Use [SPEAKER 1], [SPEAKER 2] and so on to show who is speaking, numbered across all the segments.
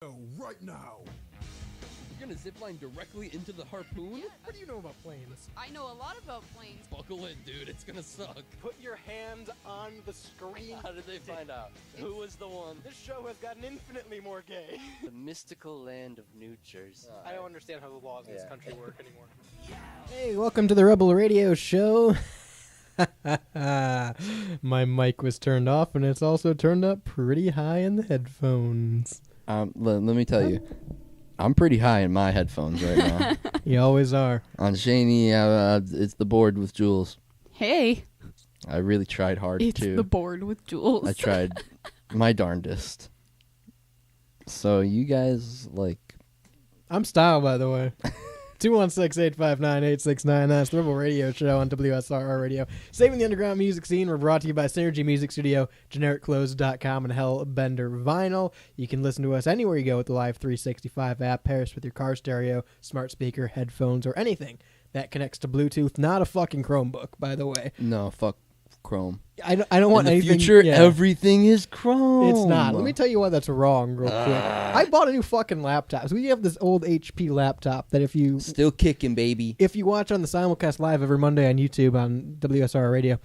[SPEAKER 1] Right now.
[SPEAKER 2] You're gonna zipline directly into the harpoon?
[SPEAKER 3] Yeah.
[SPEAKER 1] What do you know about planes?
[SPEAKER 3] I know a lot about planes.
[SPEAKER 2] Buckle in, dude. It's gonna suck.
[SPEAKER 4] Put your hand on the screen.
[SPEAKER 2] How did they find out? Who was the one?
[SPEAKER 4] This show has gotten infinitely more gay.
[SPEAKER 2] The mystical land of New Jersey.
[SPEAKER 4] I don't understand how the laws in this country work anymore.
[SPEAKER 1] Hey, welcome to the Rebel Radio Show. My mic was turned off, and it's also turned up pretty high in the headphones.
[SPEAKER 5] Let me tell you, I'm pretty high in my headphones right now.
[SPEAKER 1] You always are.
[SPEAKER 5] On Shaney, it's the board with Jules.
[SPEAKER 3] Hey,
[SPEAKER 5] I really tried hard
[SPEAKER 3] it's
[SPEAKER 5] too.
[SPEAKER 3] the board with Jules.
[SPEAKER 5] I tried my darndest. So you guys
[SPEAKER 1] I'm Style, by the way. 216-859-869. That's the Rebel Radio Show on WSRR Radio. Saving the underground music scene. We're brought to you by Synergy Music Studio, GenericClothes.com, and Hellbender Vinyl. You can listen to us anywhere you go with the Live 365 app. Pair us with your car stereo, smart speaker, headphones, or anything that connects to Bluetooth. Not a fucking Chromebook, by the way.
[SPEAKER 5] no, fuck Chrome.
[SPEAKER 1] I don't want
[SPEAKER 5] in the
[SPEAKER 1] anything.
[SPEAKER 5] future,
[SPEAKER 1] yeah.
[SPEAKER 5] everything is Chrome.
[SPEAKER 1] It's not. Let me tell you why that's wrong real quick. I bought a new fucking laptop. So we have this old HP laptop that if you
[SPEAKER 5] Still kicking, baby.
[SPEAKER 1] watch on the simulcast live every Monday on YouTube on WSR Radio,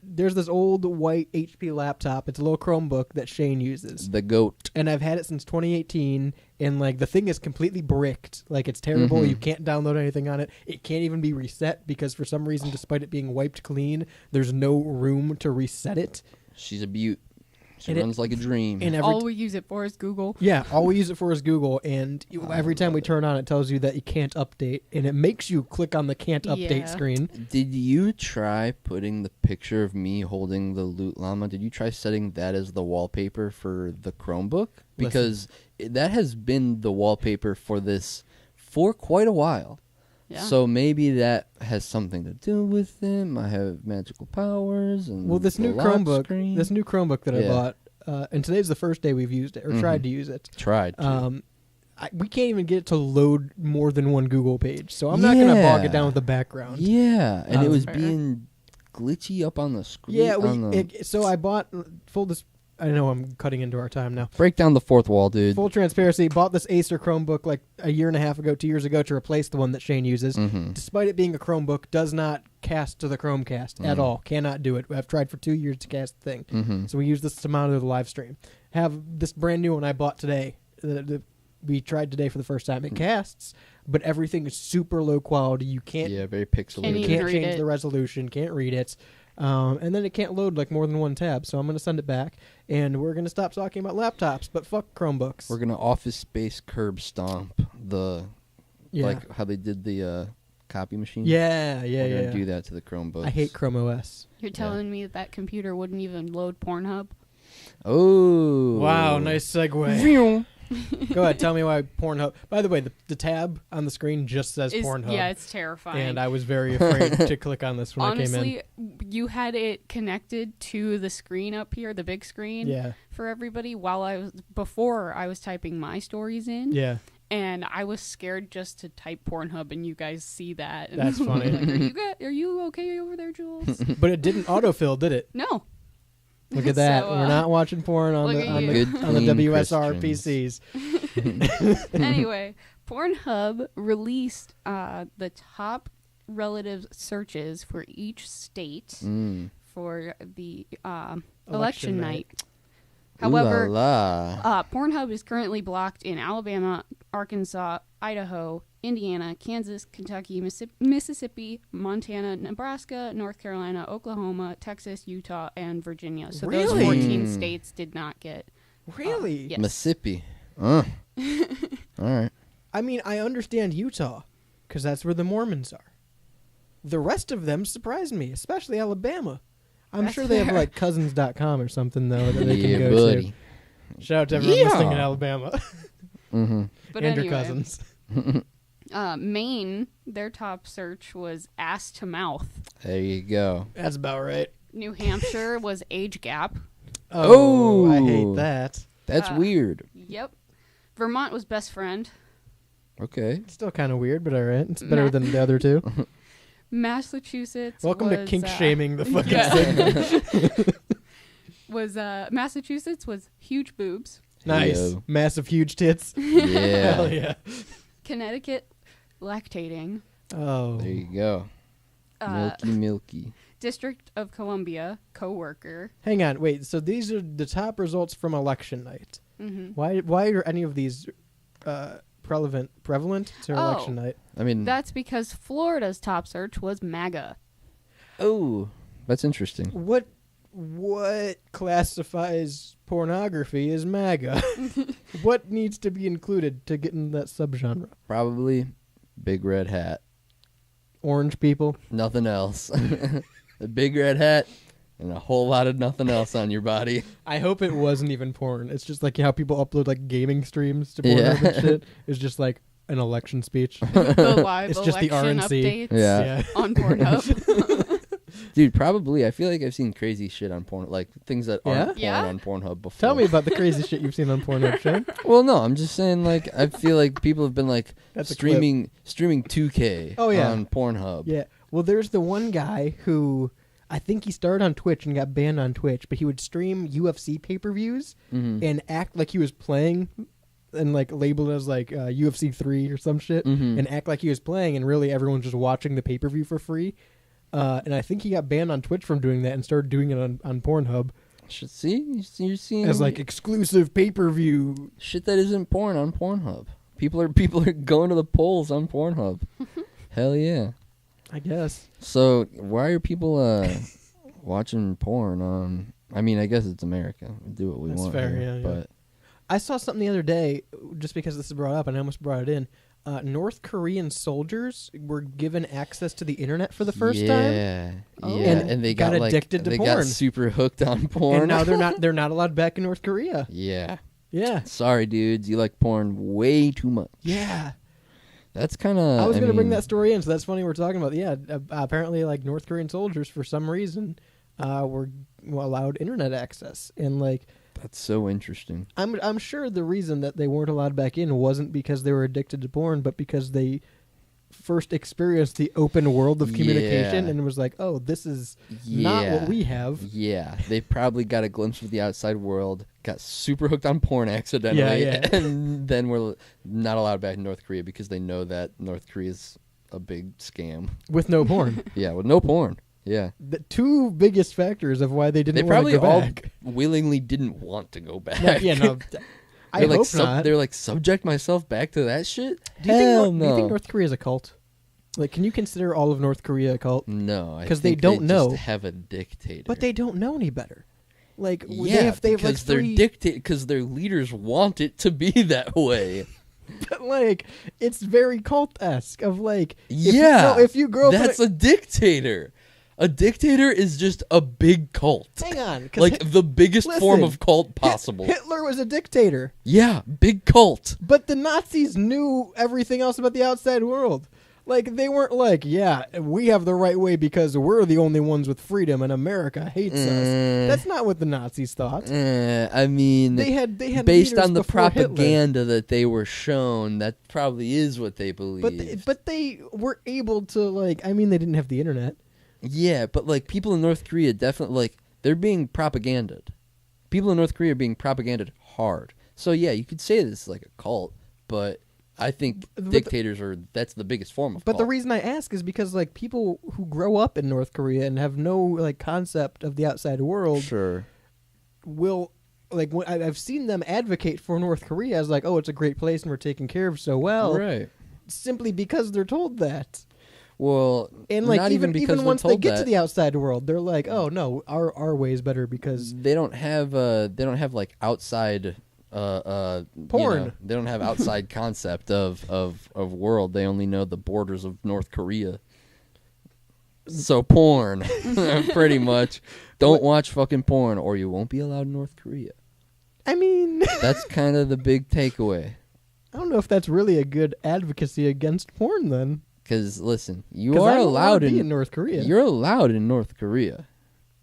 [SPEAKER 1] there's this old white HP laptop. It's a little Chromebook that Shane uses.
[SPEAKER 5] The goat.
[SPEAKER 1] And I've had it since 2018, and the thing is completely bricked. It's terrible.
[SPEAKER 5] Mhm.
[SPEAKER 1] You can't download anything on it. It can't even be reset because for some reason, despite it being wiped clean, there's no room to reset it.
[SPEAKER 5] She's a beaut. She
[SPEAKER 1] And it-
[SPEAKER 5] runs like a dream.
[SPEAKER 1] And
[SPEAKER 3] All we use it for is Google.
[SPEAKER 1] yeah, all we use it for is Google, and every time we turn on, it tells you that you can't update, and it makes you click on the can't update
[SPEAKER 3] Yeah.
[SPEAKER 1] screen.
[SPEAKER 5] Did you try putting the picture of me holding the Loot Llama? Did you try setting that as the wallpaper for the Chromebook? Because that has been the wallpaper for this for quite a while.
[SPEAKER 3] Yeah.
[SPEAKER 5] So maybe that has something to do with them. I have magical powers and
[SPEAKER 1] Well, this
[SPEAKER 5] the
[SPEAKER 1] new
[SPEAKER 5] lock
[SPEAKER 1] Chromebook,
[SPEAKER 5] screen.
[SPEAKER 1] that I
[SPEAKER 5] Yeah.
[SPEAKER 1] bought, and today's the first day we've used it or tried to use it.
[SPEAKER 5] tried to.
[SPEAKER 1] We can't even get it to load more than one Google page, so I'm not gonna bog it down
[SPEAKER 5] Yeah.
[SPEAKER 1] with the background.
[SPEAKER 5] Yeah, and it was
[SPEAKER 3] Fair.
[SPEAKER 5] being glitchy up on the screen.
[SPEAKER 1] Yeah, so I bought I know I'm cutting into our time now.
[SPEAKER 5] break down the fourth wall, dude.
[SPEAKER 1] Full transparency, bought this Acer Chromebook a year and a half ago, 2 years ago, to replace the one that Shane uses.
[SPEAKER 5] Mhm.
[SPEAKER 1] Despite it being a Chromebook, does not cast to the Chromecast at all. Cannot do it. I've tried for 2 years to cast the thing.
[SPEAKER 5] Mhm.
[SPEAKER 1] So we use this to monitor the live stream. Have this brand new one I bought today. We tried today for the first time. It casts, but everything is super low quality. You can't
[SPEAKER 5] Yeah, very
[SPEAKER 3] Can't
[SPEAKER 5] pixelated.
[SPEAKER 3] even
[SPEAKER 1] can't
[SPEAKER 3] read
[SPEAKER 1] change
[SPEAKER 3] it.
[SPEAKER 1] the resolution, can't read it. And then it can't load more than one tab. So I'm going to send it back, and we're going to stop talking about laptops, but fuck Chromebooks.
[SPEAKER 5] We're gonna Office Space curb stomp
[SPEAKER 1] yeah.
[SPEAKER 5] like how they did the copy machine.
[SPEAKER 1] yeah.
[SPEAKER 5] We're gonna do that to the Chromebooks.
[SPEAKER 1] I hate Chrome OS.
[SPEAKER 3] You're telling me that computer wouldn't even load Pornhub?
[SPEAKER 5] Oh,
[SPEAKER 1] Wow, nice segue. Go ahead, tell me why Pornhub. By the way, the tab on the screen just says Pornhub.
[SPEAKER 3] Yeah, it's terrifying.
[SPEAKER 1] and I was very afraid to click on this when I came in.
[SPEAKER 3] Honestly, you had it connected to the screen up here, the big screen,
[SPEAKER 1] Yeah,
[SPEAKER 3] for everybody before I was typing my stories in.
[SPEAKER 1] yeah.
[SPEAKER 3] And I was scared just to type Pornhub, and you guys see that. And
[SPEAKER 1] That's funny.
[SPEAKER 3] Are you okay over there, Jules?
[SPEAKER 1] But it didn't autofill, did it?
[SPEAKER 3] No.
[SPEAKER 1] Look at that.
[SPEAKER 3] So,
[SPEAKER 1] We're not watching porn on
[SPEAKER 3] look
[SPEAKER 1] the
[SPEAKER 3] at
[SPEAKER 1] on
[SPEAKER 3] you.
[SPEAKER 1] the,
[SPEAKER 5] Good,
[SPEAKER 1] on the
[SPEAKER 5] clean
[SPEAKER 1] WSR
[SPEAKER 5] Christians.
[SPEAKER 1] PCs.
[SPEAKER 3] Anyway, Pornhub released the top relative searches for each state for the election night. However,
[SPEAKER 5] Ooh la la.
[SPEAKER 3] Pornhub is currently blocked in Alabama, Arkansas, Idaho, Indiana, Kansas, Kentucky, Mississippi, Montana, Nebraska, North Carolina, Oklahoma, Texas, Utah, and Virginia. So those
[SPEAKER 1] Really?
[SPEAKER 3] 14 states did not get.
[SPEAKER 1] Really?
[SPEAKER 3] Yes.
[SPEAKER 5] Mississippi. All right.
[SPEAKER 1] I mean, I understand Utah, because that's where the Mormons are. The rest of them surprised me, especially Alabama. I'm
[SPEAKER 3] That's
[SPEAKER 1] sure they have
[SPEAKER 3] fair.
[SPEAKER 1] cousins.com or something, though, that they
[SPEAKER 5] Yeah,
[SPEAKER 1] can go
[SPEAKER 5] buddy.
[SPEAKER 1] to. Shout out to everyone
[SPEAKER 5] Yeah.
[SPEAKER 1] listening in Alabama.
[SPEAKER 5] Mm-hmm.
[SPEAKER 3] But
[SPEAKER 1] and
[SPEAKER 3] anyway,
[SPEAKER 1] your cousins.
[SPEAKER 3] Maine, their top search was ass to mouth.
[SPEAKER 5] There you go.
[SPEAKER 1] That's about right.
[SPEAKER 3] New Hampshire was age gap.
[SPEAKER 1] Oh, I
[SPEAKER 5] Oh.
[SPEAKER 1] hate that.
[SPEAKER 5] That's
[SPEAKER 3] Uh,
[SPEAKER 5] weird.
[SPEAKER 3] Yep. Vermont was best friend.
[SPEAKER 5] Okay.
[SPEAKER 1] It's still kind of weird, but all right. It's better
[SPEAKER 3] Ma-
[SPEAKER 1] than the other two.
[SPEAKER 3] Massachusetts.
[SPEAKER 1] Welcome to
[SPEAKER 3] was,
[SPEAKER 1] kink shaming the fucking
[SPEAKER 3] yeah.
[SPEAKER 1] segment.
[SPEAKER 3] was Massachusetts was huge boobs.
[SPEAKER 1] Nice.
[SPEAKER 5] Heyo.
[SPEAKER 1] Massive, huge tits.
[SPEAKER 5] Yeah.
[SPEAKER 1] Hell yeah.
[SPEAKER 3] Connecticut, lactating.
[SPEAKER 1] Oh.
[SPEAKER 5] There you go. Milky.
[SPEAKER 3] District of Columbia, co-worker.
[SPEAKER 1] Hang on. Wait. So these are the top results from election night.
[SPEAKER 3] Mm-hmm.
[SPEAKER 1] Why are any of these prevalent to
[SPEAKER 3] Oh.
[SPEAKER 1] election night?
[SPEAKER 5] I mean,
[SPEAKER 3] That's because Florida's top search was MAGA.
[SPEAKER 5] oh, that's interesting.
[SPEAKER 1] What classifies pornography as MAGA? What needs to be included to get in that subgenre?
[SPEAKER 5] Probably big red hat.
[SPEAKER 1] Orange people.
[SPEAKER 5] Nothing else. A big red hat and a whole lot of nothing else on your body.
[SPEAKER 1] I hope it wasn't even porn. It's just like how people upload like gaming streams to Pornhub
[SPEAKER 5] Yeah.
[SPEAKER 1] and shit. It's just like an election speech.
[SPEAKER 3] The live
[SPEAKER 1] It's just the
[SPEAKER 3] election
[SPEAKER 1] RNC.
[SPEAKER 3] updates
[SPEAKER 5] Yeah.
[SPEAKER 3] on Pornhub.
[SPEAKER 5] Dude, probably. I feel like I've seen crazy shit on porn, like things that aren't
[SPEAKER 3] Yeah?
[SPEAKER 5] porn on Pornhub before.
[SPEAKER 1] Tell me about the crazy shit you've seen on Pornhub, Shane.
[SPEAKER 5] Well, no, I'm just saying. Like, I feel like people have been like
[SPEAKER 1] That's a clip.
[SPEAKER 5] streaming 2K.
[SPEAKER 1] Oh, yeah.
[SPEAKER 5] On Pornhub.
[SPEAKER 1] Yeah. Well, there's the one guy who I think he started on Twitch and got banned on Twitch, but he would stream UFC pay-per-views
[SPEAKER 5] Mm-hmm.
[SPEAKER 1] and act like he was playing and like label it as like UFC 3 or some shit
[SPEAKER 5] Mhm.
[SPEAKER 1] and act like he was playing and really everyone's just watching the pay-per-view for free. And I think he got banned on Twitch from doing that and started doing it on Pornhub
[SPEAKER 5] You're seeing
[SPEAKER 1] as like exclusive pay-per-view.
[SPEAKER 5] shit that isn't porn on Pornhub. People are going to the polls on Pornhub. Hell yeah.
[SPEAKER 1] I guess.
[SPEAKER 5] So why are people watching porn on? I mean, I guess it's America. We do what we
[SPEAKER 1] That's
[SPEAKER 5] want.
[SPEAKER 1] fair,
[SPEAKER 5] here,
[SPEAKER 1] yeah, yeah.
[SPEAKER 5] But
[SPEAKER 1] I saw something the other day, just because this is brought up, and I almost brought it in. North Korean soldiers were given access to the internet for the first time,
[SPEAKER 5] yeah,
[SPEAKER 3] Oh.
[SPEAKER 5] yeah,
[SPEAKER 1] And
[SPEAKER 5] and they
[SPEAKER 1] got
[SPEAKER 5] got
[SPEAKER 1] addicted to
[SPEAKER 5] they
[SPEAKER 1] porn.
[SPEAKER 5] got super hooked on porn.
[SPEAKER 1] and now they're not allowed back in North Korea.
[SPEAKER 5] yeah.
[SPEAKER 1] Yeah,
[SPEAKER 5] Sorry, dudes. You like porn way too much.
[SPEAKER 1] yeah.
[SPEAKER 5] That's kind of.
[SPEAKER 1] I was going to bring that story in, so that's funny we're talking about. Yeah, apparently, like North Korean soldiers, for some reason, were allowed internet access, and like
[SPEAKER 5] That's so interesting.
[SPEAKER 1] I'm sure the reason that they weren't allowed back in wasn't because they were addicted to porn, but because they first experienced the open world of communication
[SPEAKER 5] Yeah.
[SPEAKER 1] and was like, oh, this is not what we have.
[SPEAKER 5] Yeah, they probably got a glimpse of the outside world, got super hooked on porn accidentally,
[SPEAKER 1] Yeah.
[SPEAKER 5] and then were not allowed back in North Korea because they know that North Korea is a big scam.
[SPEAKER 1] With no porn.
[SPEAKER 5] Yeah, with no porn. Yeah.
[SPEAKER 1] The two biggest factors of why they
[SPEAKER 5] They
[SPEAKER 1] didn't want
[SPEAKER 5] probably
[SPEAKER 1] to go
[SPEAKER 5] all
[SPEAKER 1] back.
[SPEAKER 5] willingly didn't want to go back.
[SPEAKER 1] No, yeah, no. I
[SPEAKER 5] They're like,
[SPEAKER 1] hope not.
[SPEAKER 5] They're like, subject myself back to that shit?
[SPEAKER 1] Do you, think,
[SPEAKER 5] Hell
[SPEAKER 1] do you think
[SPEAKER 5] no.
[SPEAKER 1] North Korea is a cult? Like, can you consider all of North Korea a cult?
[SPEAKER 5] No, I
[SPEAKER 1] 'Cause they
[SPEAKER 5] think
[SPEAKER 1] don't
[SPEAKER 5] just
[SPEAKER 1] know.
[SPEAKER 5] have a dictator.
[SPEAKER 1] But they don't know any better. Like,
[SPEAKER 5] yeah,
[SPEAKER 1] they have
[SPEAKER 5] because
[SPEAKER 1] like
[SPEAKER 5] they're
[SPEAKER 1] three,
[SPEAKER 5] because their leaders want it to be that way.
[SPEAKER 1] but like, it's very cult-esque of like,
[SPEAKER 5] Yeah,
[SPEAKER 1] if you grow up in
[SPEAKER 5] that's a dictator. A dictator is just a big cult.
[SPEAKER 1] hang on, 'cause
[SPEAKER 5] Like the biggest form
[SPEAKER 1] listen,
[SPEAKER 5] of cult possible.
[SPEAKER 1] Hitler was a dictator,
[SPEAKER 5] Yeah, big cult.
[SPEAKER 1] but the Nazis knew everything else about the outside world. Like, they weren't like, yeah, we have the right way because we're the only ones with freedom and America hates us. That's not what the Nazis thought.
[SPEAKER 5] I mean,
[SPEAKER 1] They had
[SPEAKER 5] based
[SPEAKER 1] leaders
[SPEAKER 5] on the
[SPEAKER 1] before Hitler.
[SPEAKER 5] propaganda that they were shown, that probably is what they believe.
[SPEAKER 1] But they were able to, like, I mean, they didn't have the internet.
[SPEAKER 5] Yeah, but like people in North Korea definitely like they're being propaganded. People in North Korea are being propaganded hard. So yeah, you could say this is like a cult, but I think dictators are that's the biggest form of
[SPEAKER 1] But
[SPEAKER 5] cult.
[SPEAKER 1] the reason I ask is because, like, people who grow up in North Korea and have no, like, concept of the outside world
[SPEAKER 5] Sure.
[SPEAKER 1] will, like, when I've seen them advocate for North Korea as, like, oh, it's a great place and we're taken care of so well,
[SPEAKER 5] Right.
[SPEAKER 1] simply because they're told that.
[SPEAKER 5] Well,
[SPEAKER 1] And, like,
[SPEAKER 5] not even because
[SPEAKER 1] even
[SPEAKER 5] they're
[SPEAKER 1] once they
[SPEAKER 5] told
[SPEAKER 1] get to
[SPEAKER 5] that.
[SPEAKER 1] the outside world, they're like, oh, no, our way is better because
[SPEAKER 5] they don't have like outside
[SPEAKER 1] Porn.
[SPEAKER 5] they don't have outside concept of world. They only know the borders of North Korea. So porn, pretty much. Don't watch fucking porn, or you won't be allowed in North Korea.
[SPEAKER 1] I mean,
[SPEAKER 5] That's kind of the big takeaway.
[SPEAKER 1] I don't know if that's really a good advocacy against porn then.
[SPEAKER 5] Because listen, you
[SPEAKER 1] 'Cause I
[SPEAKER 5] are
[SPEAKER 1] don't wanna
[SPEAKER 5] allowed
[SPEAKER 1] be
[SPEAKER 5] in
[SPEAKER 1] in North Korea.
[SPEAKER 5] You're allowed in North Korea.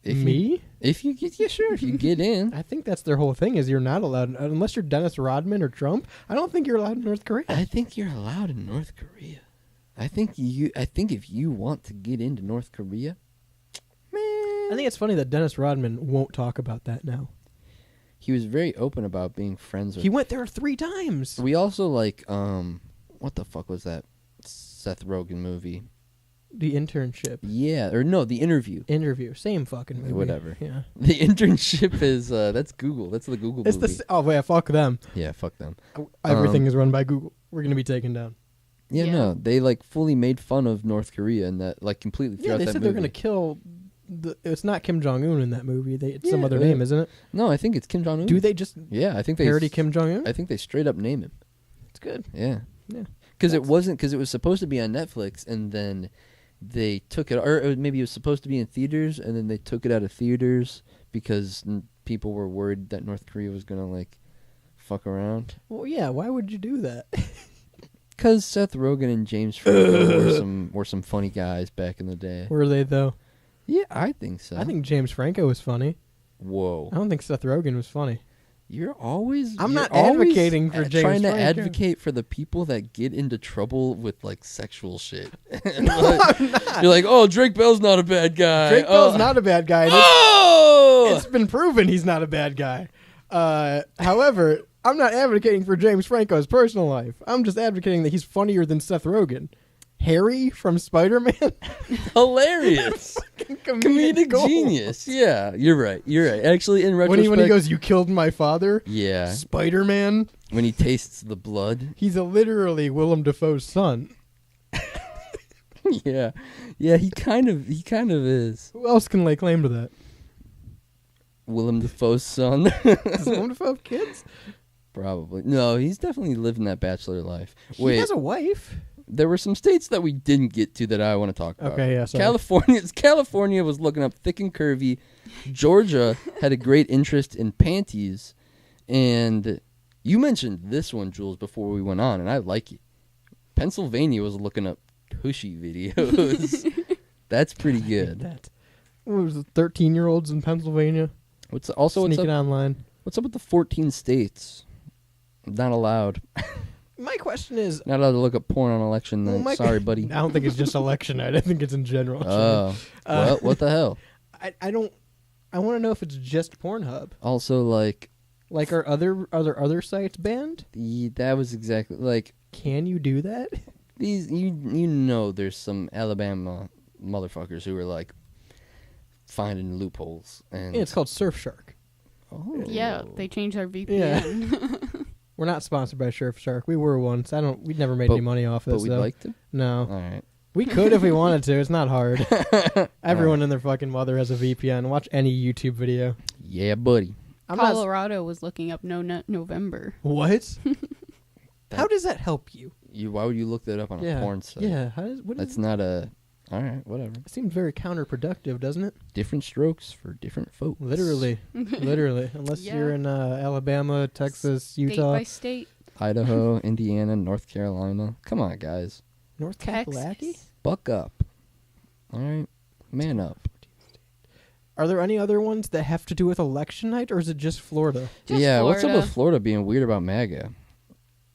[SPEAKER 1] Me?
[SPEAKER 5] If you get, yeah, sure. If you get in,
[SPEAKER 1] I think that's their whole thing is you're not allowed unless you're Dennis Rodman or Trump. I don't think you're allowed in North Korea.
[SPEAKER 5] I think you're allowed in North Korea. I think if you want to get into North Korea, man.
[SPEAKER 1] I think it's funny that Dennis Rodman won't talk about that now.
[SPEAKER 5] he was very open about being friends with.
[SPEAKER 1] He went there 3 times.
[SPEAKER 5] We also like what the fuck was that Seth Rogen movie?
[SPEAKER 1] The Internship.
[SPEAKER 5] Yeah, or no, The Interview.
[SPEAKER 1] Interview. Same fucking movie.
[SPEAKER 5] Whatever.
[SPEAKER 1] Yeah.
[SPEAKER 5] The Internship is that's Google. That's the Google
[SPEAKER 1] It's
[SPEAKER 5] movie.
[SPEAKER 1] oh yeah, fuck them.
[SPEAKER 5] Yeah, fuck them.
[SPEAKER 1] Everything is run by Google. We're gonna be taken down.
[SPEAKER 5] Yeah,
[SPEAKER 3] Yeah.
[SPEAKER 5] no, they like fully made fun of North Korea and that like completely
[SPEAKER 1] Yeah,
[SPEAKER 5] throughout
[SPEAKER 1] they
[SPEAKER 5] that
[SPEAKER 1] said
[SPEAKER 5] movie.
[SPEAKER 1] they're gonna kill. It's not Kim Jong Un in that movie. It's some
[SPEAKER 5] Yeah,
[SPEAKER 1] other
[SPEAKER 5] yeah.
[SPEAKER 1] name, isn't it?
[SPEAKER 5] No, I think it's Kim Jong Un.
[SPEAKER 1] Do they just
[SPEAKER 5] Yeah, I think they
[SPEAKER 1] parody Kim Jong Un?
[SPEAKER 5] I think they straight up name him.
[SPEAKER 1] It's good.
[SPEAKER 5] Yeah.
[SPEAKER 1] Yeah.
[SPEAKER 5] Because it was supposed to be on Netflix, and then they took it, or maybe it was supposed to be in theaters, and then they took it out of theaters because people were worried that North Korea was gonna like fuck around.
[SPEAKER 1] Well, yeah. Why would you do that?
[SPEAKER 5] Because Seth Rogen and James Franco were some funny guys back in the day.
[SPEAKER 1] Were they though?
[SPEAKER 5] Yeah, I think so.
[SPEAKER 1] I think James Franco was funny.
[SPEAKER 5] Whoa,
[SPEAKER 1] I don't think Seth Rogen was funny.
[SPEAKER 5] you're always.
[SPEAKER 1] I'm
[SPEAKER 5] you're
[SPEAKER 1] not
[SPEAKER 5] always
[SPEAKER 1] advocating for James
[SPEAKER 5] trying to
[SPEAKER 1] Franco.
[SPEAKER 5] advocate for the people that get into trouble with like sexual shit.
[SPEAKER 1] No, I'm not.
[SPEAKER 5] You're like, oh, Drake Bell's not a bad guy.
[SPEAKER 1] Drake Bell's not a bad guy. and
[SPEAKER 5] Oh,
[SPEAKER 1] It's been proven he's not a bad guy. However, I'm not advocating for James Franco's personal life. I'm just advocating that he's funnier than Seth Rogen. Harry from Spider-Man,
[SPEAKER 5] hilarious. Comedic
[SPEAKER 1] gold.
[SPEAKER 5] genius. Yeah, you're right. You're right. Actually, in retrospect,
[SPEAKER 1] When he goes, "You killed my father."
[SPEAKER 5] yeah,
[SPEAKER 1] Spider-Man.
[SPEAKER 5] when he tastes the blood.
[SPEAKER 1] He's literally Willem Dafoe's son.
[SPEAKER 5] Yeah, yeah. He kind of is
[SPEAKER 1] Who else can lay claim to that?
[SPEAKER 5] Willem Dafoe's son.
[SPEAKER 1] Does Willem Dafoe have kids?
[SPEAKER 5] Probably no. He's definitely living that bachelor life.
[SPEAKER 1] He
[SPEAKER 5] Wait,
[SPEAKER 1] has a wife.
[SPEAKER 5] there were some states that we didn't get to that I want to talk about.
[SPEAKER 1] Okay, yeah. Sorry.
[SPEAKER 5] California was looking up thick and curvy. Georgia had a great interest in panties, and you mentioned this one, Jules, before we went on, and I like it. Pennsylvania was looking up tushy videos. That's pretty good.
[SPEAKER 1] That. What was it? 13-year-olds in Pennsylvania
[SPEAKER 5] What's
[SPEAKER 1] sneaking online.
[SPEAKER 5] What's up with the 14 states? Not allowed.
[SPEAKER 1] My question is,
[SPEAKER 5] Not allowed to look up porn on election night. Sorry, buddy.
[SPEAKER 1] I don't think it's just election night. I think it's in general.
[SPEAKER 5] Oh, well, what the hell?
[SPEAKER 1] I don't. I want to know if it's just Pornhub.
[SPEAKER 5] Also, like,
[SPEAKER 1] Like, are other sites banned?
[SPEAKER 5] that was exactly like
[SPEAKER 1] Can you do that?
[SPEAKER 5] these. You know, there's some Alabama motherfuckers who are like finding loopholes, and
[SPEAKER 1] Yeah, it's called Surfshark.
[SPEAKER 5] oh.
[SPEAKER 3] Yeah, they changed our VPN.
[SPEAKER 1] We're not sponsored by Surfshark. We were once. We'd never made
[SPEAKER 5] But-
[SPEAKER 1] any money off it.
[SPEAKER 5] But we'd
[SPEAKER 1] so.
[SPEAKER 5] like to.
[SPEAKER 1] No,
[SPEAKER 5] All right.
[SPEAKER 1] we could if we wanted to. It's not hard. Everyone and their fucking mother has a VPN. Watch any YouTube video.
[SPEAKER 5] Yeah, buddy.
[SPEAKER 1] I'm not.
[SPEAKER 3] Colorado was looking up No Nut November.
[SPEAKER 1] What? How does that help you?
[SPEAKER 5] Why would you look that up on a porn site?
[SPEAKER 1] Yeah. What
[SPEAKER 5] That's
[SPEAKER 1] is
[SPEAKER 5] not a. All right, whatever.
[SPEAKER 1] It seems very counterproductive, doesn't it?
[SPEAKER 5] Different strokes for different folks.
[SPEAKER 1] Literally. Unless
[SPEAKER 3] Yeah.
[SPEAKER 1] you're in Alabama, Texas,
[SPEAKER 3] State
[SPEAKER 1] Utah,
[SPEAKER 3] by state.
[SPEAKER 5] Idaho, Indiana, North Carolina. Come on, guys.
[SPEAKER 1] North Kakalaki.
[SPEAKER 3] Texas.
[SPEAKER 5] Buck up. All right. Man up.
[SPEAKER 1] Are there any other ones that have to do with election night, or is it just Florida?
[SPEAKER 3] Just
[SPEAKER 5] yeah, what's up
[SPEAKER 3] Florida.
[SPEAKER 5] with Florida being weird about MAGA?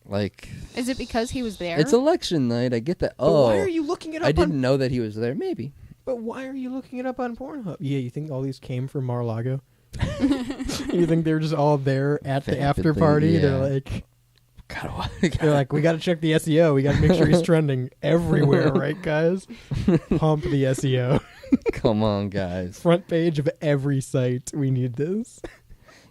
[SPEAKER 5] Like,
[SPEAKER 3] Is it because he was there?
[SPEAKER 5] it's election night. I get that.
[SPEAKER 1] But
[SPEAKER 5] Oh,
[SPEAKER 1] why are you looking it up?
[SPEAKER 5] I didn't know that he was there. Maybe.
[SPEAKER 1] But why are you looking it up on Pornhub? Yeah, you think all these came from Mar-a-Lago? You think they're just all there at the after
[SPEAKER 5] Vapidly,
[SPEAKER 1] party?
[SPEAKER 5] yeah.
[SPEAKER 1] They're like, we got to check the SEO. We got to make sure he's trending everywhere, right, guys? Pump the SEO.
[SPEAKER 5] Come on, guys.
[SPEAKER 1] Front page of every site. We need this.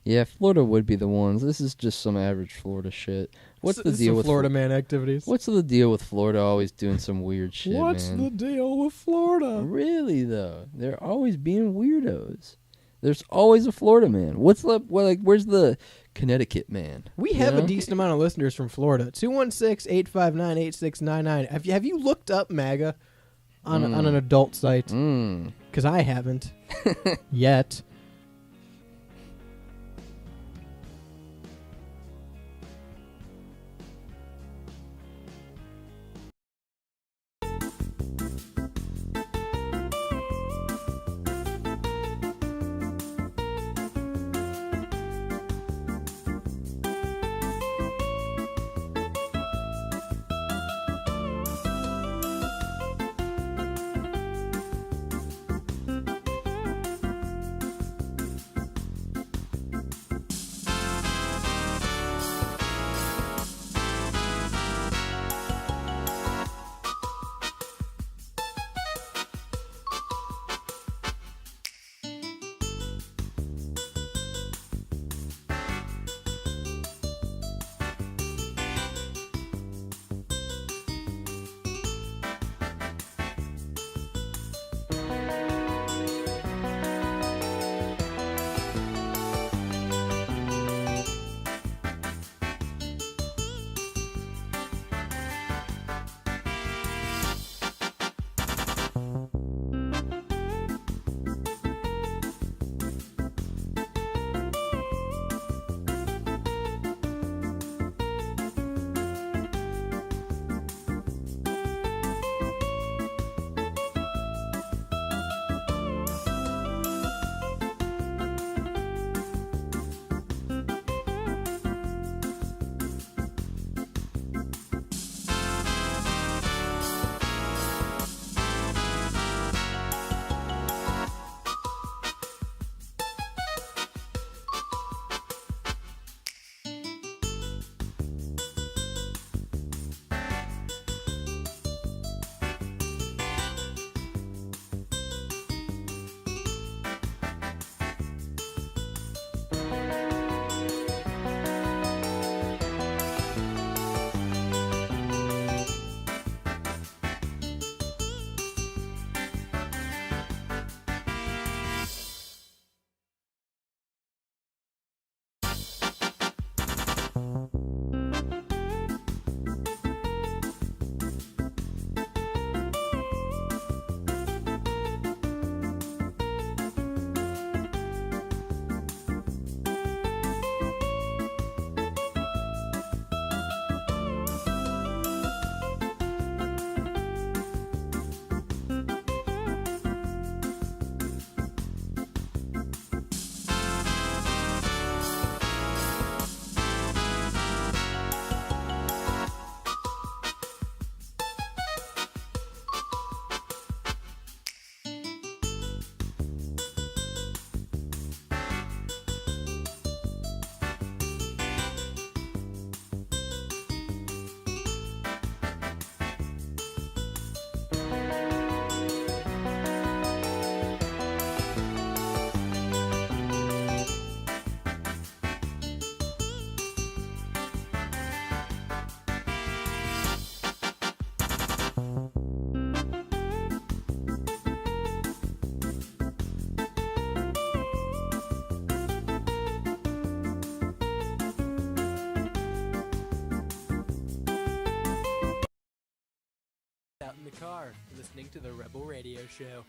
[SPEAKER 5] Yeah, Florida would be the ones. This is just some average Florida shit. What's the
[SPEAKER 1] This is
[SPEAKER 5] deal
[SPEAKER 1] some
[SPEAKER 5] with
[SPEAKER 1] Florida man activities?
[SPEAKER 5] What's the deal with Florida always doing some weird shit,
[SPEAKER 1] What's
[SPEAKER 5] man?
[SPEAKER 1] the deal with Florida?
[SPEAKER 5] Really though, they're always being weirdos. There's always a Florida man. Where's the Connecticut man?
[SPEAKER 1] We
[SPEAKER 5] You
[SPEAKER 1] have
[SPEAKER 5] know?
[SPEAKER 1] a decent amount of listeners from Florida. 216-859-8699. Have you looked up MAGA on an adult site? Because I haven't yet.
[SPEAKER 6] in the car, listening to the Rebel Radio Show.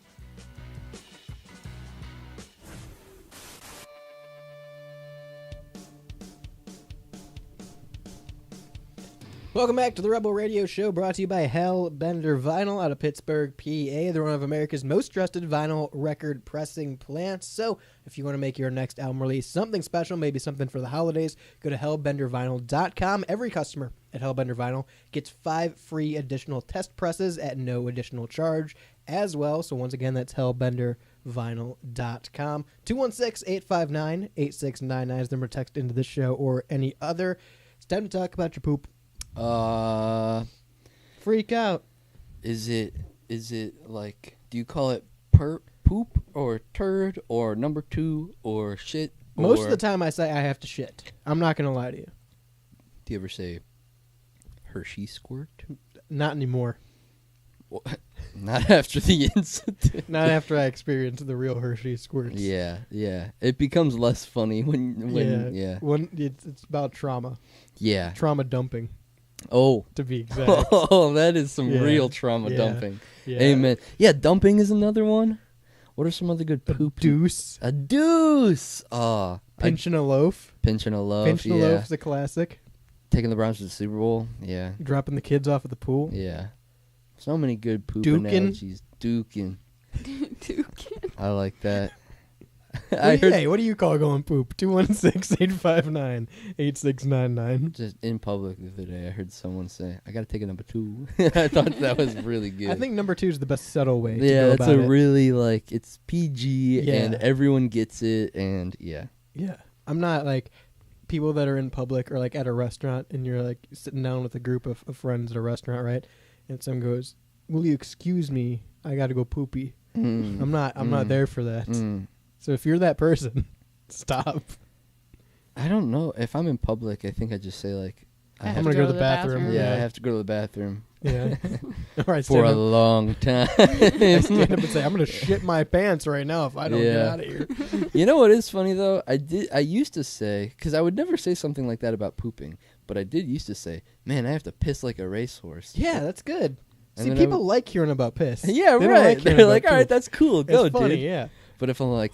[SPEAKER 1] Welcome back to the Rebel Radio Show, brought to you by Hellbender Vinyl out of Pittsburgh, PA. They're one of America's most trusted vinyl record pressing plants. So if you want to make your next album release something special, maybe something for the holidays, go to hellbendervinyl.com. Every customer at Hellbender Vinyl gets 5 free additional test presses at no additional charge as well. So once again, that's hellbendervinyl.com. 216-859-8699 is the number to text into this show or any other. It's time to talk about your poop. Freak out.
[SPEAKER 5] Is it like, do you call it poop or turd or number 2 or shit?
[SPEAKER 1] Most of the time I say I have to shit. I'm not going to lie to you.
[SPEAKER 5] Do you ever say Hershey squirt?
[SPEAKER 1] Not anymore.
[SPEAKER 5] Well, not after the incident.
[SPEAKER 1] Not after I experienced the real Hershey squirts.
[SPEAKER 5] Yeah. It becomes less funny when
[SPEAKER 1] When it's about trauma.
[SPEAKER 5] Yeah.
[SPEAKER 1] Trauma dumping,
[SPEAKER 5] Oh.
[SPEAKER 1] to be exact.
[SPEAKER 5] Oh, that is some
[SPEAKER 1] Yeah.
[SPEAKER 5] real trauma
[SPEAKER 1] Yeah.
[SPEAKER 5] dumping.
[SPEAKER 1] Yeah.
[SPEAKER 5] Amen. Yeah, dumping is another one. What are some other good poop?
[SPEAKER 1] Deuce.
[SPEAKER 5] A deuce.
[SPEAKER 1] Pinching a loaf.
[SPEAKER 5] Pinching a loaf.
[SPEAKER 1] Pinching a
[SPEAKER 5] yeah.
[SPEAKER 1] loaf is a classic.
[SPEAKER 5] Taking the Browns to the Super Bowl. Yeah.
[SPEAKER 1] Dropping the kids off at the pool.
[SPEAKER 5] Yeah. So many good poop
[SPEAKER 1] Dukin'.
[SPEAKER 5] analogies. Dukin.
[SPEAKER 3] Dukin.
[SPEAKER 5] I like that.
[SPEAKER 1] What do you call going poop? 216-859-8699.
[SPEAKER 5] Just in public the other day, I heard someone say, "I gotta take a number 2." I thought that was really good.
[SPEAKER 1] I think number 2 is the best subtle way to
[SPEAKER 5] yeah,
[SPEAKER 1] go
[SPEAKER 5] it's
[SPEAKER 1] about
[SPEAKER 5] a
[SPEAKER 1] it.
[SPEAKER 5] really like it's PG
[SPEAKER 1] Yeah.
[SPEAKER 5] and everyone gets it, and yeah.
[SPEAKER 1] Yeah. I'm not like people that are in public or like at a restaurant and you're like sitting down with a group of friends at a restaurant, right? And someone goes, "Will you excuse me? I got to go poopy." I'm not there for that. So if you're that person, stop.
[SPEAKER 5] I don't know if I'm in public. I think I just say like,
[SPEAKER 1] I'm gonna go to the bathroom.
[SPEAKER 5] Yeah, I have to go to the bathroom
[SPEAKER 1] Yeah. All right,
[SPEAKER 5] for
[SPEAKER 1] stand
[SPEAKER 5] a
[SPEAKER 1] up.
[SPEAKER 5] long time.
[SPEAKER 1] I stand up and say, "I'm gonna shit my pants right now if I don't get
[SPEAKER 5] Yeah.
[SPEAKER 1] out of here."
[SPEAKER 5] You know what is funny though? I used to say, because I would never say something like that about pooping, but I did used to say, "Man, I have to piss like a racehorse."
[SPEAKER 1] Yeah, that's good.
[SPEAKER 5] And
[SPEAKER 1] See,
[SPEAKER 5] then I
[SPEAKER 1] people like hearing about piss.
[SPEAKER 5] Yeah,
[SPEAKER 1] They don't
[SPEAKER 5] right.
[SPEAKER 1] like hearing
[SPEAKER 5] They're
[SPEAKER 1] about
[SPEAKER 5] like, "All right,
[SPEAKER 1] poop.
[SPEAKER 5] that's cool. Go,
[SPEAKER 1] It's funny,
[SPEAKER 5] dude."
[SPEAKER 1] yeah.
[SPEAKER 5] But if I'm like,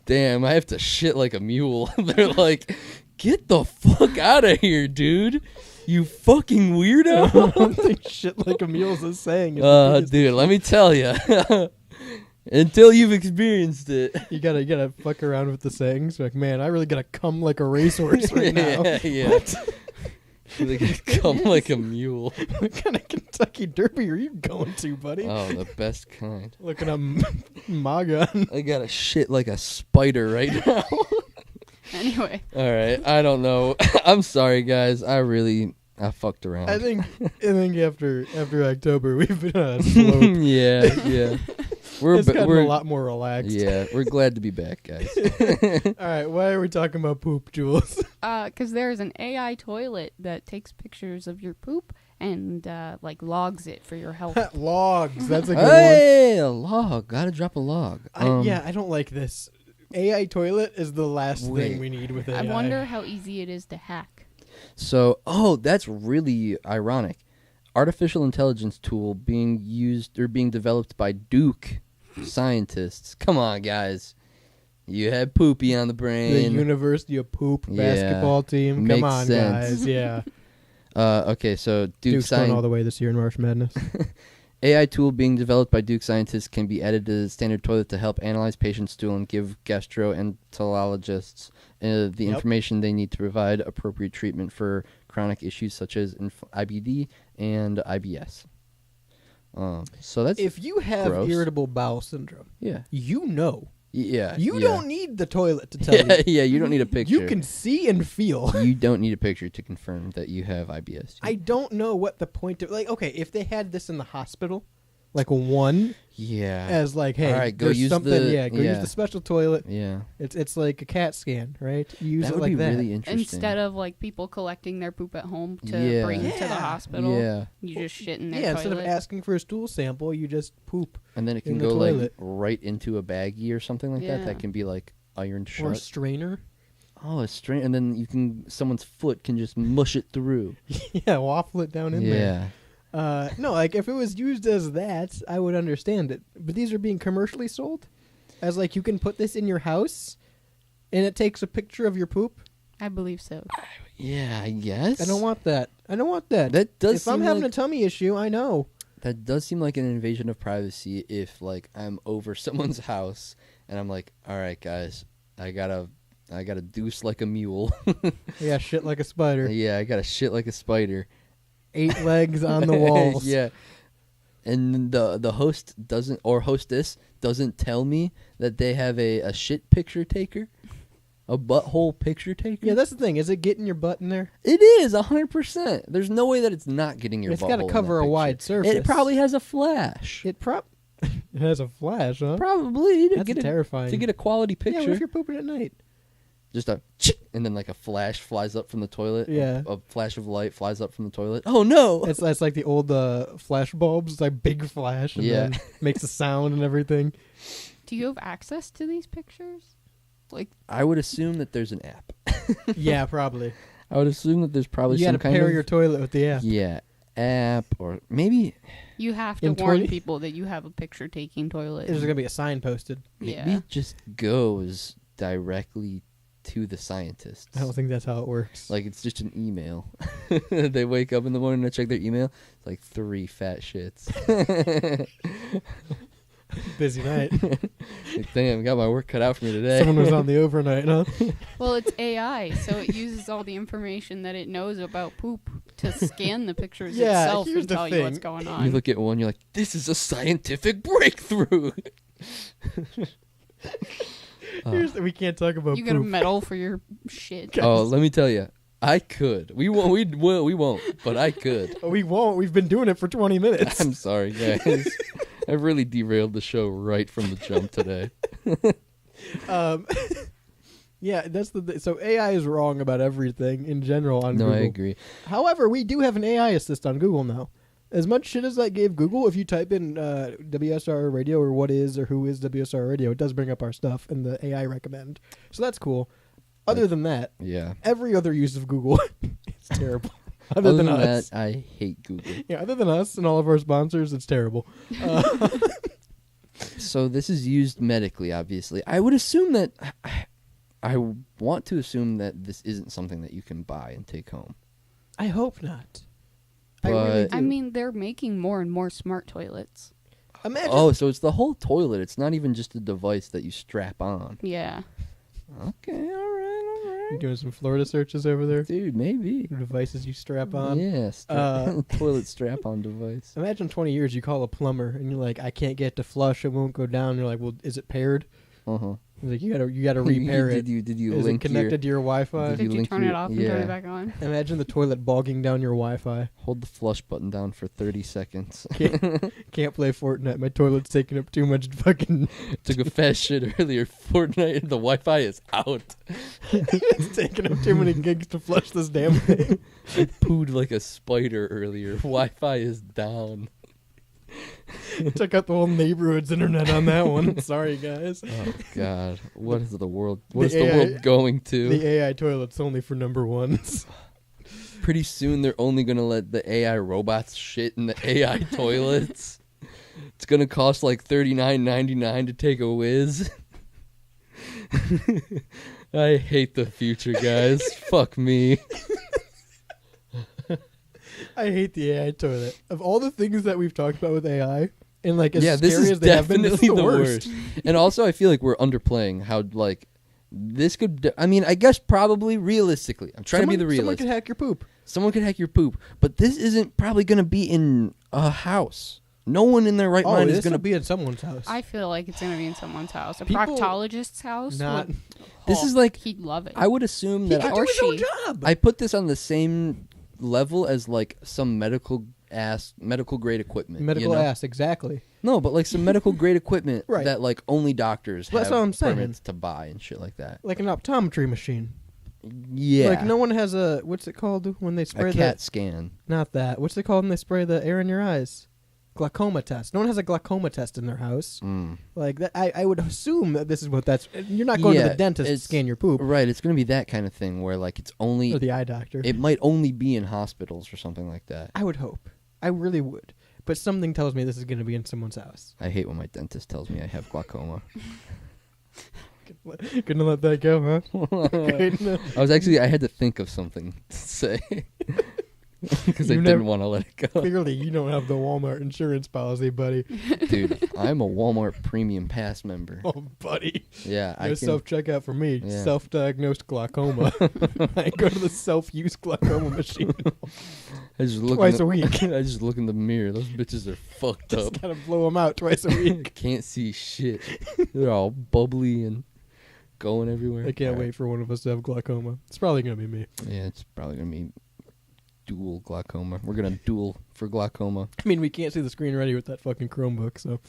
[SPEAKER 5] "Damn, I have to shit like a mule," they're like, "Get the fuck out of here, dude! You fucking
[SPEAKER 1] I
[SPEAKER 5] weirdo!"
[SPEAKER 1] don't think shit like a mule's a saying. It's the biggest-
[SPEAKER 5] Dude, let me tell you. Until you've experienced it.
[SPEAKER 1] You gotta fuck around with the sayings. Like, man, I really gotta come like a racehorse right now.
[SPEAKER 5] Yeah.
[SPEAKER 1] What?
[SPEAKER 5] They come like a mule.
[SPEAKER 1] What kind of Kentucky Derby are you going to, buddy?
[SPEAKER 5] Oh, the best kind.
[SPEAKER 1] Looking up MAGA.
[SPEAKER 5] I got to shit like a spider right now.
[SPEAKER 3] Anyway,
[SPEAKER 5] All right, I don't know. I'm sorry, guys. I fucked around.
[SPEAKER 1] I think after October we've been on a slope.
[SPEAKER 5] yeah.
[SPEAKER 1] It's gotten a lot more relaxed.
[SPEAKER 5] Yeah, we're glad to be back, guys.
[SPEAKER 1] All right, why are we talking about poop, Jules?
[SPEAKER 3] because there's an AI toilet that takes pictures of your poop and like logs it for your health.
[SPEAKER 1] Logs. That's a good
[SPEAKER 5] Hey, a log. Gotta drop a log.
[SPEAKER 1] one. I don't like this. AI toilet is the last
[SPEAKER 5] Wait.
[SPEAKER 1] thing we need with AI.
[SPEAKER 3] I wonder how easy it is to hack.
[SPEAKER 5] So, that's really ironic. Artificial intelligence tool being used or being developed by Duke scientists. Come on, guys. You had poopy on the
[SPEAKER 1] the
[SPEAKER 5] brain.
[SPEAKER 1] University of Poop
[SPEAKER 5] Yeah.
[SPEAKER 1] basketball team.
[SPEAKER 5] Makes
[SPEAKER 1] Come on,
[SPEAKER 5] sense.
[SPEAKER 1] guys. Yeah.
[SPEAKER 5] Okay, so Duke
[SPEAKER 1] Duke's going all
[SPEAKER 5] science.
[SPEAKER 1] the way this year in March Madness.
[SPEAKER 5] AI tool being developed by Duke scientists can be added to the standard toilet to help analyze patient stool and give gastroenterologists the
[SPEAKER 1] Yep.
[SPEAKER 5] information they need to provide appropriate treatment for chronic issues such as IBD and IBS. So that's
[SPEAKER 1] If you have
[SPEAKER 5] Gross.
[SPEAKER 1] irritable bowel syndrome,
[SPEAKER 5] yeah.
[SPEAKER 1] you know.
[SPEAKER 5] Yeah.
[SPEAKER 1] You
[SPEAKER 5] yeah.
[SPEAKER 1] don't need the toilet to tell
[SPEAKER 5] Yeah,
[SPEAKER 1] you.
[SPEAKER 5] yeah, you don't need a picture.
[SPEAKER 1] You can see and feel.
[SPEAKER 5] You don't need a picture to confirm that you have IBS.
[SPEAKER 1] I don't know what the point of, like, okay, if they had this in the hospital, like a one
[SPEAKER 5] Yeah.
[SPEAKER 1] as like, hey,
[SPEAKER 5] All right, go
[SPEAKER 1] there's
[SPEAKER 5] use
[SPEAKER 1] something,
[SPEAKER 5] the-
[SPEAKER 1] go use
[SPEAKER 5] yeah.
[SPEAKER 1] the special toilet.
[SPEAKER 5] Yeah.
[SPEAKER 1] It's like a CAT scan, right? You use
[SPEAKER 5] That
[SPEAKER 1] it
[SPEAKER 5] would
[SPEAKER 1] like
[SPEAKER 5] be
[SPEAKER 1] that.
[SPEAKER 5] really interesting.
[SPEAKER 3] Instead of like people collecting their poop at home to
[SPEAKER 5] Yeah.
[SPEAKER 3] bring to the
[SPEAKER 1] Yeah.
[SPEAKER 3] hospital,
[SPEAKER 5] Yeah.
[SPEAKER 3] you just shit in their
[SPEAKER 1] Yeah,
[SPEAKER 3] toilet.
[SPEAKER 1] instead of asking for a stool sample, you just poop.
[SPEAKER 5] And then it
[SPEAKER 1] in
[SPEAKER 5] can
[SPEAKER 1] the
[SPEAKER 5] go like
[SPEAKER 1] toilet.
[SPEAKER 5] right into a baggie or something like that.
[SPEAKER 3] Yeah.
[SPEAKER 5] That can be like ironed
[SPEAKER 1] Or a
[SPEAKER 5] shut.
[SPEAKER 1] strainer.
[SPEAKER 5] Oh, a strain, and then someone's foot can just mush it through.
[SPEAKER 1] Yeah, waffle it down in there.
[SPEAKER 5] Yeah.
[SPEAKER 1] No, like if it was used as that, I would understand it. But these are being commercially sold as like you can put this in your house, and it takes a picture of your poop.
[SPEAKER 3] I believe so.
[SPEAKER 5] Yeah, I guess.
[SPEAKER 1] I don't want that. I don't want that.
[SPEAKER 5] That does.
[SPEAKER 1] If I'm
[SPEAKER 5] seem
[SPEAKER 1] having
[SPEAKER 5] like,
[SPEAKER 1] a tummy issue, I know.
[SPEAKER 5] that does seem like an invasion of privacy. If like I'm over someone's house and I'm like, all right, guys, I gotta deuce like a mule.
[SPEAKER 1] Yeah, shit like a spider.
[SPEAKER 5] Yeah, I gotta shit like a spider.
[SPEAKER 1] 8 legs on the walls.
[SPEAKER 5] Yeah. And the host doesn't, or hostess doesn't tell me that they have a shit picture taker, a butthole picture taker.
[SPEAKER 1] Yeah, that's the thing. Is it getting your butt in there?
[SPEAKER 5] It is 100%. There's no way that it's not getting your.
[SPEAKER 1] It's
[SPEAKER 5] butthole
[SPEAKER 1] got to
[SPEAKER 5] in
[SPEAKER 1] cover
[SPEAKER 5] that
[SPEAKER 1] a
[SPEAKER 5] picture.
[SPEAKER 1] wide surface.
[SPEAKER 5] It probably has a flash.
[SPEAKER 1] It has a flash, huh?
[SPEAKER 5] Probably to
[SPEAKER 1] That's
[SPEAKER 5] get
[SPEAKER 1] terrifying.
[SPEAKER 5] to get a quality
[SPEAKER 1] Yeah, what
[SPEAKER 5] picture.
[SPEAKER 1] if you're pooping at night?
[SPEAKER 5] Just a and then like a flash flies up from the toilet.
[SPEAKER 1] Yeah.
[SPEAKER 5] A flash of light flies up from the toilet. Oh no!
[SPEAKER 1] It's like the old flash bulbs. It's like big flash. And
[SPEAKER 5] Yeah.
[SPEAKER 1] then makes a sound and everything.
[SPEAKER 3] Do you have access to these pictures? Like,
[SPEAKER 5] I would assume that there's an app.
[SPEAKER 1] Yeah, probably.
[SPEAKER 5] I would assume that there's probably
[SPEAKER 1] You
[SPEAKER 5] some
[SPEAKER 1] got to
[SPEAKER 5] kind
[SPEAKER 1] pair
[SPEAKER 5] of
[SPEAKER 1] your toilet with the app.
[SPEAKER 5] yeah app or maybe
[SPEAKER 3] you have to
[SPEAKER 1] In
[SPEAKER 3] warn
[SPEAKER 1] 20
[SPEAKER 3] people that you have a picture-taking toilet.
[SPEAKER 1] There's gonna be a sign posted.
[SPEAKER 5] maybe
[SPEAKER 3] Yeah.
[SPEAKER 5] it just goes directly to the scientists.
[SPEAKER 1] I don't think that's how it works.
[SPEAKER 5] Like it's just an email. They wake up in the morning to check their email. It's like 3 fat shits.
[SPEAKER 1] Busy night.
[SPEAKER 5] Like, damn, got my work cut out for me today.
[SPEAKER 1] Someone was on the overnight, huh?
[SPEAKER 3] Well, it's AI, so it uses all the information that it knows about poop to scan the pictures
[SPEAKER 1] Yeah,
[SPEAKER 3] itself
[SPEAKER 1] here's
[SPEAKER 3] and
[SPEAKER 1] the
[SPEAKER 3] tell you what's
[SPEAKER 1] thing.
[SPEAKER 3] going
[SPEAKER 5] You
[SPEAKER 3] on.
[SPEAKER 5] look at one, you're like, this is a scientific breakthrough.
[SPEAKER 1] We can't talk about
[SPEAKER 3] You get a
[SPEAKER 1] poop.
[SPEAKER 3] medal for your shit.
[SPEAKER 5] Oh, let me tell you, I could. We won't. We won't. But I could.
[SPEAKER 1] We won't. We've been doing it for 20 minutes.
[SPEAKER 5] I'm sorry, guys. I've really derailed the show right from the jump today.
[SPEAKER 1] Yeah, that's so AI is wrong about everything in general on
[SPEAKER 5] No,
[SPEAKER 1] Google.
[SPEAKER 5] I agree.
[SPEAKER 1] However, we do have an AI assist on Google now. As much shit as I gave Google, if you type in WSR Radio or what is or who is WSR Radio, it does bring up our stuff and the AI recommend. So that's cool. Other than that,
[SPEAKER 5] Yeah.
[SPEAKER 1] every other use of Google is terrible. Other than us.
[SPEAKER 5] that, I hate Google.
[SPEAKER 1] Yeah, other than us and all of our sponsors, it's terrible.
[SPEAKER 5] So this is used medically, obviously. I would assume that. I want to assume that this isn't something that you can buy and take home.
[SPEAKER 1] I hope not. I
[SPEAKER 5] But-
[SPEAKER 1] really do.
[SPEAKER 3] I mean, they're making more and more smart toilets.
[SPEAKER 1] Imagine.
[SPEAKER 5] Oh, so it's the whole toilet. It's not even just a device that you strap on.
[SPEAKER 3] Yeah.
[SPEAKER 5] Okay, all right.
[SPEAKER 1] You're doing some Florida searches over there.
[SPEAKER 5] Dude, maybe.
[SPEAKER 1] Devices you strap on.
[SPEAKER 5] Yes. Toilet strap-on device.
[SPEAKER 1] Imagine 20 years you call a plumber and you're like, I can't get it to flush, it won't go down. You're like, well, is it paired?
[SPEAKER 5] Uh-huh.
[SPEAKER 1] He's like, you gotta repair it.
[SPEAKER 5] Did you
[SPEAKER 1] Is it
[SPEAKER 5] link
[SPEAKER 1] connected to your Wi-Fi?
[SPEAKER 5] Did
[SPEAKER 3] Did you
[SPEAKER 5] link
[SPEAKER 3] turn
[SPEAKER 5] your-
[SPEAKER 3] it off and turn
[SPEAKER 5] yeah.
[SPEAKER 3] it back on?
[SPEAKER 1] Imagine the toilet bogging down your Wi-Fi.
[SPEAKER 5] hold the flush button down for 30 seconds?
[SPEAKER 1] Can't play Fortnite. My toilet's taking up too much fucking.
[SPEAKER 5] Took a fast shit earlier. Fortnite, the Wi-Fi is out.
[SPEAKER 1] It's taking up too many gigs to flush this damn thing.
[SPEAKER 5] I pooed like a spider earlier. Wi-Fi is down.
[SPEAKER 1] Took out the whole neighborhood's internet on that one. Sorry, guys.
[SPEAKER 5] Oh God, what is the world? What is
[SPEAKER 1] The
[SPEAKER 5] the
[SPEAKER 1] AI
[SPEAKER 5] world going to?
[SPEAKER 1] The AI toilet's only for number ones.
[SPEAKER 5] Pretty soon they're only gonna let the AI robots shit in the AI toilets. It's gonna cost like $39.99 to take a whiz. I hate the future, guys. Fuck me.
[SPEAKER 1] I hate the AI toilet. Of all the things that we've talked about with AI, and like as
[SPEAKER 5] Yeah, this
[SPEAKER 1] scary
[SPEAKER 5] is
[SPEAKER 1] as they have been, this is
[SPEAKER 5] definitely
[SPEAKER 1] the
[SPEAKER 5] the
[SPEAKER 1] worst.
[SPEAKER 5] And also, I feel like we're underplaying how like this could. I mean, I guess probably realistically, I'm trying to be the
[SPEAKER 1] Someone
[SPEAKER 5] realist.
[SPEAKER 1] could hack your poop.
[SPEAKER 5] Someone could hack your poop, but this isn't probably going to be in a house. No one in their right mind is
[SPEAKER 1] this
[SPEAKER 5] going
[SPEAKER 1] will
[SPEAKER 5] to
[SPEAKER 1] be at someone's house.
[SPEAKER 3] I feel like it's gonna be in someone's house. A
[SPEAKER 1] People-
[SPEAKER 3] proctologist's house.
[SPEAKER 1] Not.
[SPEAKER 3] would-
[SPEAKER 5] This is like-
[SPEAKER 3] he'd love it.
[SPEAKER 5] I would assume
[SPEAKER 1] He
[SPEAKER 5] that
[SPEAKER 1] can
[SPEAKER 3] or
[SPEAKER 1] do his own
[SPEAKER 3] she.
[SPEAKER 1] job.
[SPEAKER 5] I put this on the same level as like some medical grade equipment.
[SPEAKER 1] Medical
[SPEAKER 5] you know?
[SPEAKER 1] ass, exactly.
[SPEAKER 5] No, but like some medical grade equipment
[SPEAKER 1] Right.
[SPEAKER 5] that like only doctors
[SPEAKER 1] Well, that's
[SPEAKER 5] have
[SPEAKER 1] what I'm saying.
[SPEAKER 5] permits to buy and shit like that.
[SPEAKER 1] Like an optometry machine.
[SPEAKER 5] Yeah,
[SPEAKER 1] Like no one has a what's it called when they spray
[SPEAKER 5] a CAT scan.
[SPEAKER 1] Not that. What's it called when they spray the air in your eyes? Glaucoma test. No one has a glaucoma test in their house.
[SPEAKER 5] Mm.
[SPEAKER 1] Like that, I would assume that this is what that's. You're not going to
[SPEAKER 5] Yeah,
[SPEAKER 1] the dentist to
[SPEAKER 5] it's-
[SPEAKER 1] scan your poop
[SPEAKER 5] Right, it's going to be that kind of thing where like it's only
[SPEAKER 1] or the eye doctor.
[SPEAKER 5] it might only be in hospitals or something like that.
[SPEAKER 1] I would hope. I really would. But something tells me this is going to be in someone's house.
[SPEAKER 5] I hate when my dentist tells me I have glaucoma.
[SPEAKER 1] Couldn't let that go, huh?
[SPEAKER 5] I had to think of something to say. Because I
[SPEAKER 1] You
[SPEAKER 5] didn't
[SPEAKER 1] never-
[SPEAKER 5] want to let it go.
[SPEAKER 1] Clearly, you don't have the Walmart insurance policy, buddy.
[SPEAKER 5] Dude, I'm a Walmart Premium Pass member.
[SPEAKER 1] Oh, buddy.
[SPEAKER 5] Yeah, I
[SPEAKER 1] No
[SPEAKER 5] can.
[SPEAKER 1] self-checkout for me.
[SPEAKER 5] Yeah.
[SPEAKER 1] Self-diagnosed glaucoma. I go to the self-use glaucoma machine.
[SPEAKER 5] I just look
[SPEAKER 1] twice
[SPEAKER 5] in
[SPEAKER 1] a week.
[SPEAKER 5] I just look in the mirror. Those bitches are fucked up.
[SPEAKER 1] Just gotta blow them out twice a week.
[SPEAKER 5] Can't see shit. They're all bubbly and going everywhere.
[SPEAKER 1] I can't
[SPEAKER 5] All right.
[SPEAKER 1] wait for one of us to have glaucoma. It's probably gonna be me.
[SPEAKER 5] Yeah, it's probably gonna be dual glaucoma. We're gonna duel for glaucoma.
[SPEAKER 1] I mean, we can't see the screen already with that fucking Chromebook. So,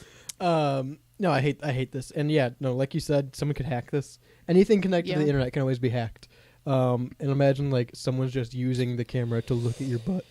[SPEAKER 1] no, I hate this. And yeah, no, like you said, someone could hack this. Anything connected to the
[SPEAKER 3] Yeah.
[SPEAKER 1] internet can always be hacked. And imagine like someone's just using the camera to look at your butt.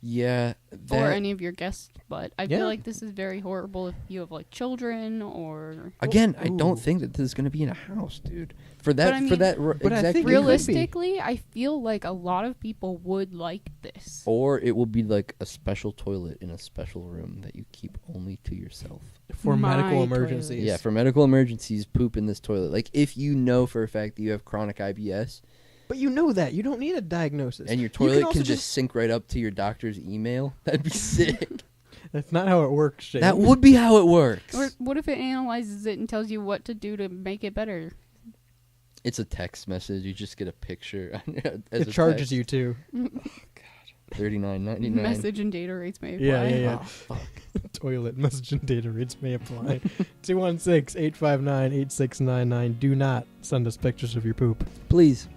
[SPEAKER 5] Yeah,
[SPEAKER 3] or
[SPEAKER 5] that
[SPEAKER 3] any of your guests, but I
[SPEAKER 1] Yeah.
[SPEAKER 3] feel like this is very horrible if you have like children or
[SPEAKER 5] again. I don't
[SPEAKER 1] Ooh.
[SPEAKER 5] think that this is gonna be in a house, dude. For that,
[SPEAKER 3] I
[SPEAKER 5] for
[SPEAKER 3] mean-
[SPEAKER 5] that,
[SPEAKER 1] But I
[SPEAKER 5] exact
[SPEAKER 1] think
[SPEAKER 5] reason.
[SPEAKER 1] could be.
[SPEAKER 3] realistically, I feel like a lot of people would like this.
[SPEAKER 5] Or it will be like a special toilet in a special room that you keep only to yourself.
[SPEAKER 1] For
[SPEAKER 3] My
[SPEAKER 1] medical
[SPEAKER 3] toilet.
[SPEAKER 1] emergencies.
[SPEAKER 5] Yeah, for medical emergencies, poop in this toilet. Like if you know for a fact that you have chronic IBS
[SPEAKER 1] But you know that. You don't need a diagnosis.
[SPEAKER 5] and your
[SPEAKER 1] You can
[SPEAKER 5] toilet
[SPEAKER 1] also
[SPEAKER 5] can just sync right up to your doctor's email, that'd be sick.
[SPEAKER 1] That's not how it works, Shane.
[SPEAKER 5] That would be how it works.
[SPEAKER 3] Or what if it analyzes it and tells you what to do to make it better?
[SPEAKER 5] It's a text message. You just get a picture.
[SPEAKER 1] It charges you too.
[SPEAKER 5] $39.99.
[SPEAKER 3] Message and data rates may apply.
[SPEAKER 1] Yeah.
[SPEAKER 5] Oh, fuck.
[SPEAKER 1] Toilet message and data rates may apply. 216-859-8699. Do not send us pictures of your poop.
[SPEAKER 5] Please.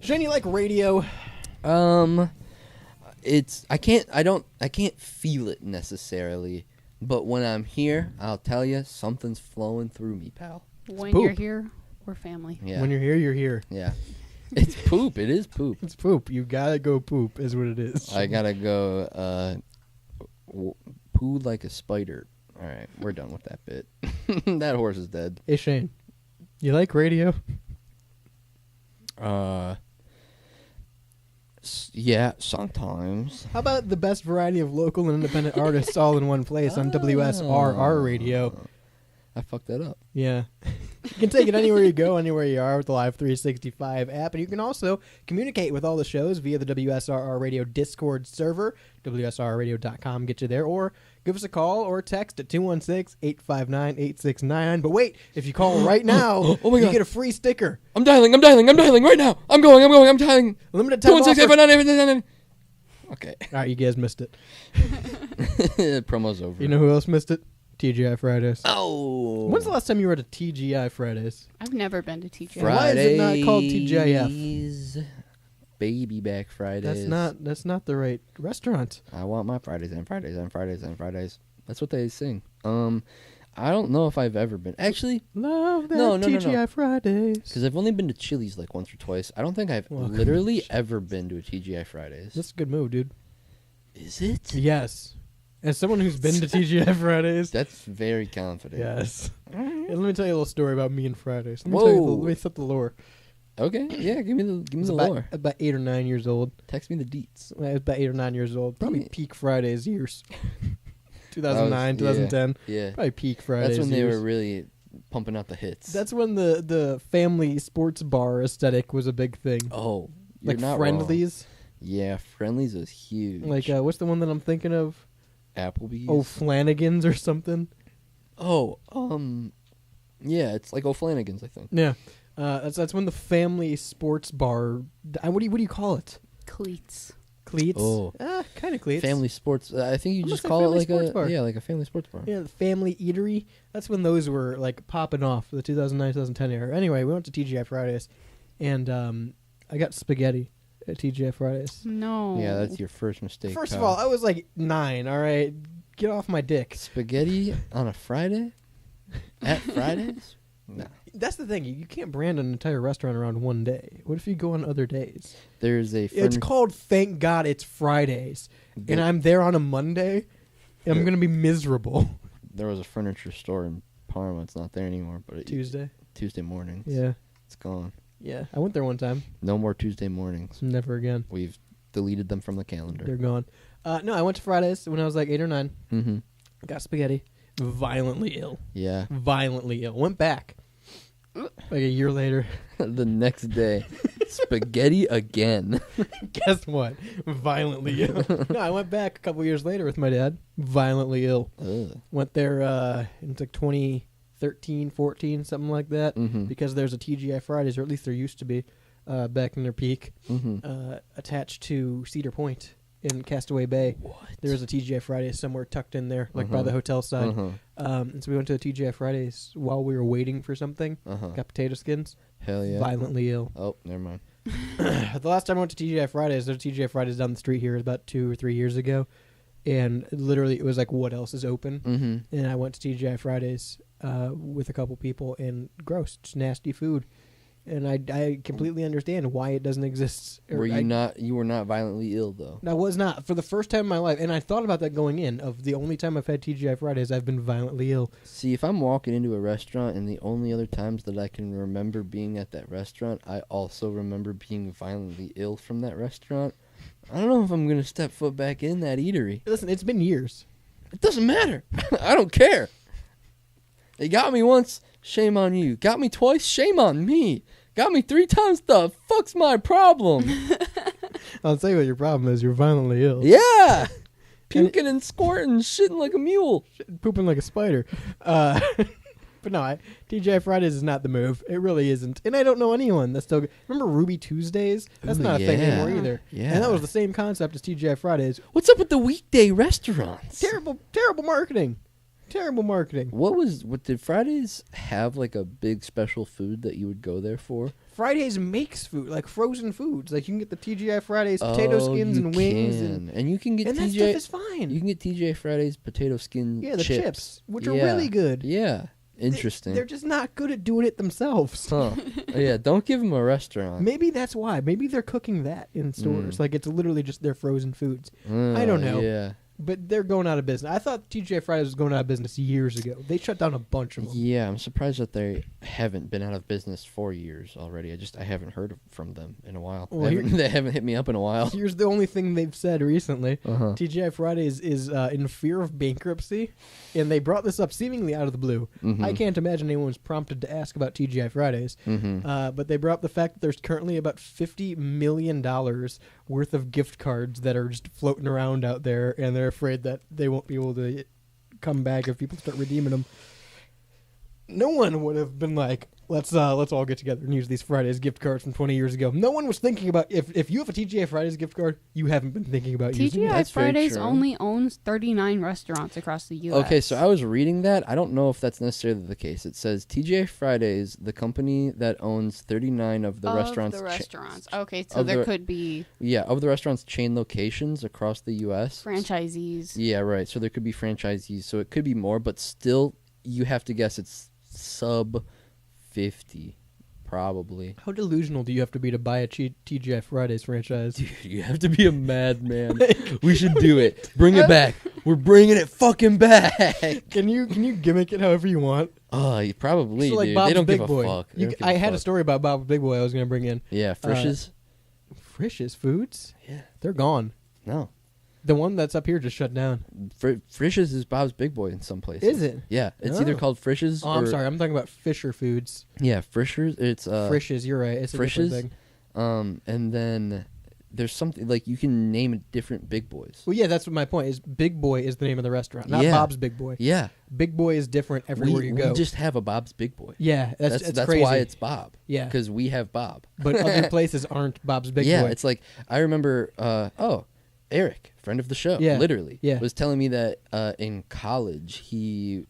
[SPEAKER 1] Shane, you like radio?
[SPEAKER 5] It's I can't feel it necessarily, but when I'm here, I'll tell you something's flowing through me, pal.
[SPEAKER 3] When
[SPEAKER 1] poop.
[SPEAKER 3] you're here, we're family.
[SPEAKER 5] Yeah,
[SPEAKER 1] When you're here, you're here.
[SPEAKER 5] yeah. It's poop. It is poop.
[SPEAKER 1] It's poop. You gotta go poop, is what it is.
[SPEAKER 5] I gotta go. Poo like a spider. All right, we're done with that bit. That horse is dead.
[SPEAKER 1] Hey, Shane, you like radio?
[SPEAKER 5] Yeah, sometimes.
[SPEAKER 1] How about the best variety of local and independent artists all in one place on WSRR radio?
[SPEAKER 5] I fucked that up.
[SPEAKER 1] Yeah. You can take it anywhere you go, anywhere you are with the Live 365 app. And you can also communicate with all the shows via the WSRR Radio Discord server. WSRRadio.com, get you there. Or give us a call or text at 216-859-8699. But wait, if you call right now,
[SPEAKER 5] Oh my
[SPEAKER 1] you
[SPEAKER 5] God.
[SPEAKER 1] get a free sticker.
[SPEAKER 5] I'm dialing right now. I'm dialing.
[SPEAKER 1] Limited time offer.
[SPEAKER 5] 216-859-8699. Okay.
[SPEAKER 1] All right, you guys missed it.
[SPEAKER 5] Promo's over.
[SPEAKER 1] You know who else missed it? TGI Fridays.
[SPEAKER 5] Oh.
[SPEAKER 1] When's the last time you were at a TGI Fridays?
[SPEAKER 3] I've never been to TGI.
[SPEAKER 1] Why is it not called TGIF?
[SPEAKER 5] Fridays. Baby back Fridays.
[SPEAKER 1] That's not the right restaurant.
[SPEAKER 5] I want my Fridays and Fridays and Fridays and Fridays. That's what they sing. I don't know if I've ever been. Actually,
[SPEAKER 1] Love that
[SPEAKER 5] No.
[SPEAKER 1] TGI Fridays.
[SPEAKER 5] because I've only been to Chili's like once or twice. I don't think I've
[SPEAKER 1] Well,
[SPEAKER 5] literally ever been to a TGI Fridays.
[SPEAKER 1] That's a good move, dude.
[SPEAKER 5] Is it?
[SPEAKER 1] Yes. As someone who's been to TGI Fridays,
[SPEAKER 5] That's very confident.
[SPEAKER 1] yes. And let me tell you a little story about me and Fridays. Let me
[SPEAKER 5] Whoa.
[SPEAKER 1] let me set the lore.
[SPEAKER 5] Okay. Yeah. Give me the
[SPEAKER 1] I was
[SPEAKER 5] lore.
[SPEAKER 1] about 8 or 9 years old.
[SPEAKER 5] Text me the deets.
[SPEAKER 1] I was about 8 or 9 years old. Probably
[SPEAKER 5] Yeah.
[SPEAKER 1] peak Fridays years. 2009,
[SPEAKER 5] That was-
[SPEAKER 1] 2010.
[SPEAKER 5] Yeah.
[SPEAKER 1] Probably peak Fridays
[SPEAKER 5] That's when they
[SPEAKER 1] years.
[SPEAKER 5] were really pumping out the hits.
[SPEAKER 1] That's when the family sports bar aesthetic was a big thing.
[SPEAKER 5] oh, you're
[SPEAKER 1] Like
[SPEAKER 5] not wrong.
[SPEAKER 1] Friendlies.
[SPEAKER 5] Yeah, Friendlies was huge.
[SPEAKER 1] Like what's the one that I'm thinking of?
[SPEAKER 5] Applebee's.
[SPEAKER 1] Oh, Flanagan's or something.
[SPEAKER 5] Yeah, it's like O'Flanagan's, I think.
[SPEAKER 1] Yeah. That's when the family sports bar. What do you call it?
[SPEAKER 3] Cleats.
[SPEAKER 1] Cleats.
[SPEAKER 5] Oh.
[SPEAKER 1] Kind of cleats.
[SPEAKER 5] Family sports. I think you
[SPEAKER 1] I'm gonna
[SPEAKER 5] just
[SPEAKER 1] say
[SPEAKER 5] call it
[SPEAKER 1] family
[SPEAKER 5] like
[SPEAKER 1] sports bar.
[SPEAKER 5] like a family sports bar.
[SPEAKER 1] Yeah, the family eatery. That's when those were like popping off, the 2009, 2010 era. Anyway, we went to TGI Fridays, and I got spaghetti at TGI Fridays.
[SPEAKER 3] No.
[SPEAKER 5] Yeah, that's your first mistake.
[SPEAKER 1] First of
[SPEAKER 5] pal.
[SPEAKER 1] all, I was like 9. All right, get off my dick.
[SPEAKER 5] Spaghetti on a Friday? At Fridays? No.
[SPEAKER 1] That's the thing. You can't brand an entire restaurant around one day. What if you go on other days?
[SPEAKER 5] There's a
[SPEAKER 1] It's called Thank God It's Fridays, and I'm there on a Monday. And I'm gonna be miserable.
[SPEAKER 5] There was a furniture store in Parma. It's not there anymore, but Tuesday mornings.
[SPEAKER 1] Yeah,
[SPEAKER 5] It's gone.
[SPEAKER 1] yeah. I went there one time.
[SPEAKER 5] No more Tuesday mornings.
[SPEAKER 1] Never again.
[SPEAKER 5] We've deleted them from the
[SPEAKER 1] They're
[SPEAKER 5] calendar.
[SPEAKER 1] gone. No, I went to Fridays when I was like 8 or 9.
[SPEAKER 5] Mm-hmm.
[SPEAKER 1] Got spaghetti. Violently ill.
[SPEAKER 5] Yeah.
[SPEAKER 1] Violently ill. Went back. Like a year later.
[SPEAKER 5] The next day, spaghetti again.
[SPEAKER 1] Guess what? Violently ill. No, I went back a couple years later with my dad. Violently ill.
[SPEAKER 5] Ugh.
[SPEAKER 1] Went there in like 2013, 14, something like that.
[SPEAKER 5] Mhm.
[SPEAKER 1] Because there's a TGI Fridays, or at least there used to be, back in their peak,
[SPEAKER 5] Mm-hmm.
[SPEAKER 1] attached to Cedar Point in Castaway Bay.
[SPEAKER 5] What?
[SPEAKER 1] There was a TGI Fridays somewhere tucked in there, like by
[SPEAKER 5] Uh-huh.
[SPEAKER 1] the hotel side.
[SPEAKER 5] Uh-huh.
[SPEAKER 1] And so we went to a TGI Fridays while we were waiting for something.
[SPEAKER 5] Uh-huh.
[SPEAKER 1] Got potato skins.
[SPEAKER 5] Hell yeah.
[SPEAKER 1] Violently ill.
[SPEAKER 5] Oh, never mind.
[SPEAKER 1] The last time I went to TGI Fridays, there's a TGI Fridays down the street here about 2 or 3 years ago. And literally it was like, what else is open?
[SPEAKER 5] Mm-hmm.
[SPEAKER 1] And I went to TGI Fridays with a couple people, and gross, just nasty food. And I completely understand why it doesn't exist. Or
[SPEAKER 5] Were you you were not violently ill, though?
[SPEAKER 1] I was not. For the first time in my life, and I thought about that going in, of the only time I've had TGI Fridays, I've been violently ill.
[SPEAKER 5] See, if I'm walking into a restaurant and the only other times that I can remember being at that restaurant, I also remember being violently ill from that restaurant, I don't know if I'm going to step foot back in that eatery.
[SPEAKER 1] Listen, it's been years.
[SPEAKER 5] It doesn't matter. I don't care. They got me once, shame on you. Got me twice, shame on me. Got me 3 times, the fuck's my problem?
[SPEAKER 1] I'll tell you what your problem is. You're violently ill.
[SPEAKER 5] Yeah. Puking and squirting, shitting like a mule.
[SPEAKER 1] Pooping like a spider. But no, TGI Fridays is not the move. It really isn't. And I don't know anyone that's still... Remember Ruby Tuesdays? That's
[SPEAKER 5] Ooh,
[SPEAKER 1] not a thing
[SPEAKER 5] yeah.
[SPEAKER 1] anymore either.
[SPEAKER 5] Yeah.
[SPEAKER 1] And that was the same concept as TGI Fridays.
[SPEAKER 5] What's up with the weekday restaurants?
[SPEAKER 1] Terrible marketing. Terrible marketing.
[SPEAKER 5] What did Fridays have like a big special food that you would go there for?
[SPEAKER 1] Fridays makes food, like frozen foods. Like you can get the TGI Fridays potato skins
[SPEAKER 5] you
[SPEAKER 1] and wings, and
[SPEAKER 5] you can get
[SPEAKER 1] that
[SPEAKER 5] TGI.
[SPEAKER 1] stuff is fine.
[SPEAKER 5] You can get TGI Fridays potato skin.
[SPEAKER 1] Yeah, the chips, which are
[SPEAKER 5] Yeah.
[SPEAKER 1] really good.
[SPEAKER 5] Yeah, interesting.
[SPEAKER 1] They're just not good at doing it themselves.
[SPEAKER 5] Huh. Yeah, don't give them a restaurant.
[SPEAKER 1] Maybe that's why. Maybe they're cooking that in stores.
[SPEAKER 5] Mm.
[SPEAKER 1] Like it's literally just their frozen foods. I don't know.
[SPEAKER 5] Yeah.
[SPEAKER 1] But they're going out of business. I thought TGI Fridays was going out of business years ago. They shut down a bunch of them.
[SPEAKER 5] Yeah, I'm surprised that they haven't been out of business for years already. I haven't heard from them in a while.
[SPEAKER 1] Well,
[SPEAKER 5] They haven't hit me up in a while.
[SPEAKER 1] Here's the only thing they've said recently.
[SPEAKER 5] Uh-huh.
[SPEAKER 1] TGI Fridays is in fear of bankruptcy, and they brought this up seemingly out of the blue.
[SPEAKER 5] Mhm.
[SPEAKER 1] I can't imagine anyone was prompted to ask about TGI Fridays,
[SPEAKER 5] Mm-hmm.
[SPEAKER 1] but they brought up the fact that there's currently about $50 million worth of gift cards that are just floating around out there, and they're afraid that they won't be able to come back if people start redeeming them. No one would have been like, let's all get together and use these Fridays gift cards from 20 years ago. No one was thinking about if you have a TGI Fridays gift card, you haven't been thinking about using it.
[SPEAKER 3] TGI
[SPEAKER 5] That's very
[SPEAKER 3] Fridays
[SPEAKER 5] true.
[SPEAKER 3] only owns 39 restaurants across the U.S.
[SPEAKER 5] Okay, so I was reading that. I don't know if that's necessarily the case. It says TGI Fridays, the company that owns 39 of the restaurants.
[SPEAKER 3] The restaurants. Okay, so
[SPEAKER 5] of
[SPEAKER 3] there
[SPEAKER 5] the-
[SPEAKER 3] could be
[SPEAKER 5] Of the restaurants' chain locations across the U.S.
[SPEAKER 3] franchisees.
[SPEAKER 5] Yeah, right. So there could be franchisees. So it could be more, but still, you have to guess it's sub 50, probably.
[SPEAKER 1] How delusional do you have to be to buy a TGI Fridays franchise?
[SPEAKER 5] Dude, you have to be a madman. We should do it. Bring it back. We're bringing it fucking back.
[SPEAKER 1] Can you gimmick it however you want?
[SPEAKER 5] Oh, you probably,
[SPEAKER 1] So like
[SPEAKER 5] dude.
[SPEAKER 1] Bob's
[SPEAKER 5] They don't
[SPEAKER 1] Big
[SPEAKER 5] give
[SPEAKER 1] Boy.
[SPEAKER 5] a fuck. They don't give
[SPEAKER 1] I
[SPEAKER 5] a
[SPEAKER 1] had a
[SPEAKER 5] fuck.
[SPEAKER 1] story about Bob's Big Boy I was going to bring in.
[SPEAKER 5] Yeah, Frisch's.
[SPEAKER 1] Frisch's Foods?
[SPEAKER 5] Yeah.
[SPEAKER 1] They're gone.
[SPEAKER 5] No.
[SPEAKER 1] The one that's up here just shut down.
[SPEAKER 5] Frisch's is Bob's Big Boy in some places.
[SPEAKER 1] Is it?
[SPEAKER 5] Yeah. It's either
[SPEAKER 1] Oh.
[SPEAKER 5] called Frisch's
[SPEAKER 1] Oh,
[SPEAKER 5] or...
[SPEAKER 1] I'm sorry. I'm talking about Fisher Foods.
[SPEAKER 5] Yeah, Frisch's. It's...
[SPEAKER 1] Frisch's, you're right. It's a different
[SPEAKER 5] Frisch's?
[SPEAKER 1] thing.
[SPEAKER 5] And then there's something... Like, you can name different Big Boys.
[SPEAKER 1] Well, yeah, that's what my point is. Big Boy is the name of the restaurant, not
[SPEAKER 5] Yeah.
[SPEAKER 1] Bob's Big Boy.
[SPEAKER 5] Yeah.
[SPEAKER 1] Big Boy is different everywhere you go.
[SPEAKER 5] We just have a Bob's Big Boy.
[SPEAKER 1] yeah, that's
[SPEAKER 5] That's
[SPEAKER 1] crazy.
[SPEAKER 5] why it's Bob.
[SPEAKER 1] Yeah.
[SPEAKER 5] Because we have Bob.
[SPEAKER 1] But other places aren't Bob's Big
[SPEAKER 5] yeah,
[SPEAKER 1] Boy.
[SPEAKER 5] it's like... I remember... Eric, friend of the show,
[SPEAKER 1] Yeah,
[SPEAKER 5] literally,
[SPEAKER 1] yeah.
[SPEAKER 5] was telling me that in college he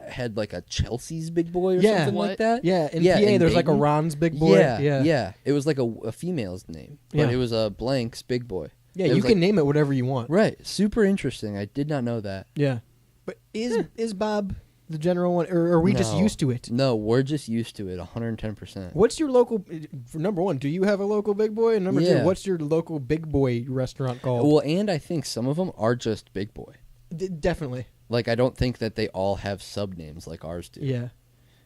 [SPEAKER 5] had like a Chelsea's Big Boy or
[SPEAKER 1] Yeah.
[SPEAKER 5] something
[SPEAKER 3] What?
[SPEAKER 5] like that.
[SPEAKER 1] Yeah, in
[SPEAKER 5] Yeah,
[SPEAKER 1] PA
[SPEAKER 5] in
[SPEAKER 1] there's like a
[SPEAKER 5] Dayton.
[SPEAKER 1] Ron's Big Boy.
[SPEAKER 5] Yeah. It was like a female's name, but
[SPEAKER 1] Yeah.
[SPEAKER 5] it was a blank's Big Boy.
[SPEAKER 1] Yeah,
[SPEAKER 5] It
[SPEAKER 1] you
[SPEAKER 5] was
[SPEAKER 1] can
[SPEAKER 5] like-
[SPEAKER 1] name it whatever you want.
[SPEAKER 5] Right, super interesting. I did not know that.
[SPEAKER 1] Yeah. But is Bob the general one, or are we just
[SPEAKER 5] No.
[SPEAKER 1] used to it?
[SPEAKER 5] No, we're just used to it, 110%.
[SPEAKER 1] What's your local? For number one, do you have a local Big Boy? And number
[SPEAKER 5] Yeah.
[SPEAKER 1] two, what's your local Big Boy restaurant called?
[SPEAKER 5] Well, and I think some of them are just Big Boy.
[SPEAKER 1] Definitely.
[SPEAKER 5] Like, I don't think that they all have sub names like ours do.
[SPEAKER 1] Yeah.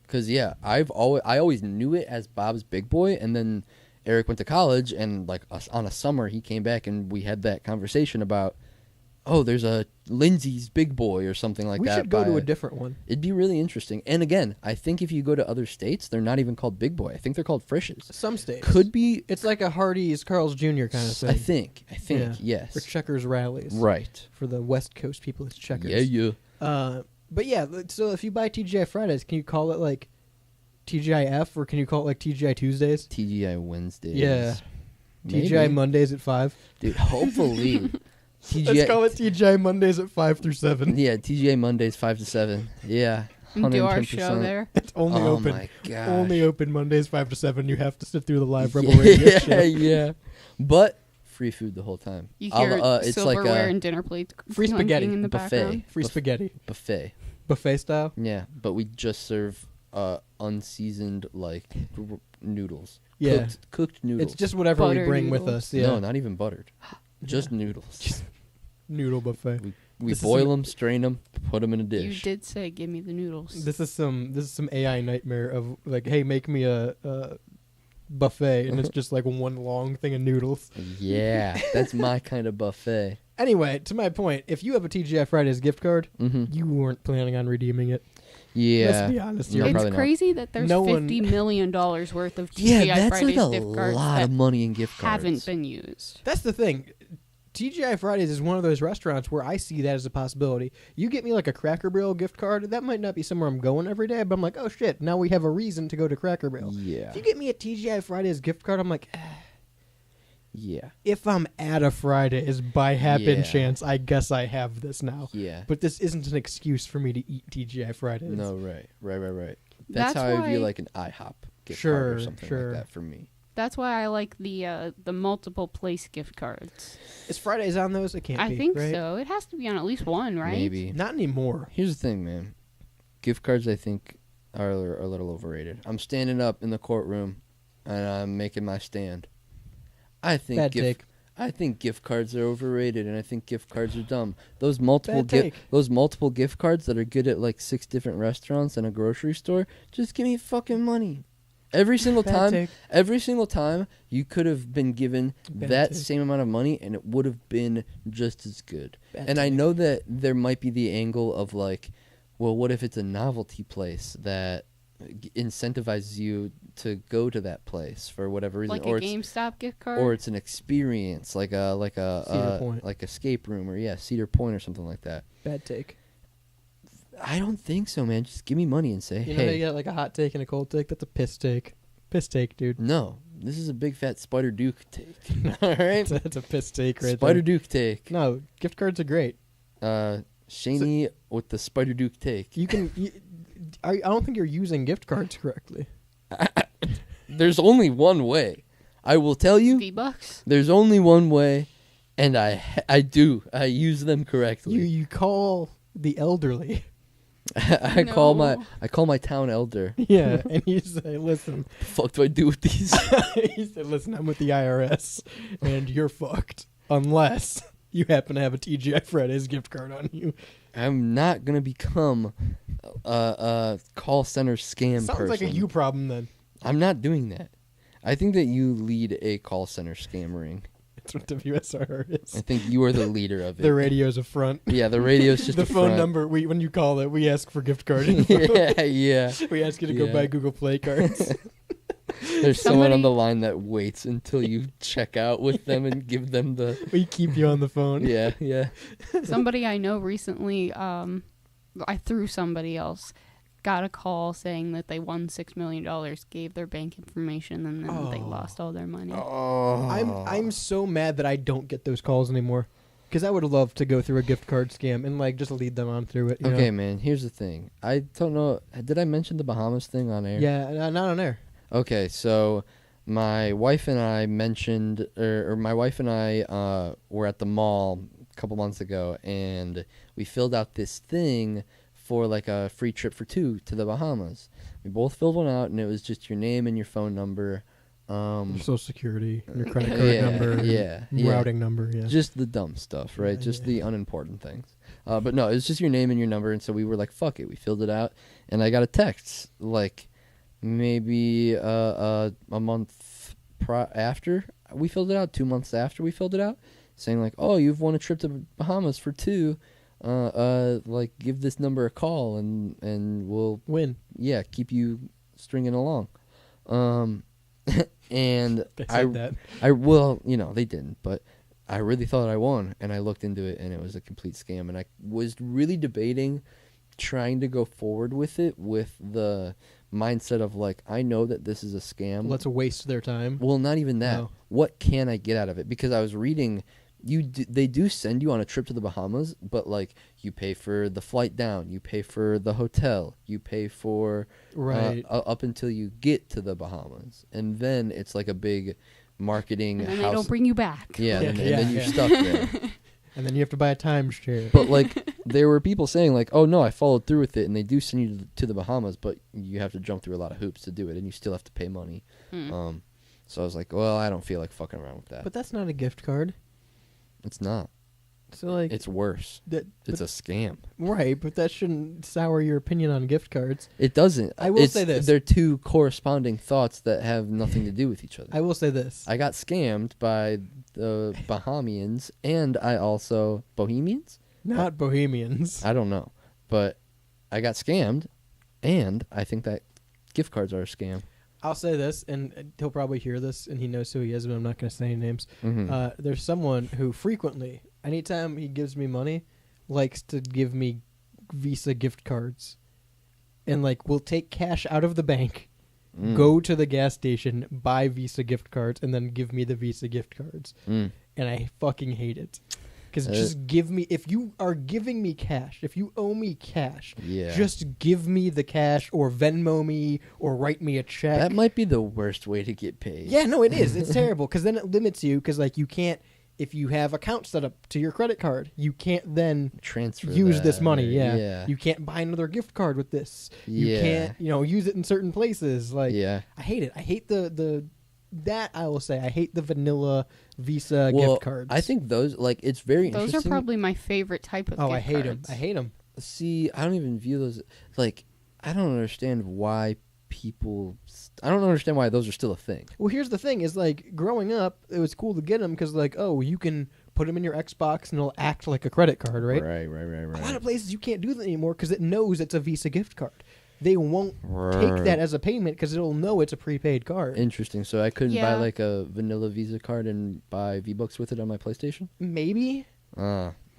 [SPEAKER 5] Because I always knew it as Bob's Big Boy, and then Eric went to college, and like on a summer he came back, and we had that conversation about, oh, there's a Lindsay's Big Boy or something like
[SPEAKER 1] We
[SPEAKER 5] that.
[SPEAKER 1] should go to
[SPEAKER 5] by-
[SPEAKER 1] a different one.
[SPEAKER 5] It'd be really interesting. And again, I think if you go to other states, they're not even called Big Boy. I think they're called Frisch's.
[SPEAKER 1] Some states
[SPEAKER 5] Could be.
[SPEAKER 1] It's like a Hardee's, Carl's Jr. kind of thing.
[SPEAKER 5] I think.
[SPEAKER 1] Yeah.
[SPEAKER 5] Yes.
[SPEAKER 1] For Checkers rallies.
[SPEAKER 5] Right.
[SPEAKER 1] For the West Coast people, it's Checkers.
[SPEAKER 5] Yeah.
[SPEAKER 1] But yeah, so if you buy TGI Fridays, can you call it like TGIF, or can you call it like TGI Tuesdays?
[SPEAKER 5] TGI Wednesdays.
[SPEAKER 1] Yeah.
[SPEAKER 5] Maybe.
[SPEAKER 1] TGI Mondays at 5.
[SPEAKER 5] Dude, hopefully.
[SPEAKER 1] Let's call it TGI Mondays at 5 through 7.
[SPEAKER 5] Yeah, TGI Mondays 5 to 7. Yeah.
[SPEAKER 3] And do our
[SPEAKER 5] 110%.
[SPEAKER 3] show there.
[SPEAKER 1] It's only
[SPEAKER 5] Oh
[SPEAKER 1] open.
[SPEAKER 5] my gosh.
[SPEAKER 1] Only open Mondays 5 to 7. You have to sit through the live Rebel Radio
[SPEAKER 5] Yeah,
[SPEAKER 1] show.
[SPEAKER 5] yeah. But free food the whole time.
[SPEAKER 3] You
[SPEAKER 5] I'll,
[SPEAKER 3] hear
[SPEAKER 5] it's
[SPEAKER 3] silverware
[SPEAKER 5] like a
[SPEAKER 3] and dinner plates
[SPEAKER 1] Free
[SPEAKER 3] clanking
[SPEAKER 1] spaghetti.
[SPEAKER 3] in the
[SPEAKER 5] buffet.
[SPEAKER 3] background.
[SPEAKER 1] Free spaghetti.
[SPEAKER 5] buffet.
[SPEAKER 1] Buffet style.
[SPEAKER 5] Yeah, but we just serve unseasoned like noodles.
[SPEAKER 1] Yeah.
[SPEAKER 5] Cooked noodles.
[SPEAKER 1] It's just whatever we
[SPEAKER 3] Butter
[SPEAKER 1] bring with
[SPEAKER 3] noodles.
[SPEAKER 1] us. Yeah.
[SPEAKER 5] No, not even buttered. Just noodles.
[SPEAKER 1] Noodle buffet.
[SPEAKER 5] We
[SPEAKER 1] This is
[SPEAKER 5] boil
[SPEAKER 1] some-
[SPEAKER 5] them, strain them, put them in a
[SPEAKER 3] You
[SPEAKER 5] dish.
[SPEAKER 3] did say, "Give me the noodles."
[SPEAKER 1] This is some AI nightmare of like, hey, make me a buffet, and it's just like one long thing of noodles.
[SPEAKER 5] Yeah, that's my kind of buffet.
[SPEAKER 1] Anyway, to my point, if you have a TGI Fridays gift card,
[SPEAKER 5] Mm-hmm.
[SPEAKER 1] you weren't planning on redeeming it.
[SPEAKER 5] Yeah.
[SPEAKER 1] Let's be honest here.
[SPEAKER 5] No,
[SPEAKER 3] it's
[SPEAKER 5] probably not.
[SPEAKER 3] crazy that there's
[SPEAKER 1] No one-
[SPEAKER 3] $50 million worth of
[SPEAKER 5] Yeah,
[SPEAKER 3] TGI
[SPEAKER 5] that's
[SPEAKER 3] Fridays
[SPEAKER 5] like a
[SPEAKER 3] gift cards
[SPEAKER 5] lot
[SPEAKER 3] that
[SPEAKER 5] of money in gift cards.
[SPEAKER 3] haven't been used.
[SPEAKER 1] That's the thing. TGI Fridays is one of those restaurants where I see that as a possibility. You get me like a Cracker Barrel gift card, that might not be somewhere I'm going every day, but I'm like, oh shit, now we have a reason to go to Cracker Barrel.
[SPEAKER 5] Yeah.
[SPEAKER 1] If you get me a TGI Fridays gift card, I'm like,
[SPEAKER 5] Yeah.
[SPEAKER 1] if I'm at a Fridays by happen
[SPEAKER 5] Yeah.
[SPEAKER 1] chance, I guess I have this now.
[SPEAKER 5] Yeah.
[SPEAKER 1] But this isn't an excuse for me to eat TGI Fridays.
[SPEAKER 5] No, right. That's
[SPEAKER 3] That's
[SPEAKER 5] how I view
[SPEAKER 3] why-
[SPEAKER 5] like an IHOP. gift card or
[SPEAKER 1] Sure,
[SPEAKER 5] something
[SPEAKER 1] sure.
[SPEAKER 5] like that for me.
[SPEAKER 3] That's why I like the multiple place gift cards.
[SPEAKER 1] Is Fridays on those? It can't be.
[SPEAKER 3] I think
[SPEAKER 1] right?
[SPEAKER 3] so. It has to be on at least one, right?
[SPEAKER 5] Maybe.
[SPEAKER 1] Not anymore.
[SPEAKER 5] Here's the thing, man. Gift cards, I think, are a little overrated. I'm standing up in the courtroom, and I'm making my stand. I think
[SPEAKER 1] Bad take.
[SPEAKER 5] I think gift cards are overrated, and I think gift cards are dumb. Those multiple
[SPEAKER 1] Bad take.
[SPEAKER 5] those multiple gift cards that are good at like 6 different restaurants and a grocery store, just give me fucking money. Every single
[SPEAKER 1] Bad
[SPEAKER 5] time, you could have been given
[SPEAKER 1] Bad
[SPEAKER 5] that
[SPEAKER 1] take.
[SPEAKER 5] same amount of money, and it would have been just as good.
[SPEAKER 1] Bad
[SPEAKER 5] And I
[SPEAKER 1] take.
[SPEAKER 5] know that there might be the angle of like, well, what if it's a novelty place that incentivizes you to go to that place for whatever reason,
[SPEAKER 3] Like a
[SPEAKER 5] or it's
[SPEAKER 3] GameStop gift card?
[SPEAKER 5] or it's an experience like
[SPEAKER 1] Cedar Point.
[SPEAKER 5] like escape room, or Cedar Point or something like that.
[SPEAKER 1] Bad take.
[SPEAKER 5] I don't think so, man. Just give me money and say,
[SPEAKER 1] You know, you
[SPEAKER 5] hey,
[SPEAKER 1] got like a hot take and a cold take. That's a piss take. Piss take, dude.
[SPEAKER 5] no, this is a big fat Spider Duke take. All right,
[SPEAKER 1] That's a piss take right
[SPEAKER 5] Spider
[SPEAKER 1] there.
[SPEAKER 5] Duke take.
[SPEAKER 1] No, gift cards are great.
[SPEAKER 5] Shaney with the Spider Duke take.
[SPEAKER 1] You can. I don't think you're using gift cards correctly.
[SPEAKER 5] There's only one way. I will tell you,
[SPEAKER 3] V-Bucks?
[SPEAKER 5] there's only one way, and I use them correctly.
[SPEAKER 1] You call the elderly.
[SPEAKER 5] I call my town elder.
[SPEAKER 1] Yeah, and you say, listen.
[SPEAKER 5] The fuck do I do with these?
[SPEAKER 1] He said, listen, I'm with the IRS, and you're fucked. Unless you happen to have a TGI Fridays gift card on you.
[SPEAKER 5] I'm not gonna become a call center scam
[SPEAKER 1] Sounds
[SPEAKER 5] person.
[SPEAKER 1] like a you problem then.
[SPEAKER 5] I'm not doing that. I think that you lead a call center scam ring.
[SPEAKER 1] That's what WSR
[SPEAKER 5] I
[SPEAKER 1] is.
[SPEAKER 5] think you are the leader of it.
[SPEAKER 1] The radio's a front.
[SPEAKER 5] Yeah, the radio's just
[SPEAKER 1] the
[SPEAKER 5] a
[SPEAKER 1] phone
[SPEAKER 5] front.
[SPEAKER 1] number, when you call it, we ask for gift card info.
[SPEAKER 5] yeah.
[SPEAKER 1] We ask you to go
[SPEAKER 5] Yeah.
[SPEAKER 1] buy Google Play cards.
[SPEAKER 5] There's someone on
[SPEAKER 3] Somebody-
[SPEAKER 5] the line that waits until you check out with them and give them the.
[SPEAKER 1] We keep you on the phone.
[SPEAKER 5] Yeah.
[SPEAKER 3] Somebody I know recently, I through somebody else, got a call saying that they won $6 million, gave their bank information, and then they
[SPEAKER 1] Oh.
[SPEAKER 3] lost all their money.
[SPEAKER 5] Oh.
[SPEAKER 1] I'm so mad that I don't get those calls anymore. Because I would love to go through a gift card scam and like just lead them on through it. You
[SPEAKER 5] Okay,
[SPEAKER 1] know?
[SPEAKER 5] man. Here's the thing. I don't know. Did I mention the Bahamas thing on air?
[SPEAKER 1] Yeah, not on air.
[SPEAKER 5] Okay, so my wife and I mentioned, or my wife and I were at the mall a couple months ago, and we filled out this thing for like a free trip for 2 to the Bahamas. We both filled one out, and it was just your name and your phone number.
[SPEAKER 1] Your social security, your credit card
[SPEAKER 5] Yeah,
[SPEAKER 1] number,
[SPEAKER 5] yeah,
[SPEAKER 1] your
[SPEAKER 5] yeah.
[SPEAKER 1] routing number. Yeah.
[SPEAKER 5] Just the dumb stuff, right?
[SPEAKER 1] Yeah,
[SPEAKER 5] Just
[SPEAKER 1] yeah.
[SPEAKER 5] the unimportant things. But no, it was just your name and your number, and so we were like, fuck it. We filled it out, and I got a text, like, maybe a month after we filled it out, 2 months after we filled it out, saying like, oh, you've won a trip to Bahamas for 2. Like, give this number a call, and we'll
[SPEAKER 1] Win.
[SPEAKER 5] keep you stringing along. And
[SPEAKER 1] They said that.
[SPEAKER 5] well, they didn't, but I really thought I won, and I looked into it, and it was a complete scam, and I was really debating trying to go forward with it with the mindset of like, I know that this is a scam.
[SPEAKER 1] Let's waste their time.
[SPEAKER 5] Well, not even that.
[SPEAKER 1] No.
[SPEAKER 5] What can I get out of it? Because I was reading, they do send you on a trip to the Bahamas, but like you pay for the flight down, you pay for the hotel, you pay for
[SPEAKER 1] Right.
[SPEAKER 5] up until you get to the Bahamas, and then it's like a big marketing
[SPEAKER 3] And then they
[SPEAKER 5] house.
[SPEAKER 3] don't bring you back.
[SPEAKER 5] Yeah,
[SPEAKER 1] Yeah,
[SPEAKER 5] and
[SPEAKER 1] yeah,
[SPEAKER 5] then you're
[SPEAKER 1] yeah.
[SPEAKER 5] stuck there.
[SPEAKER 1] And then you have to buy a timeshare.
[SPEAKER 5] But like, there were people saying like, "Oh no, I followed through with it," and they do send you to the Bahamas, but you have to jump through a lot of hoops to do it, and you still have to pay money.
[SPEAKER 3] Hmm.
[SPEAKER 5] So I was like, "Well, I don't feel like fucking around with that."
[SPEAKER 1] But that's not a gift card.
[SPEAKER 5] It's not.
[SPEAKER 1] So like
[SPEAKER 5] It's worse.
[SPEAKER 1] that.
[SPEAKER 5] It's a scam.
[SPEAKER 1] Right, but that shouldn't sour your opinion on gift cards.
[SPEAKER 5] It doesn't.
[SPEAKER 1] I will say this.
[SPEAKER 5] They're two corresponding thoughts that have nothing to do with each other.
[SPEAKER 1] I will say this.
[SPEAKER 5] I got scammed by the Bahamians, and I also Bohemians.
[SPEAKER 1] Not Bohemians.
[SPEAKER 5] I don't know, but I got scammed, and I think that gift cards are a scam.
[SPEAKER 1] I'll say this, and he'll probably hear this, and he knows who he is, but I'm not going to say any names.
[SPEAKER 5] Mhm.
[SPEAKER 1] There's someone who frequently, anytime he gives me money, likes to give me Visa gift cards. And, like, will take cash out of the bank,
[SPEAKER 5] Mm.
[SPEAKER 1] go to the gas station, buy Visa gift cards, and then give me the Visa gift cards.
[SPEAKER 5] Mm.
[SPEAKER 1] And I fucking hate it. Because just give me, if you are giving me cash, if you owe me cash,
[SPEAKER 5] Yeah.
[SPEAKER 1] just give me the cash or Venmo me or write me a check.
[SPEAKER 5] That might be the worst way to get paid.
[SPEAKER 1] Yeah, no, it is. It's terrible because then it limits you because like you can't, if you have accounts set up to your credit card, you can't then
[SPEAKER 5] Transfer
[SPEAKER 1] use this
[SPEAKER 5] that,
[SPEAKER 1] money.
[SPEAKER 5] or-
[SPEAKER 1] Yeah. You can't buy another gift card with this. You
[SPEAKER 5] Yeah.
[SPEAKER 1] can't, use it in certain places. Like,
[SPEAKER 5] Yeah.
[SPEAKER 1] I hate it. I hate that I will say. I hate the vanilla Visa
[SPEAKER 5] Well,
[SPEAKER 1] gift cards.
[SPEAKER 5] I think those, like, it's very
[SPEAKER 3] Those are
[SPEAKER 5] interesting.
[SPEAKER 3] probably my favorite type of
[SPEAKER 1] Oh,
[SPEAKER 3] gift
[SPEAKER 1] I hate them.
[SPEAKER 3] cards.
[SPEAKER 1] I hate them.
[SPEAKER 5] See, I don't even view those, like, I don't understand why people, I don't understand why those are still a thing.
[SPEAKER 1] Well, here's the thing: is like growing up, it was cool to get them because, like, oh, you can put them in your Xbox and it'll act like a credit card, right?
[SPEAKER 5] Right.
[SPEAKER 1] A lot of places you can't do that anymore because it knows it's a Visa gift card. They won't take that as a payment because it'll know it's a prepaid card.
[SPEAKER 5] Interesting. So I couldn't buy,
[SPEAKER 3] Yeah.
[SPEAKER 5] like, a vanilla Visa card and buy V-Bucks with it on my PlayStation?
[SPEAKER 1] Maybe,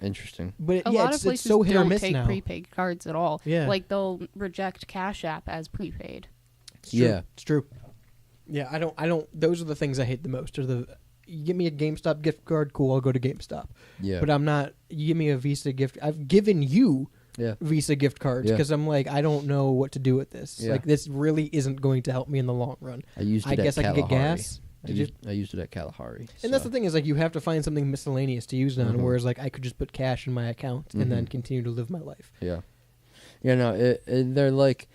[SPEAKER 5] Interesting.
[SPEAKER 1] but
[SPEAKER 3] A
[SPEAKER 1] yeah,
[SPEAKER 3] lot
[SPEAKER 1] it's
[SPEAKER 3] of places
[SPEAKER 1] so hit or
[SPEAKER 3] don't
[SPEAKER 1] miss
[SPEAKER 3] take
[SPEAKER 1] now.
[SPEAKER 3] prepaid cards at all.
[SPEAKER 1] Yeah.
[SPEAKER 3] Like they'll reject Cash App as prepaid.
[SPEAKER 1] It's true.
[SPEAKER 5] Yeah.
[SPEAKER 1] It's true. Yeah, I don't. Those are the things I hate the most. Are you give me a GameStop gift card, cool, I'll go to GameStop.
[SPEAKER 5] Yeah.
[SPEAKER 1] But I'm not. You give me a Visa gift. I've given you
[SPEAKER 5] Yeah.
[SPEAKER 1] Visa gift cards
[SPEAKER 5] Yeah.
[SPEAKER 1] because I'm like, I don't know what to do with this.
[SPEAKER 5] Yeah.
[SPEAKER 1] Like, this really isn't going to help me in the long run.
[SPEAKER 5] I used it
[SPEAKER 1] I
[SPEAKER 5] at
[SPEAKER 1] guess I could get
[SPEAKER 5] Kalahari.
[SPEAKER 1] gas.
[SPEAKER 5] I
[SPEAKER 1] Did you?
[SPEAKER 5] used it at Kalahari.
[SPEAKER 1] And that's the thing is, like, you have to find something miscellaneous to use on,
[SPEAKER 5] Mhm.
[SPEAKER 1] whereas, like, I could just put cash in my account and then
[SPEAKER 5] Mhm.
[SPEAKER 1] continue to live my life.
[SPEAKER 5] Yeah. Yeah, no, they're like,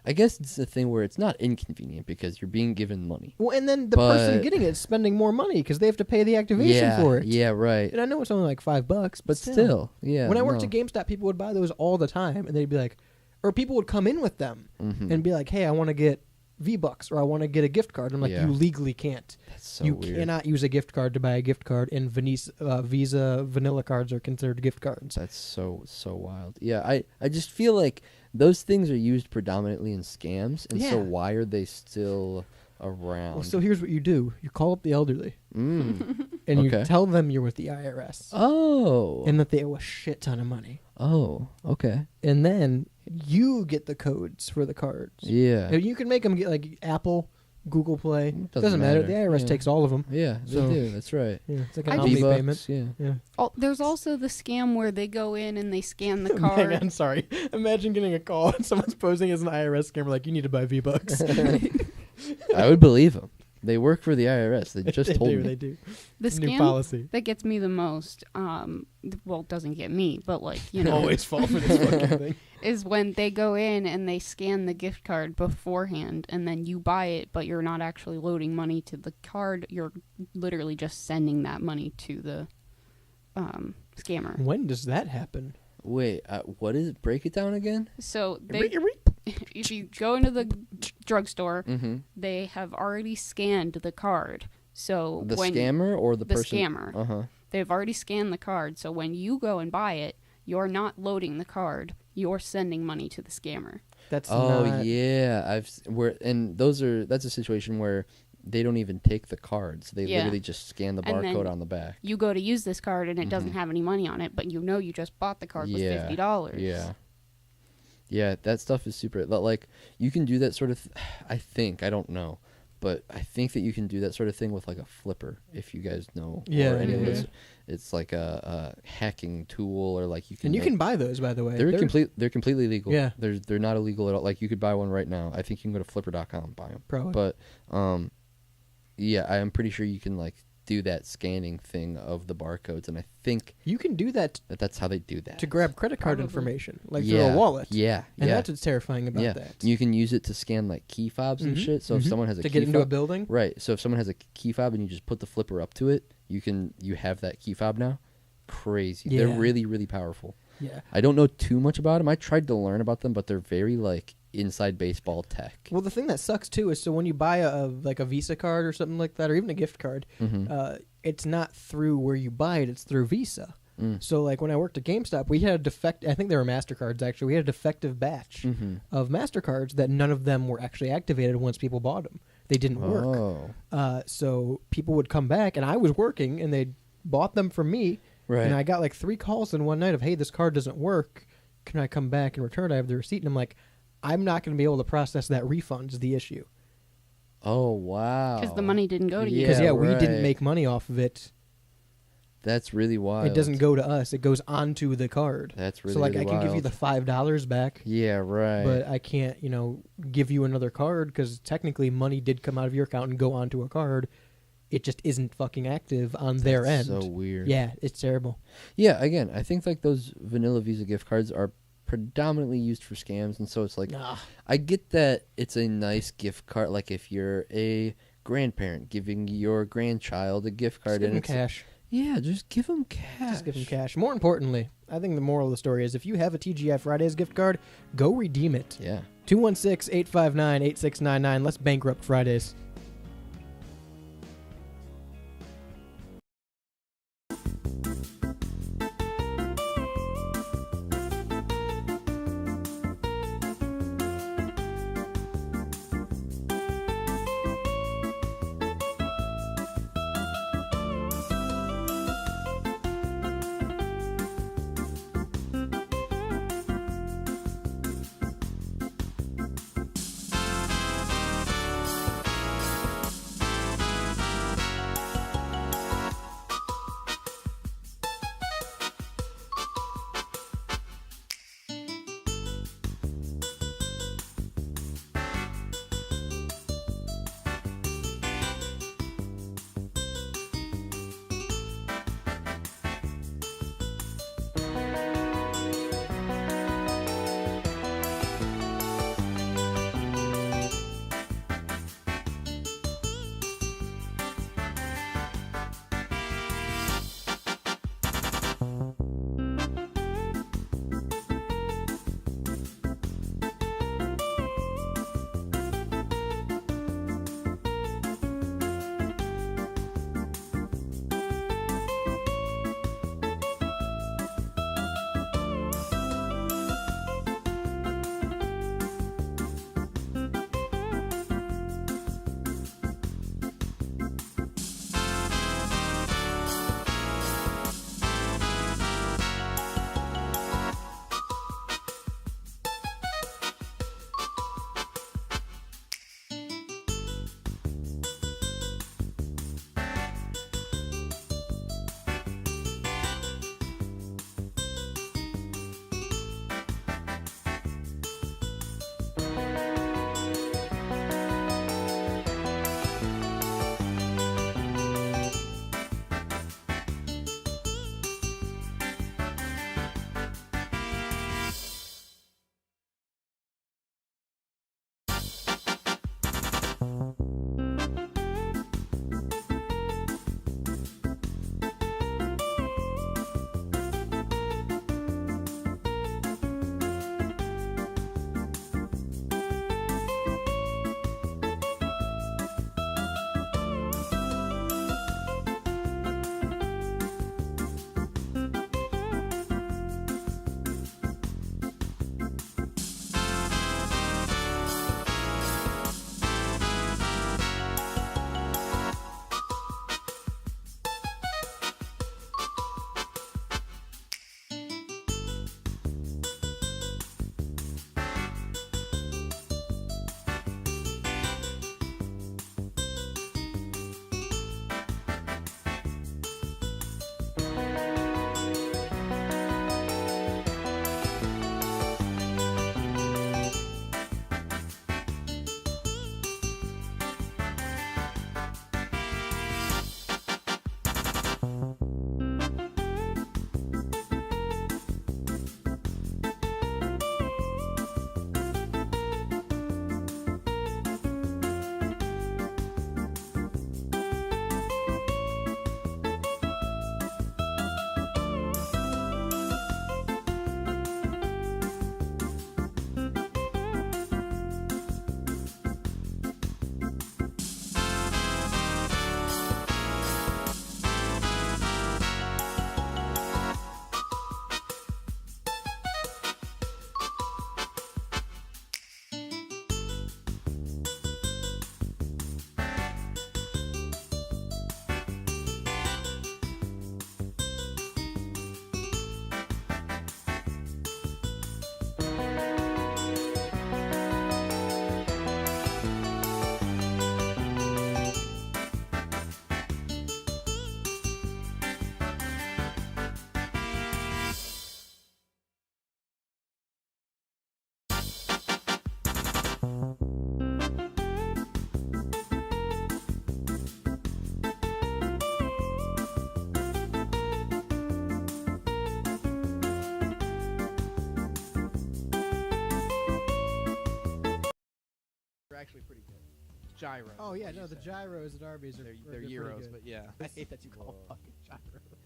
[SPEAKER 5] I guess it's a thing where it's not inconvenient because you're being given money.
[SPEAKER 1] Well, and then the person
[SPEAKER 5] But-
[SPEAKER 1] getting it is spending more money because they have to pay the activation for it.
[SPEAKER 5] Yeah, right.
[SPEAKER 1] And I know it's only like $5,
[SPEAKER 5] But still, yeah.
[SPEAKER 1] When I worked
[SPEAKER 5] no.
[SPEAKER 1] at GameStop, people would buy those all the time, and they'd be like, or people would come in with them
[SPEAKER 5] Mhm.
[SPEAKER 1] and be like, "Hey, I want to get V-Bucks or I want to get a gift card." I'm like,
[SPEAKER 5] Yeah.
[SPEAKER 1] "You legally can't.
[SPEAKER 5] That's so
[SPEAKER 1] You
[SPEAKER 5] weird.
[SPEAKER 1] cannot use a gift card to buy a gift card." And Visa vanilla cards are considered gift cards.
[SPEAKER 5] That's so wild. Yeah, I just feel like those things are used predominantly in scams, and so
[SPEAKER 1] Yeah.
[SPEAKER 5] why are they still around?
[SPEAKER 1] Well, so here's what you do: you call up the elderly and you
[SPEAKER 5] Okay.
[SPEAKER 1] tell them you're with the IRS
[SPEAKER 5] Oh.
[SPEAKER 1] and that they owe a shit ton of money,
[SPEAKER 5] Oh, okay.
[SPEAKER 1] and then you get the codes for the cards.
[SPEAKER 5] Yeah.
[SPEAKER 1] And you can make them get like Apple, Google Play.
[SPEAKER 5] Doesn't
[SPEAKER 1] Doesn't matter.
[SPEAKER 5] matter.
[SPEAKER 1] The IRS
[SPEAKER 5] Yeah.
[SPEAKER 1] takes all of them.
[SPEAKER 5] Yeah, they
[SPEAKER 1] So-
[SPEAKER 5] do. That's right.
[SPEAKER 1] Yeah, it's like an
[SPEAKER 3] I
[SPEAKER 1] Omni
[SPEAKER 3] just-
[SPEAKER 1] payment.
[SPEAKER 5] Yeah.
[SPEAKER 1] Yeah.
[SPEAKER 3] There's also the scam where they go in and they scan the
[SPEAKER 1] Hang
[SPEAKER 3] card.
[SPEAKER 1] on, sorry. Imagine getting a call and someone's posing as an IRS scammer like, you need to buy V-Bucks.
[SPEAKER 5] I would believe them. They work for the IRS. They just
[SPEAKER 1] they
[SPEAKER 5] told
[SPEAKER 1] do,
[SPEAKER 5] me.
[SPEAKER 1] they do.
[SPEAKER 3] The
[SPEAKER 1] It's a new
[SPEAKER 3] scam
[SPEAKER 1] policy.
[SPEAKER 3] that gets me the most, well, it doesn't get me, but like, you know,
[SPEAKER 1] Always fall for this fucking thing.
[SPEAKER 3] is when they go in and they scan the gift card beforehand and then you buy it, but you're not actually loading money to the card. You're literally just sending that money to the scammer.
[SPEAKER 1] When does that happen?
[SPEAKER 5] Wait, what is it? Break it down again?
[SPEAKER 3] So if you go into the drugstore,
[SPEAKER 5] Mm-hmm.
[SPEAKER 3] they have already scanned the card. So
[SPEAKER 5] The
[SPEAKER 3] when
[SPEAKER 5] scammer or the person?
[SPEAKER 3] scammer.
[SPEAKER 5] Uh-huh.
[SPEAKER 3] They've already scanned the card. So when you go and buy it, you're not loading the card. You're sending money to the scammer.
[SPEAKER 1] That's
[SPEAKER 5] Oh
[SPEAKER 1] not...
[SPEAKER 5] yeah, that's a situation where they don't even take the cards. They
[SPEAKER 3] Yeah.
[SPEAKER 5] literally just scan the
[SPEAKER 3] And then
[SPEAKER 5] barcode on the back.
[SPEAKER 3] You go to use this card and it doesn't
[SPEAKER 5] Mhm.
[SPEAKER 3] have any money on it, but you know you just bought the card with
[SPEAKER 5] Yeah.
[SPEAKER 3] $50.
[SPEAKER 5] Yeah. Yeah, that stuff is super. Like, you can do that sort of. I think, I don't know, but I think that you can do that sort of thing with like a flipper, if you guys know.
[SPEAKER 1] Yeah,
[SPEAKER 5] Or any of
[SPEAKER 3] yeah,
[SPEAKER 5] those. It's like a hacking tool, or like you can.
[SPEAKER 1] And you
[SPEAKER 5] make-
[SPEAKER 1] can buy those, by the way.
[SPEAKER 5] They're completely legal.
[SPEAKER 1] Yeah.
[SPEAKER 5] They're not illegal at all. Like, you could buy one right now. I think you can go to flipper.com and buy them.
[SPEAKER 1] Probably.
[SPEAKER 5] But yeah, I'm pretty sure you can like do that scanning thing of the barcodes, and I think
[SPEAKER 1] You can do that
[SPEAKER 5] that's how they do that.
[SPEAKER 1] to grab credit card
[SPEAKER 3] Probably.
[SPEAKER 1] information, like
[SPEAKER 5] yeah.
[SPEAKER 1] through a wallet.
[SPEAKER 5] Yeah,
[SPEAKER 1] And
[SPEAKER 5] yeah.
[SPEAKER 1] that's what's terrifying about
[SPEAKER 5] yeah.
[SPEAKER 1] that.
[SPEAKER 5] You can use it to scan like key fobs and
[SPEAKER 1] Mhm,
[SPEAKER 5] shit. So if
[SPEAKER 1] mhm.
[SPEAKER 5] someone has a
[SPEAKER 1] to
[SPEAKER 5] key
[SPEAKER 1] get into a
[SPEAKER 5] fob,
[SPEAKER 1] building.
[SPEAKER 5] right? So if someone has a key fob and you just put the flipper up to it, you have that key fob now. Crazy. They're
[SPEAKER 1] Yeah.
[SPEAKER 5] really, really powerful.
[SPEAKER 1] Yeah.
[SPEAKER 5] I don't know too much about them. I tried to learn about them, but they're very like inside baseball tech.
[SPEAKER 1] Well, the thing that sucks too is so when you buy a Visa card or something like that, or even a gift card,
[SPEAKER 5] Mhm.
[SPEAKER 1] it's not through where you buy it; it's through Visa.
[SPEAKER 5] Mm.
[SPEAKER 1] So like when I worked at GameStop, we had a defect. I think they were Mastercards actually. We had a defective batch
[SPEAKER 5] Mhm.
[SPEAKER 1] of Mastercards that none of them were actually activated once people bought them. They didn't work.
[SPEAKER 5] Oh,
[SPEAKER 1] So people would come back, and I was working, and they bought them from me.
[SPEAKER 5] right.
[SPEAKER 1] And I got like 3 calls in one night of, "Hey, this card doesn't work. Can I come back and return it? I have the receipt." And I'm like, "I'm not going to be able to process that refund is the issue."
[SPEAKER 5] Oh wow.
[SPEAKER 3] Because the money didn't go to you.
[SPEAKER 1] Because,
[SPEAKER 5] Yeah,
[SPEAKER 1] we didn't
[SPEAKER 5] right.
[SPEAKER 1] make money off of it.
[SPEAKER 5] That's really wild.
[SPEAKER 1] It doesn't go to us. It goes onto the card.
[SPEAKER 5] That's really
[SPEAKER 1] so like
[SPEAKER 5] really
[SPEAKER 1] I can give you
[SPEAKER 5] wild.
[SPEAKER 1] the $5 back,
[SPEAKER 5] Yeah, right.
[SPEAKER 1] but I can't, give you another card because technically money did come out of your account and go onto a card. It just isn't fucking active on their end.
[SPEAKER 5] So weird.
[SPEAKER 1] Yeah, it's terrible.
[SPEAKER 5] Yeah, again, I think like those vanilla Visa gift cards are predominantly used for scams, and so it's like I get that it's a nice gift card. Like if you're a grandparent giving your grandchild a gift card,
[SPEAKER 1] Just give
[SPEAKER 5] and
[SPEAKER 1] them
[SPEAKER 5] it's
[SPEAKER 1] cash.
[SPEAKER 5] yeah, just give them cash.
[SPEAKER 1] Just give them cash. More importantly, I think the moral of the story is if you have a TGI Fridays gift card, go redeem it.
[SPEAKER 5] Yeah.
[SPEAKER 1] 216-859-8699. Let's bankrupt Fridays.
[SPEAKER 7] actually pretty good. Gyros.
[SPEAKER 1] Oh
[SPEAKER 7] is
[SPEAKER 1] yeah,
[SPEAKER 7] what
[SPEAKER 1] no,
[SPEAKER 7] you
[SPEAKER 1] the
[SPEAKER 7] said.
[SPEAKER 1] gyros at Arby's are
[SPEAKER 7] They're
[SPEAKER 1] pretty
[SPEAKER 7] gyros,
[SPEAKER 1] good.
[SPEAKER 7] but yeah. I hate that you call them fucking gyros.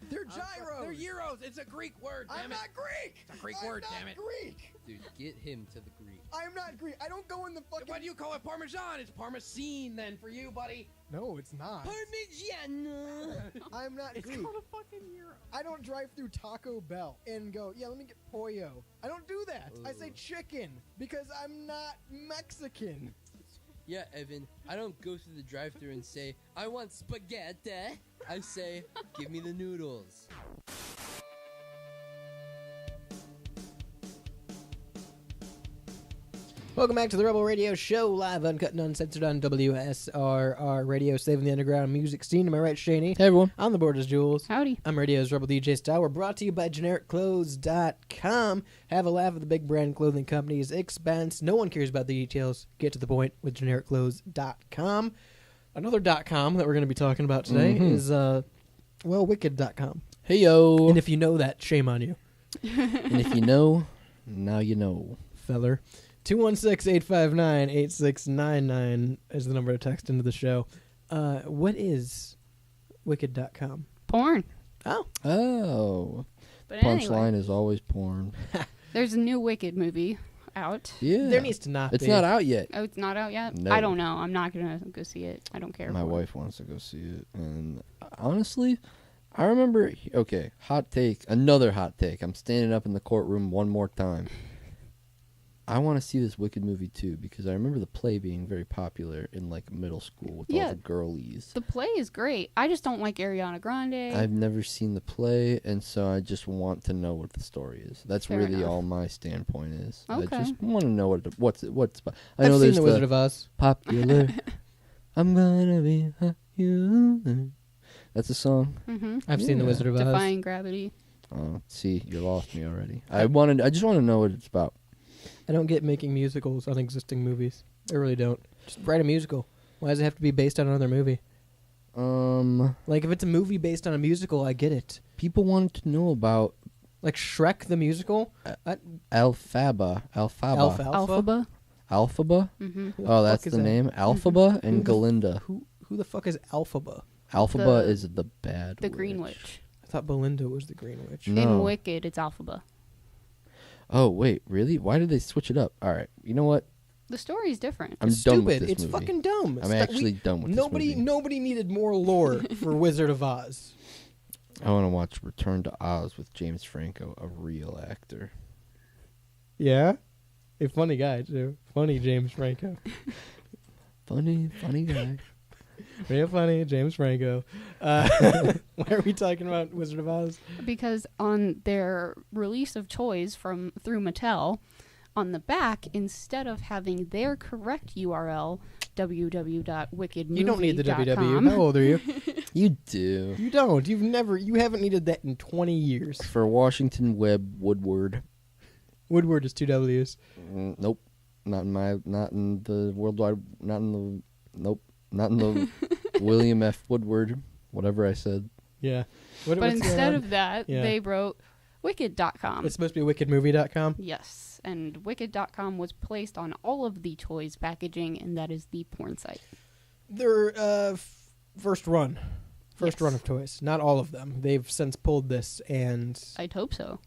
[SPEAKER 1] They're gyros.
[SPEAKER 7] They're gyros. It's a Greek word. Damn
[SPEAKER 1] I'm
[SPEAKER 7] it.
[SPEAKER 1] not Greek.
[SPEAKER 7] It's a Greek
[SPEAKER 1] I'm
[SPEAKER 7] word.
[SPEAKER 1] not
[SPEAKER 7] Damn it.
[SPEAKER 1] Greek.
[SPEAKER 2] Dude, get him to the Greek.
[SPEAKER 1] I'm not Greek. I don't go in the fucking.
[SPEAKER 7] What do you call it? Parmesan. It's parmesan then for you, buddy.
[SPEAKER 1] No, it's not.
[SPEAKER 2] Parmigiano.
[SPEAKER 1] I'm not
[SPEAKER 7] It's
[SPEAKER 1] Greek.
[SPEAKER 7] called a fucking gyro.
[SPEAKER 1] I don't drive through Taco Bell and go, yeah, let me get pollo. I don't do that. I say chicken because I'm not Mexican.
[SPEAKER 2] Yeah, Evan, I don't go through the drive-thru and say, I want spaghetti. I say, give me the noodles.
[SPEAKER 1] Welcome back to the Rebel Radio Show, live, uncut, and uncensored on WSRR Radio, saving the underground music scene. Am I right, Shaney?
[SPEAKER 5] Hey, everyone.
[SPEAKER 1] On the board is Jules.
[SPEAKER 3] Howdy.
[SPEAKER 1] I'm Radio's Rebel DJ Style. We're brought to you by GenericClothes.com. Have a laugh at the big brand clothing company's expense. No one cares about the details. Get to the point with GenericClothes.com. Another .com that we're going to be talking about today is, Wicked.com.
[SPEAKER 5] Hey, yo.
[SPEAKER 1] And if you know that, shame on you,
[SPEAKER 5] And if you know, now you know.
[SPEAKER 1] feller. 216-859-8699 is the number to text into the show. What is Wicked.com?
[SPEAKER 3] Porn.
[SPEAKER 1] Oh.
[SPEAKER 5] Oh.
[SPEAKER 3] But
[SPEAKER 5] Punchline
[SPEAKER 3] anyway,
[SPEAKER 5] is always porn.
[SPEAKER 3] there's a new Wicked movie out.
[SPEAKER 5] Yeah.
[SPEAKER 1] There needs to not
[SPEAKER 5] It's
[SPEAKER 1] be.
[SPEAKER 5] not out yet.
[SPEAKER 3] Oh, it's not out yet?
[SPEAKER 5] No.
[SPEAKER 3] I don't know. I'm not going to go see it. I don't care.
[SPEAKER 5] My
[SPEAKER 3] for it.
[SPEAKER 5] wife wants to go see it. And honestly, I remember. Okay, hot take. Another hot take. I'm standing up in the courtroom one more time. I want to see this Wicked movie too because I remember the play being very popular in like middle school with all
[SPEAKER 3] Yeah.
[SPEAKER 5] the girlies.
[SPEAKER 3] The play is great. I just don't like Ariana Grande.
[SPEAKER 5] I've never seen the play, and so I just want to know what the story is. That's
[SPEAKER 3] Fair
[SPEAKER 5] really
[SPEAKER 3] enough.
[SPEAKER 5] all my standpoint is.
[SPEAKER 3] Okay.
[SPEAKER 5] I just want to know what's about. I
[SPEAKER 1] I've
[SPEAKER 5] know
[SPEAKER 1] seen
[SPEAKER 5] there's
[SPEAKER 1] The Wizard of Oz.
[SPEAKER 5] popular. I'm gonna be you. That's a song.
[SPEAKER 3] Mm-hmm.
[SPEAKER 1] I've seen The
[SPEAKER 5] Yeah.
[SPEAKER 1] Wizard of Oz.
[SPEAKER 3] Defying Gravity.
[SPEAKER 5] Oh, see, you lost me already. I just want to know what it's about.
[SPEAKER 1] I don't get making musicals on existing movies. I really don't. Just write a musical. Why does it have to be based on another movie? Like, if it's a movie based on a musical, I get it.
[SPEAKER 5] People wanted to know about
[SPEAKER 1] Like Shrek the musical?
[SPEAKER 5] Alphaba.
[SPEAKER 3] Alphaba.
[SPEAKER 5] Alphaba?
[SPEAKER 3] Mm-hmm.
[SPEAKER 1] Who
[SPEAKER 5] Oh,
[SPEAKER 1] fuck
[SPEAKER 5] that's
[SPEAKER 1] is
[SPEAKER 5] the
[SPEAKER 1] that?
[SPEAKER 5] name? Alphaba and Galinda.
[SPEAKER 1] Who the fuck is Alphaba?
[SPEAKER 5] Alphaba
[SPEAKER 3] The-
[SPEAKER 5] is the bad
[SPEAKER 3] The Green
[SPEAKER 5] witch.
[SPEAKER 3] Witch.
[SPEAKER 1] I thought Belinda was the Green Witch.
[SPEAKER 5] No.
[SPEAKER 3] In Wicked, it's Alphaba.
[SPEAKER 5] Oh, wait, really? Why did they switch it up? All right, you know what?
[SPEAKER 3] The story's different.
[SPEAKER 5] I'm
[SPEAKER 1] It's
[SPEAKER 5] done
[SPEAKER 1] stupid.
[SPEAKER 5] with this
[SPEAKER 1] It's
[SPEAKER 5] movie.
[SPEAKER 1] fucking dumb.
[SPEAKER 5] I'm actually done with
[SPEAKER 1] nobody,
[SPEAKER 5] this movie.
[SPEAKER 1] Nobody needed more lore for Wizard of Oz.
[SPEAKER 5] I want to watch Return to Oz with James Franco, a real actor.
[SPEAKER 1] Yeah? A funny guy, too. Funny James Franco.
[SPEAKER 5] Funny guy.
[SPEAKER 1] Real funny, James Franco. Why are we talking about Wizard of Oz?
[SPEAKER 3] Because on their release of toys through Mattel, on the back, instead of having their correct URL, www.wickedmovie.com,
[SPEAKER 1] You don't need the WW. How old are you?
[SPEAKER 5] You do.
[SPEAKER 1] You don't. You haven't needed that in 20 years.
[SPEAKER 5] For Washington Webb Woodward.
[SPEAKER 1] Woodward is 2 W's.
[SPEAKER 5] Nope. Not in the worldwide, not in the William F. Woodward, whatever I said.
[SPEAKER 1] Yeah.
[SPEAKER 3] But instead of that,
[SPEAKER 1] Yeah.
[SPEAKER 3] they wrote wicked.com.
[SPEAKER 1] It's supposed to be wickedmovie.com.
[SPEAKER 3] Yes, and wicked.com was placed on all of the toys packaging, and that is the porn site.
[SPEAKER 1] Their first run. First
[SPEAKER 3] Yes.
[SPEAKER 1] run of toys. Not all of them. They've since pulled this and
[SPEAKER 3] I'd hope so.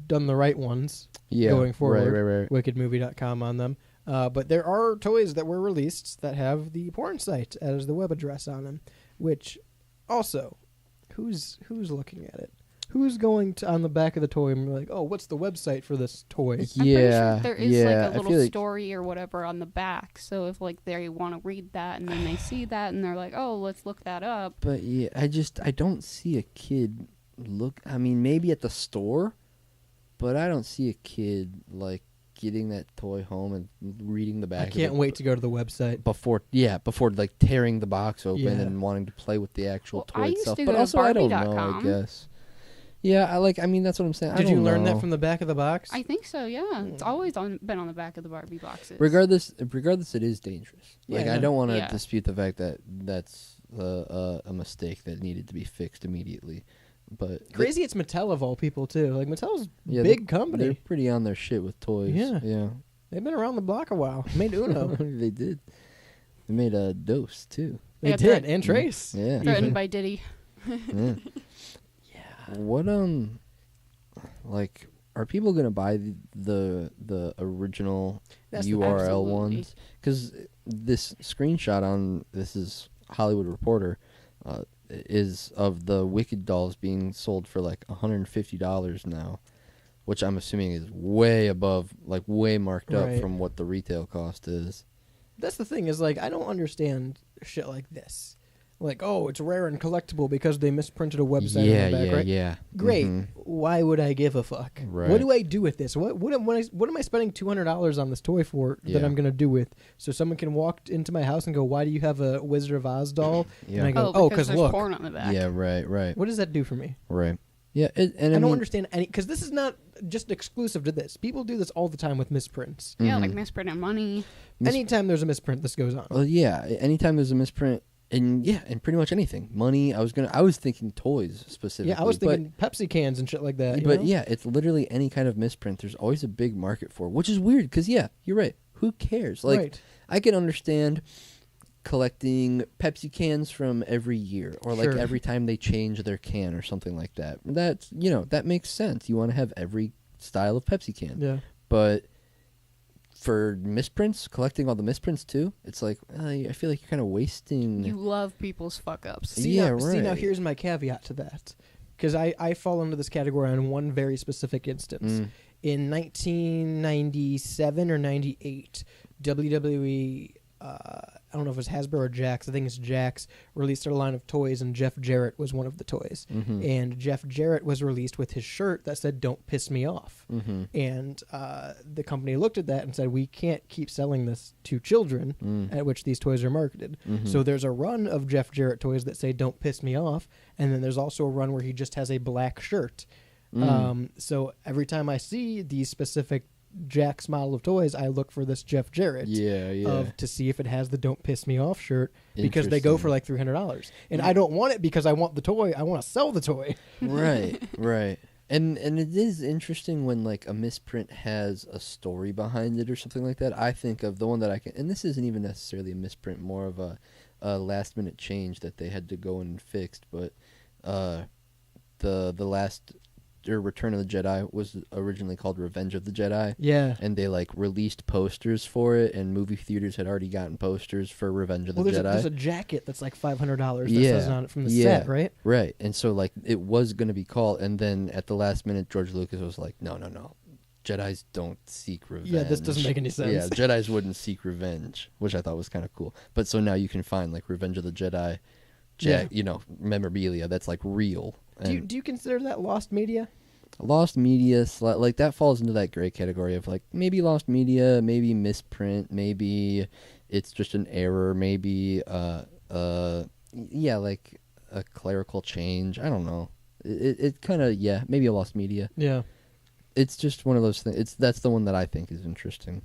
[SPEAKER 1] done the right ones.
[SPEAKER 5] Yeah.
[SPEAKER 1] Going forward.
[SPEAKER 5] Right.
[SPEAKER 1] Wickedmovie.com on them. But there are toys that were released that have the porn site as the web address on them. Which, also, who's looking at it? Who's going to on the back of the toy and be like, oh, what's the website for this toy?
[SPEAKER 3] I'm pretty sure
[SPEAKER 5] Yeah.
[SPEAKER 3] there is
[SPEAKER 5] yeah.
[SPEAKER 3] like a
[SPEAKER 5] I
[SPEAKER 3] little
[SPEAKER 5] feel like
[SPEAKER 3] story or whatever on the back. So if like they want to read that and then they see that and they're like, oh, let's look that up.
[SPEAKER 5] But yeah, I don't see a kid look. I mean, maybe at the store, but I don't see a kid like getting that toy home and reading the back.
[SPEAKER 1] I can't wait to go to the website.
[SPEAKER 5] before like tearing the box open
[SPEAKER 1] Yeah.
[SPEAKER 5] and wanting to play with the actual
[SPEAKER 3] Well,
[SPEAKER 5] toy
[SPEAKER 3] I used
[SPEAKER 5] itself.
[SPEAKER 3] to
[SPEAKER 5] But
[SPEAKER 3] go to
[SPEAKER 5] also, I don't know. I
[SPEAKER 3] Barbie.com.
[SPEAKER 5] guess. Yeah, I mean, that's what I'm saying. I
[SPEAKER 1] Did you
[SPEAKER 5] don't
[SPEAKER 1] learn
[SPEAKER 5] know.
[SPEAKER 1] that from the back of the box?
[SPEAKER 3] I think so, yeah. It's always been on the back of the Barbie boxes.
[SPEAKER 5] Regardless, it is dangerous.
[SPEAKER 1] Yeah,
[SPEAKER 5] Like,
[SPEAKER 1] yeah.
[SPEAKER 5] I don't want to
[SPEAKER 3] Yeah.
[SPEAKER 5] dispute the fact that that's a mistake that needed to be fixed immediately. But
[SPEAKER 1] Crazy it's Mattel of all people, too. Like, Mattel's
[SPEAKER 5] yeah,
[SPEAKER 1] big
[SPEAKER 5] They're
[SPEAKER 1] company.
[SPEAKER 5] pretty on their shit with toys.
[SPEAKER 1] Yeah.
[SPEAKER 5] yeah.
[SPEAKER 1] They've been around the block a while. Made Uno.
[SPEAKER 5] They did. They made a Dose too.
[SPEAKER 1] They
[SPEAKER 3] Yeah,
[SPEAKER 1] did,
[SPEAKER 3] threat-
[SPEAKER 1] and Trace.
[SPEAKER 5] Yeah.
[SPEAKER 3] Threatened by Diddy.
[SPEAKER 5] Yeah. What like, are people gonna buy the original
[SPEAKER 1] That's the-
[SPEAKER 5] URL
[SPEAKER 3] Absolutely.
[SPEAKER 5] ones? Because this screenshot on this is Hollywood Reporter, is of the Wicked dolls being sold for like $150 now, which I'm assuming is way above, like way marked up
[SPEAKER 1] Right.
[SPEAKER 5] from what the retail cost is.
[SPEAKER 1] That's the thing is, like, I don't understand shit like this. Like, oh, it's rare and collectible because they misprinted a website
[SPEAKER 5] yeah,
[SPEAKER 1] on the back,
[SPEAKER 5] yeah,
[SPEAKER 1] right?
[SPEAKER 5] yeah.
[SPEAKER 1] Great.
[SPEAKER 5] Mhm.
[SPEAKER 1] Why would I give a fuck?
[SPEAKER 5] Right.
[SPEAKER 1] What do I do with this? What am I spending $200 on this toy for that
[SPEAKER 5] Yeah.
[SPEAKER 1] I'm gonna do with? So someone can walk into my house and go, "Why do you have a Wizard of Oz doll?"
[SPEAKER 5] Yeah.
[SPEAKER 1] And I go,
[SPEAKER 3] Oh,
[SPEAKER 1] "Oh,
[SPEAKER 3] because
[SPEAKER 1] because
[SPEAKER 3] there's
[SPEAKER 1] look."
[SPEAKER 3] porn on the back.
[SPEAKER 5] Yeah, right.
[SPEAKER 1] What does that do for me?
[SPEAKER 5] Right. Yeah, and
[SPEAKER 1] I
[SPEAKER 5] I
[SPEAKER 1] don't
[SPEAKER 5] mean,
[SPEAKER 1] understand any because this is not just exclusive to this. People do this all the time with misprints.
[SPEAKER 3] Yeah, like
[SPEAKER 5] Mhm.
[SPEAKER 3] misprinting money.
[SPEAKER 1] Anytime there's a misprint, this goes on.
[SPEAKER 5] Well, yeah. Anytime there's a misprint, and pretty much anything. Money. I was thinking toys specifically.
[SPEAKER 1] Yeah, I was
[SPEAKER 5] but-
[SPEAKER 1] thinking Pepsi cans and shit like that.
[SPEAKER 5] But
[SPEAKER 1] you know?
[SPEAKER 5] yeah, it's literally any kind of misprint. There's always a big market for, which is weird. Because yeah, you're right. Who cares? Like,
[SPEAKER 1] right.
[SPEAKER 5] I can understand collecting Pepsi cans from every year, or like
[SPEAKER 1] Sure.
[SPEAKER 5] every time they change their can or something like that. That's that makes sense. You want to have every style of Pepsi can.
[SPEAKER 1] Yeah.
[SPEAKER 5] But for misprints, collecting all the misprints too, it's like I feel like you're kind of wasting.
[SPEAKER 3] You love people's fuck ups.
[SPEAKER 1] See,
[SPEAKER 5] Yeah,
[SPEAKER 1] see, now
[SPEAKER 5] right.
[SPEAKER 1] here's my caveat to that. Because I fall into this category on one very specific instance.
[SPEAKER 5] Mm.
[SPEAKER 1] In 1997 or 98, WWE, I don't know if it was Hasbro or Jax, I think it's Jax, released a line of toys, and Jeff Jarrett was one of the toys.
[SPEAKER 5] Mhm.
[SPEAKER 1] And Jeff Jarrett was released with his shirt that said, "Don't piss me off."
[SPEAKER 5] Mhm.
[SPEAKER 1] And the company looked at that and said, "We can't keep selling this to children,"
[SPEAKER 5] Mm.
[SPEAKER 1] at which these toys are marketed.
[SPEAKER 5] Mhm.
[SPEAKER 1] So there's a run of Jeff Jarrett toys that say "Don't piss me off," and then there's also a run where he just has a black shirt.
[SPEAKER 5] Mm.
[SPEAKER 1] So every time I see these specific Jax model of toys, I look for this Jeff Jarrett
[SPEAKER 5] Yeah.
[SPEAKER 1] to see if it has the "Don't piss me off" shirt, because they go for
[SPEAKER 5] Interesting.
[SPEAKER 1] like $300, and I don't want it because I want the toy. I want to sell the toy.
[SPEAKER 5] right. And it is interesting when like a misprint has a story behind it or something like that. I think of the one that I can, and this isn't even necessarily a misprint, more of a last minute change that they had to go and fixed. But the last Return of the Jedi was originally called Revenge of the Jedi.
[SPEAKER 1] Yeah.
[SPEAKER 5] And they like released posters for it, and movie theaters had already gotten posters for Revenge of the
[SPEAKER 1] Well,
[SPEAKER 5] Jedi.
[SPEAKER 1] there's a jacket that's like $500 that
[SPEAKER 5] Yeah.
[SPEAKER 1] says on it from the
[SPEAKER 5] Yeah.
[SPEAKER 1] set, right?
[SPEAKER 5] Right, and so like it was going to be called, and then at the last minute, George Lucas was like, "No, Jedi's don't seek revenge."
[SPEAKER 1] Yeah, this doesn't make any sense.
[SPEAKER 5] Yeah, Jedi's wouldn't seek revenge, which I thought was kind of cool. But so now you can find like Revenge of the Jedi, memorabilia that's like real. And
[SPEAKER 1] Do you consider that lost media?
[SPEAKER 5] lost media, like that falls into that gray category of like maybe lost media, maybe misprint, maybe it's just an error, maybe like a clerical change. I don't know. It kind of maybe a lost media.
[SPEAKER 1] Yeah.
[SPEAKER 5] It's just one of those things. That's the one that I think is interesting.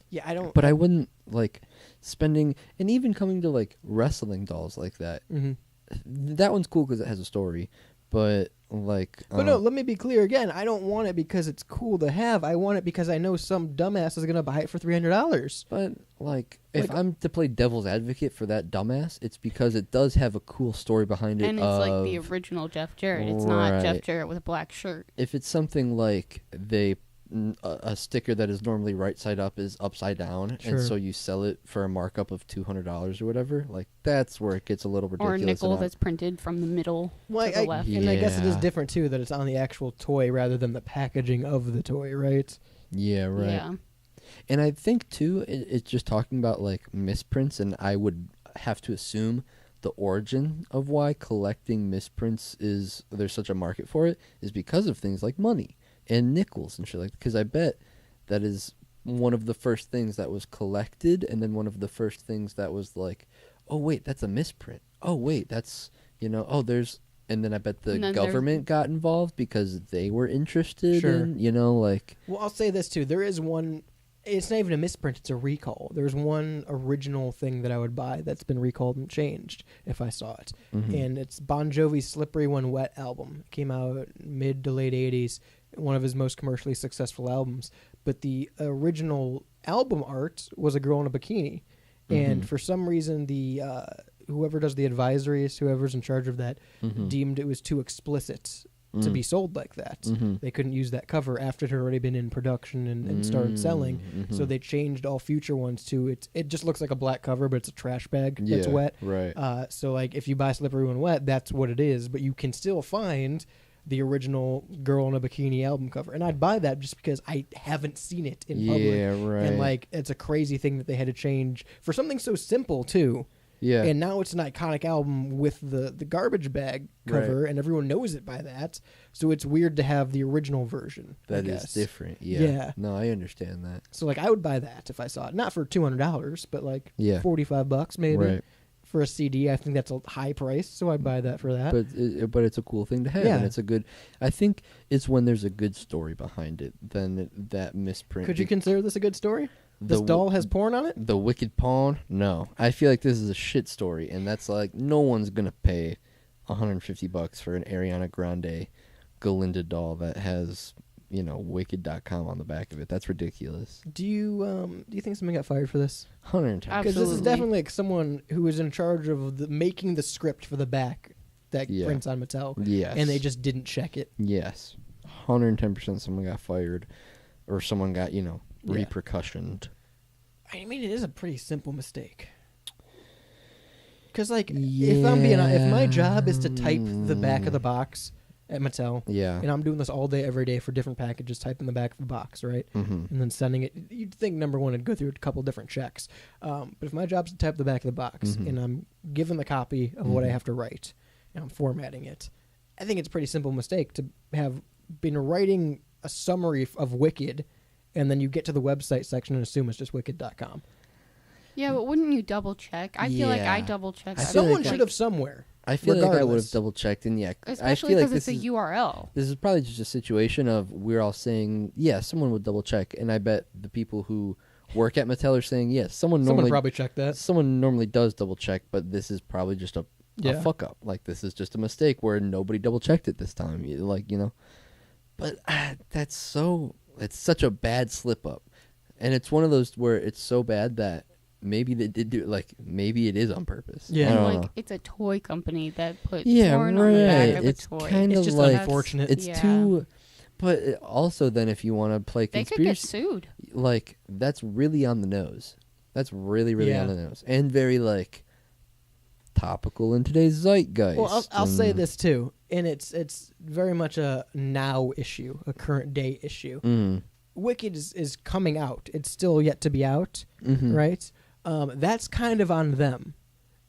[SPEAKER 1] Yeah, I don't.
[SPEAKER 5] But I wouldn't like spending, and even coming to like wrestling dolls like that.
[SPEAKER 1] Mhm.
[SPEAKER 5] That one's cool because it has a story. But like,
[SPEAKER 1] But no, let me be clear again. I don't want it because it's cool to have. I want it because I know some dumbass is gonna buy it for $300.
[SPEAKER 5] But like, if
[SPEAKER 1] Like-
[SPEAKER 5] I'm to play devil's advocate for that dumbass, it's because it does have a cool story behind it.
[SPEAKER 3] And it's like the
[SPEAKER 5] of-
[SPEAKER 3] original Jeff Jarrett. It's not Jeff
[SPEAKER 5] Right.
[SPEAKER 3] Jarrett with a black shirt.
[SPEAKER 5] If it's something like a sticker that is normally right side up is upside down,
[SPEAKER 1] Sure.
[SPEAKER 5] and so you sell it for a markup of $200 or whatever, like that's where it gets a little
[SPEAKER 3] Or
[SPEAKER 5] ridiculous.
[SPEAKER 3] a nickel
[SPEAKER 5] and
[SPEAKER 3] that's printed from the middle
[SPEAKER 1] Well,
[SPEAKER 3] to the left.
[SPEAKER 1] and I guess it is
[SPEAKER 5] Yeah.
[SPEAKER 1] different too that it's on the actual toy rather than the packaging of the toy, right?
[SPEAKER 5] yeah, right.
[SPEAKER 3] Yeah.
[SPEAKER 5] And I think too, it's just talking about like misprints, and I would have to assume the origin of why collecting misprints there's such a market for it is because of things like money and nickels and shit like. Because I bet that is one of the first things that was collected, and then one of the first things that was like, oh wait, that's a misprint. Oh wait, that's there's. And then I bet the
[SPEAKER 3] And then there's-
[SPEAKER 5] government got involved because they were interested
[SPEAKER 1] Sure.
[SPEAKER 5] in, like.
[SPEAKER 1] Well, I'll say this too. There is one. It's not even a misprint. It's a recall. There's one original thing that I would buy that's been recalled and changed if I saw it.
[SPEAKER 5] Mhm.
[SPEAKER 1] And it's Bon Jovi's "Slippery When Wet" album. It came out mid to late '80s. One of his most commercially successful albums. But the original album art was a girl in a bikini. and for some reason the whoever does the advisories, whoever's in charge of that, deemed it was too explicit to be sold like that. They couldn't use that cover after it had already been in production and started selling. So they changed all future ones to it just looks like a black cover, but it's a trash bag that's wet.
[SPEAKER 5] Right.
[SPEAKER 1] So like if you buy Slippery When Wet, that's what it is. But you can still find the original Girl in a Bikini album cover, and I'd buy that just because I haven't seen it in public.
[SPEAKER 5] Yeah, right.
[SPEAKER 1] And like it's a crazy thing that they had to change for something so simple too.
[SPEAKER 5] Yeah.
[SPEAKER 1] And now it's an iconic album with the garbage bag cover, and everyone knows it by that. So it's weird to have the original version.
[SPEAKER 5] That
[SPEAKER 1] I
[SPEAKER 5] is
[SPEAKER 1] guess.
[SPEAKER 5] different. Yeah.
[SPEAKER 1] Yeah.
[SPEAKER 5] No, I understand that.
[SPEAKER 1] So like I would buy that if I saw it, not for $200, but like
[SPEAKER 5] Yeah.
[SPEAKER 1] $45 maybe
[SPEAKER 5] Right.
[SPEAKER 1] for a CD. I think that's a high price, so I'd buy that for that.
[SPEAKER 5] But it's a cool thing to have,
[SPEAKER 1] Yeah.
[SPEAKER 5] and it's a good. I think it's when there's a good story behind it, then that misprint.
[SPEAKER 1] Could you consider this a good story? This
[SPEAKER 5] The
[SPEAKER 1] doll has porn on it?
[SPEAKER 5] The Wicked Pawn? No, I feel like this is a shit story, and that's like no one's gonna pay $150 for an Ariana Grande Galinda doll that has Wicked.com on the back of it. That's ridiculous.
[SPEAKER 1] Do you think someone got fired for this?
[SPEAKER 5] 110.
[SPEAKER 1] Because this is
[SPEAKER 3] Absolutely.
[SPEAKER 1] definitely like someone who was in charge of making the script for the back that
[SPEAKER 5] Yeah.
[SPEAKER 1] prints on Mattel.
[SPEAKER 5] Yes.
[SPEAKER 1] And they just didn't check it.
[SPEAKER 5] Yes, 110%. Someone got fired, or someone got repercussioned.
[SPEAKER 1] I mean, it is a pretty simple mistake. Because like, if my job is to type the back of the box at Mattel,
[SPEAKER 5] Yeah.
[SPEAKER 1] and I'm doing this all day, every day for different packages, typing the back of the box, right?
[SPEAKER 5] Mm-hmm.
[SPEAKER 1] And then sending it. You'd think number one, it'd go through a couple different checks. But if my job's to type the back of the box,
[SPEAKER 5] Mhm.
[SPEAKER 1] and I'm given the copy of what I
[SPEAKER 5] Mhm.
[SPEAKER 1] have to write, and I'm formatting it, I think it's a pretty simple mistake to have been writing a summary of Wicked, and then you get to the website section and assume it's just Wicked.com.
[SPEAKER 3] Yeah, but wouldn't you double check? I feel like I
[SPEAKER 5] Yeah.
[SPEAKER 3] double check.
[SPEAKER 5] I feel
[SPEAKER 1] Someone
[SPEAKER 5] like
[SPEAKER 1] should have somewhere.
[SPEAKER 5] I feel like I would have
[SPEAKER 1] regardless.
[SPEAKER 5] double checked, and I
[SPEAKER 3] Especially
[SPEAKER 5] feel like
[SPEAKER 3] because
[SPEAKER 5] this
[SPEAKER 3] it's a
[SPEAKER 5] is
[SPEAKER 3] URL.
[SPEAKER 5] this is probably just a situation of we're all saying someone would double check, and I bet the people who work at Mattel are saying yes. Someone
[SPEAKER 1] Someone probably checked that.
[SPEAKER 5] someone normally does double check, but this is probably just a
[SPEAKER 1] Yeah.
[SPEAKER 5] fuck up. Like this is just a mistake where nobody double checked it this time. But it's such a bad slip up, and it's one of those where it's so bad that maybe they did do it. Like maybe it is on purpose.
[SPEAKER 1] Yeah.
[SPEAKER 5] I
[SPEAKER 3] And
[SPEAKER 5] don't
[SPEAKER 3] like
[SPEAKER 5] know.
[SPEAKER 3] it's a toy company that put
[SPEAKER 5] Yeah,
[SPEAKER 3] porn on the back
[SPEAKER 5] right.
[SPEAKER 3] of
[SPEAKER 5] It's
[SPEAKER 3] a toy.
[SPEAKER 5] kind
[SPEAKER 1] It's
[SPEAKER 5] of
[SPEAKER 1] just
[SPEAKER 5] like
[SPEAKER 1] unfortunate.
[SPEAKER 5] it's
[SPEAKER 3] Yeah.
[SPEAKER 5] too. But also, then if you want to play
[SPEAKER 3] They could get
[SPEAKER 5] conspiracy,
[SPEAKER 3] sued.
[SPEAKER 5] like that's really on the nose. That's really
[SPEAKER 1] Yeah.
[SPEAKER 5] on the nose, and very like topical in today's zeitgeist.
[SPEAKER 1] Well, I'll say
[SPEAKER 5] and-
[SPEAKER 1] this too, and it's very much a now issue, a current day issue.
[SPEAKER 5] Mm,
[SPEAKER 1] Wicked is coming out. It's still yet to be out,
[SPEAKER 5] mhm.
[SPEAKER 1] right? That's kind of on them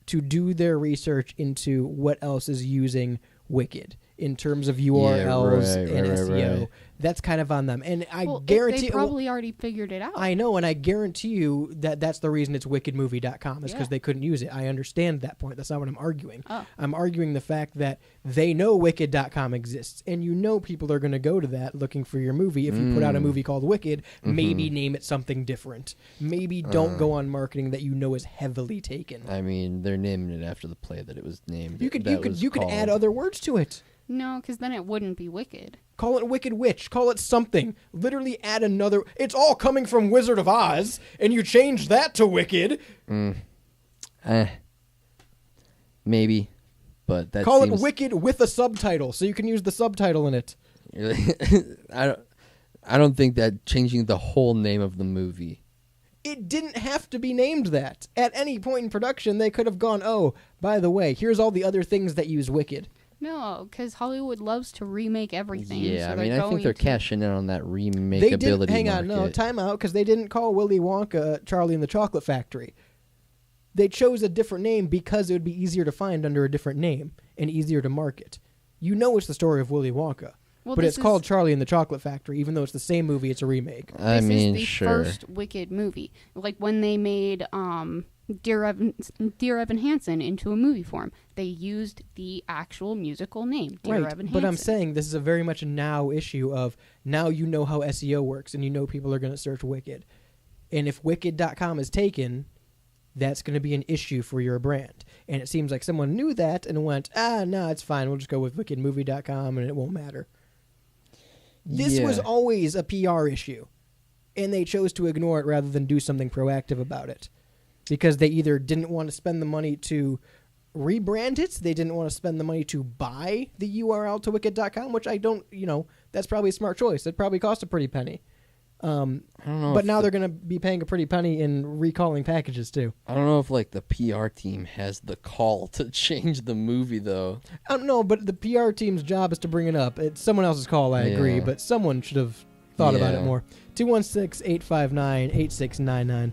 [SPEAKER 1] to do their research into what else is using Wicked in terms of URLs
[SPEAKER 5] right,
[SPEAKER 1] and
[SPEAKER 5] right,
[SPEAKER 1] SEO.
[SPEAKER 5] right.
[SPEAKER 1] That's kind of on them, and I
[SPEAKER 3] Well,
[SPEAKER 1] guarantee.
[SPEAKER 3] they probably already figured it out.
[SPEAKER 1] I know, and I guarantee you that that's the reason it's wickedmovie.com is because
[SPEAKER 3] Yeah.
[SPEAKER 1] they couldn't use it. I understand that point. That's not what I'm arguing.
[SPEAKER 3] Oh.
[SPEAKER 1] I'm arguing the fact that they know wicked.com exists, and you know people are going to go to that looking for your movie. If you put out a movie called Wicked, maybe name it something different. Maybe don't go on marketing that you know is heavily taken.
[SPEAKER 5] I mean, they're naming it after the play that it was named.
[SPEAKER 1] You could
[SPEAKER 5] that was
[SPEAKER 1] you could add
[SPEAKER 5] called.
[SPEAKER 1] other words to it.
[SPEAKER 3] No, because then it wouldn't be Wicked.
[SPEAKER 1] Call it Wicked Witch. Call it something. Literally add another. It's all coming from Wizard of Oz, and you change that to Wicked.
[SPEAKER 5] Maybe, but that
[SPEAKER 1] Call
[SPEAKER 5] seems,
[SPEAKER 1] it Wicked with a subtitle, so you can use the subtitle in it.
[SPEAKER 5] I don't think that changing the whole name of the movie.
[SPEAKER 1] It didn't have to be named that. At any point in production, they could have gone, oh, by the way, here's all the other things that use Wicked.
[SPEAKER 3] No, because Hollywood loves to remake everything.
[SPEAKER 5] Yeah,
[SPEAKER 3] so
[SPEAKER 5] I
[SPEAKER 3] they're
[SPEAKER 5] mean, I think
[SPEAKER 3] going
[SPEAKER 5] they're
[SPEAKER 3] to-
[SPEAKER 5] cashing in on that remakeability.
[SPEAKER 1] They didn't, hang on, no,
[SPEAKER 5] market.
[SPEAKER 1] time out, because they didn't call Willy Wonka Charlie and the Chocolate Factory. They chose a different name because it would be easier to find under a different name and easier to market. You know it's the story of Willy Wonka,
[SPEAKER 3] Well,
[SPEAKER 1] but
[SPEAKER 3] this
[SPEAKER 1] it's called
[SPEAKER 3] is-
[SPEAKER 1] Charlie and the Chocolate Factory, even though it's the same movie, it's a remake.
[SPEAKER 5] I
[SPEAKER 3] This
[SPEAKER 5] mean,
[SPEAKER 3] is the
[SPEAKER 5] sure.
[SPEAKER 3] first Wicked movie. Like when they made Dear Evan Hansen into a movie form, they used the actual musical name, Dear Evan Hansen.
[SPEAKER 1] But I'm saying this is a very much a now issue of now you know how SEO works and you know people are going to search Wicked. And if Wicked.com is taken, that's going to be an issue for your brand. And it seems like someone knew that and went, no, it's fine. We'll just go with wickedmovie.com and it won't matter. This was
[SPEAKER 5] Yeah.
[SPEAKER 1] always a PR issue. And they chose to ignore it rather than do something proactive about it. because they either didn't want to spend the money to rebrand it, they didn't want to spend the money to buy the URL to wicked.com, which I don't, that's probably a smart choice. It probably cost a pretty penny.
[SPEAKER 5] I don't know.
[SPEAKER 1] But now they're going to be paying a pretty penny in recalling packages too.
[SPEAKER 5] I don't know if like the PR team has the call to change the movie though.
[SPEAKER 1] I don't know, but the PR team's job is to bring it up. It's someone else's call, I agree,
[SPEAKER 5] Yeah.
[SPEAKER 1] but someone should have thought about it
[SPEAKER 5] Yeah.
[SPEAKER 1] more. 216-859-8699.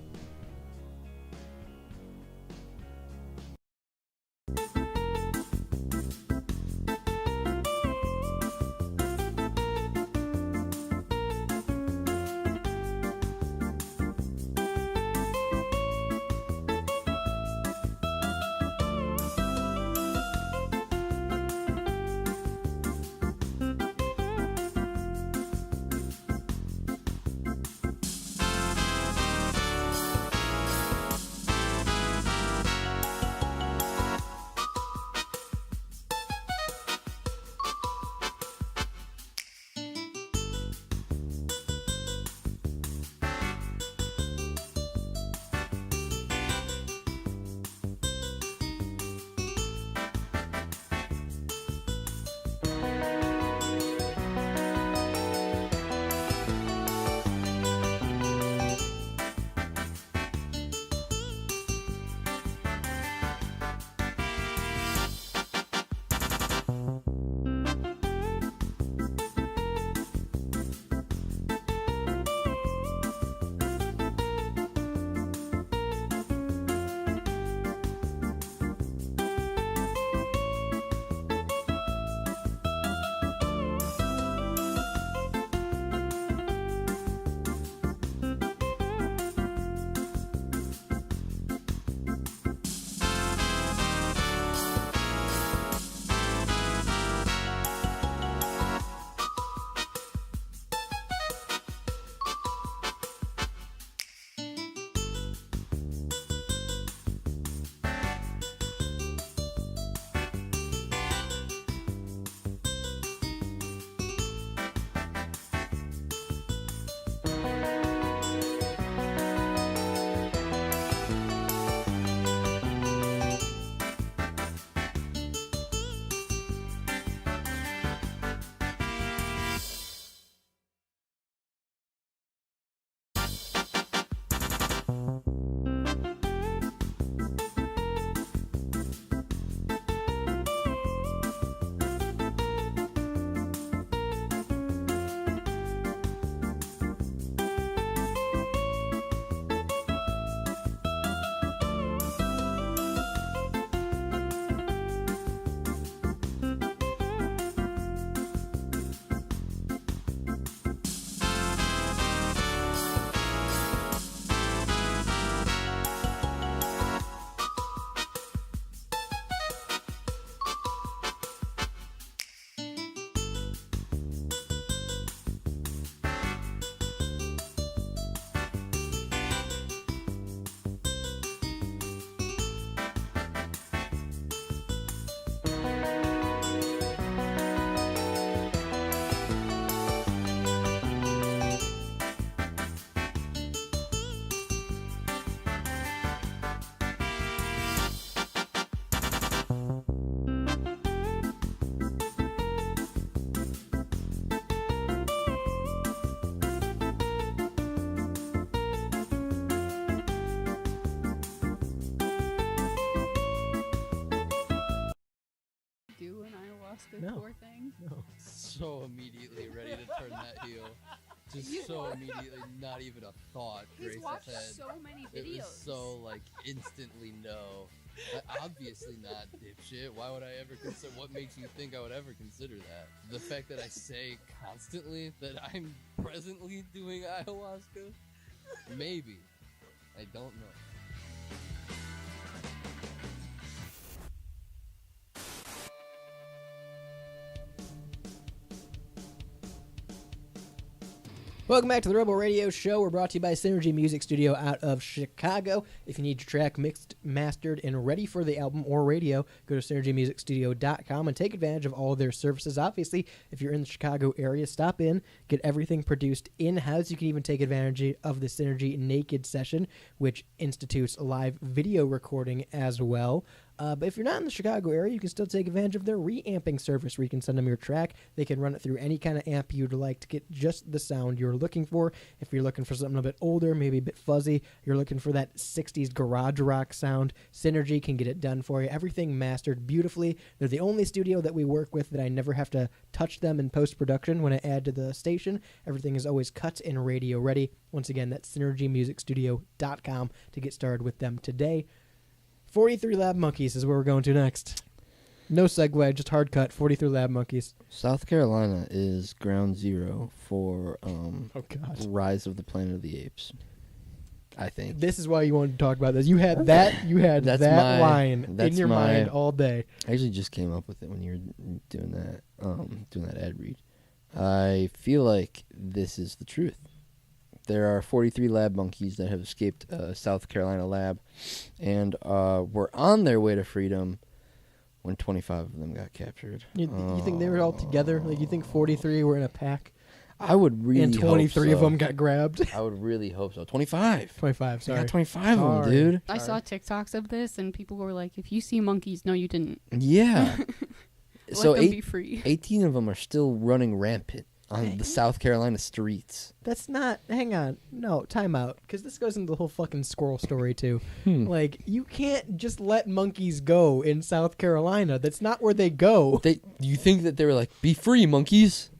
[SPEAKER 3] ayahuasca
[SPEAKER 1] No.
[SPEAKER 3] tour thing?
[SPEAKER 2] So immediately ready to turn that heel. Just so immediately, not even a thought.
[SPEAKER 3] He's
[SPEAKER 2] Grace's
[SPEAKER 3] watched
[SPEAKER 2] head.
[SPEAKER 3] so many
[SPEAKER 2] It
[SPEAKER 3] videos.
[SPEAKER 2] was so like instantly no. Obviously not, dipshit. Why would I ever consider? What makes you think I would ever consider that? The fact that I say constantly that I'm presently doing ayahuasca? Maybe. I don't know.
[SPEAKER 1] Welcome back to the Rebel Radio Show. We're brought to you by Synergy Music Studio out of Chicago. If you need your track mixed, mastered, and ready for the album or radio, go to synergymusicstudio.com and take advantage of all of their services. Obviously, if you're in the Chicago area, stop in, get everything produced in-house. You can even take advantage of the Synergy Naked Session, which institutes live video recording as well. But if you're not in the Chicago area, you can still take advantage of their reamping service where you can send them your track. They can run it through any kind of amp you'd like to get just the sound you're looking for. If you're looking for something a bit older, maybe a bit fuzzy, you're looking for that 60s garage rock sound, Synergy can get it done for you. Everything mastered beautifully. They're the only studio that we work with that I never have to touch them in post-production when I add to the station. Everything is always cut and radio ready. Once again, that's synergymusicstudio.com to get started with them today. 43 Lab Monkeys is where we're going to next. No segue, just hard cut. 43 Lab Monkeys.
[SPEAKER 5] South Carolina is ground zero for
[SPEAKER 1] Oh God.
[SPEAKER 5] Rise of the Planet of the Apes. I think.
[SPEAKER 1] This is why you wanted to talk about this. You had that. You had
[SPEAKER 5] That's
[SPEAKER 1] that
[SPEAKER 5] my-
[SPEAKER 1] line in
[SPEAKER 5] that's
[SPEAKER 1] your
[SPEAKER 5] my-
[SPEAKER 1] mind all day.
[SPEAKER 5] I actually just came up with it when you were doing that ad read. I feel like this is the truth. There are 43 lab monkeys that have escaped South Carolina lab and were on their way to freedom when 25 of them got captured.
[SPEAKER 1] You think they were all together? Like, you think 43 were in a pack
[SPEAKER 5] I would really
[SPEAKER 1] and 23
[SPEAKER 5] hope
[SPEAKER 1] of
[SPEAKER 5] so.
[SPEAKER 1] them got grabbed?
[SPEAKER 5] I would really hope so. 25.
[SPEAKER 1] 25,
[SPEAKER 5] They
[SPEAKER 1] sorry.
[SPEAKER 5] got 25 of them,
[SPEAKER 1] Sorry.
[SPEAKER 5] dude.
[SPEAKER 3] I saw TikToks of this, and people were like, if you see monkeys, no, you didn't.
[SPEAKER 5] Yeah.
[SPEAKER 3] Let
[SPEAKER 5] so
[SPEAKER 3] them be
[SPEAKER 5] 8,
[SPEAKER 3] free.
[SPEAKER 5] 18 of them are still running rampant on the South Carolina streets.
[SPEAKER 1] That's not. Hang on. No, time out. Because this goes into the whole fucking squirrel story, too.
[SPEAKER 5] Hmm.
[SPEAKER 1] Like, you can't just let monkeys go in South Carolina. That's not where they go.
[SPEAKER 5] You think that they were like, be free, monkeys?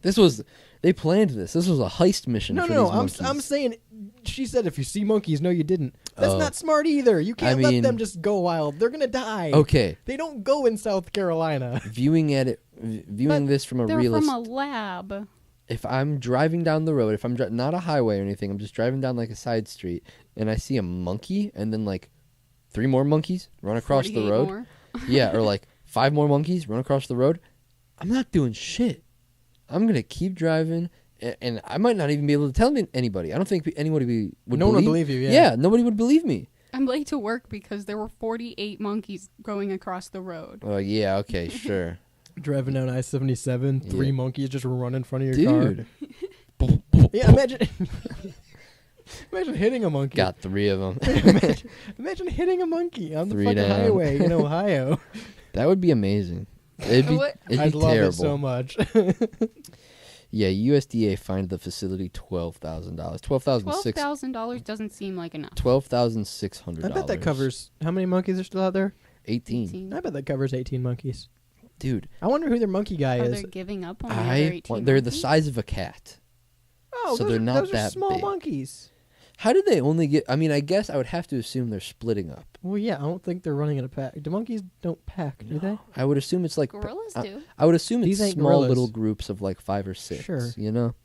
[SPEAKER 5] They planned this. This was a heist mission
[SPEAKER 1] No,
[SPEAKER 5] for
[SPEAKER 1] no,
[SPEAKER 5] these monkeys.
[SPEAKER 1] I'm saying. She said, if you see monkeys, no, you didn't. That's
[SPEAKER 5] Oh.
[SPEAKER 1] not smart either. You can't
[SPEAKER 5] I
[SPEAKER 1] let
[SPEAKER 5] mean-
[SPEAKER 1] them just go wild. They're gonna die.
[SPEAKER 5] Okay,
[SPEAKER 1] They don't go in South Carolina.
[SPEAKER 5] viewing this from a
[SPEAKER 3] They're
[SPEAKER 5] realist.
[SPEAKER 3] from a lab.
[SPEAKER 5] If I'm driving down the road, if I'm not a highway or anything, I'm just driving down like a side street, and I see a monkey, and then like 3 more monkeys run across the
[SPEAKER 3] 48
[SPEAKER 5] road.
[SPEAKER 3] more.
[SPEAKER 5] Yeah, or like 5 more monkeys run across the road. I'm not doing shit. I'm gonna keep driving, and I might not even be able to tell anybody. I don't think anybody would.
[SPEAKER 1] No one would believe you, yeah.
[SPEAKER 5] nobody would believe me.
[SPEAKER 3] I'm late to work because there were 48 monkeys going across the road.
[SPEAKER 5] Oh yeah, okay, sure,
[SPEAKER 1] Driving down I-77, 3
[SPEAKER 5] Yeah.
[SPEAKER 1] monkeys just run in front of your car.
[SPEAKER 5] dude.
[SPEAKER 1] Yeah, imagine. Imagine hitting a monkey.
[SPEAKER 5] Got 3 of them.
[SPEAKER 1] Imagine hitting a monkey on the
[SPEAKER 5] 3
[SPEAKER 1] fucking
[SPEAKER 5] down.
[SPEAKER 1] highway in Ohio.
[SPEAKER 5] That would be amazing. It'd be,
[SPEAKER 3] What?
[SPEAKER 5] it'd be
[SPEAKER 1] I'd love
[SPEAKER 5] terrible.
[SPEAKER 1] it so much.
[SPEAKER 5] Yeah, USDA fined the facility $12,000. $12,600.
[SPEAKER 3] $12,000 doesn't seem like enough.
[SPEAKER 5] $12,600.
[SPEAKER 1] I bet that covers how many monkeys are still out there.
[SPEAKER 5] 18.
[SPEAKER 1] I bet that covers 18 monkeys.
[SPEAKER 5] Dude,
[SPEAKER 1] I wonder who their monkey guy
[SPEAKER 3] Are
[SPEAKER 1] is.
[SPEAKER 3] they giving up on the other 18
[SPEAKER 5] they're the
[SPEAKER 3] monkeys?
[SPEAKER 5] size of a cat.
[SPEAKER 1] Oh,
[SPEAKER 5] so
[SPEAKER 1] those
[SPEAKER 5] they're
[SPEAKER 1] are,
[SPEAKER 5] not
[SPEAKER 1] those are
[SPEAKER 5] that
[SPEAKER 1] small
[SPEAKER 5] big.
[SPEAKER 1] monkeys.
[SPEAKER 5] How did they only get? I mean, I guess I would have to assume they're splitting up.
[SPEAKER 1] Well, yeah, I don't think they're running in a pack. Do monkeys don't pack, do they?
[SPEAKER 5] I would assume it's like
[SPEAKER 3] Gorillas
[SPEAKER 5] I,
[SPEAKER 3] do.
[SPEAKER 5] I would assume
[SPEAKER 1] These
[SPEAKER 5] it's
[SPEAKER 1] ain't
[SPEAKER 5] small
[SPEAKER 1] gorillas.
[SPEAKER 5] little groups of like 5 or 6.
[SPEAKER 1] Sure.
[SPEAKER 5] You know.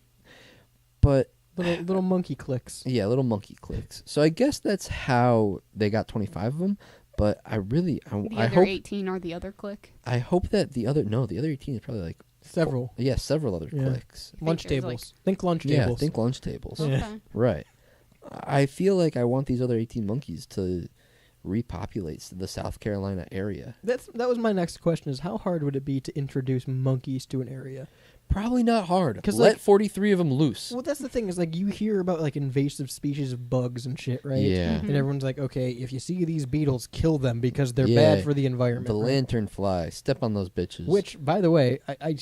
[SPEAKER 5] But
[SPEAKER 1] Little monkey clicks.
[SPEAKER 5] yeah, little monkey clicks. So I guess that's how they got 25 of them. But I
[SPEAKER 3] The
[SPEAKER 5] I
[SPEAKER 3] other
[SPEAKER 5] hope
[SPEAKER 3] 18 are the other clique.
[SPEAKER 5] I hope that the other 18 is probably like
[SPEAKER 1] Several.
[SPEAKER 5] several other
[SPEAKER 1] Yeah.
[SPEAKER 5] clicks.
[SPEAKER 1] Lunch
[SPEAKER 3] there's,
[SPEAKER 1] tables. Think lunch
[SPEAKER 5] Yeah,
[SPEAKER 1] tables.
[SPEAKER 5] think lunch tables.
[SPEAKER 1] Yeah.
[SPEAKER 3] Okay.
[SPEAKER 5] Right. I feel like I want these other 18 monkeys to repopulate the South Carolina area.
[SPEAKER 1] That was my next question: is how hard would it be to introduce monkeys to an area?
[SPEAKER 5] Probably not hard.
[SPEAKER 1] 'Cause,
[SPEAKER 5] Let
[SPEAKER 1] like-
[SPEAKER 5] 43 of them loose.
[SPEAKER 1] Well, that's the thing is like you hear about like invasive species of bugs and shit, right?
[SPEAKER 5] Yeah.
[SPEAKER 3] Mhm.
[SPEAKER 1] And everyone's like, okay, if you see these beetles, kill them because they're
[SPEAKER 5] Yeah.
[SPEAKER 1] bad for the environment.
[SPEAKER 5] The
[SPEAKER 1] right?
[SPEAKER 5] lantern fly. Step on those bitches.
[SPEAKER 1] Which, by the way, I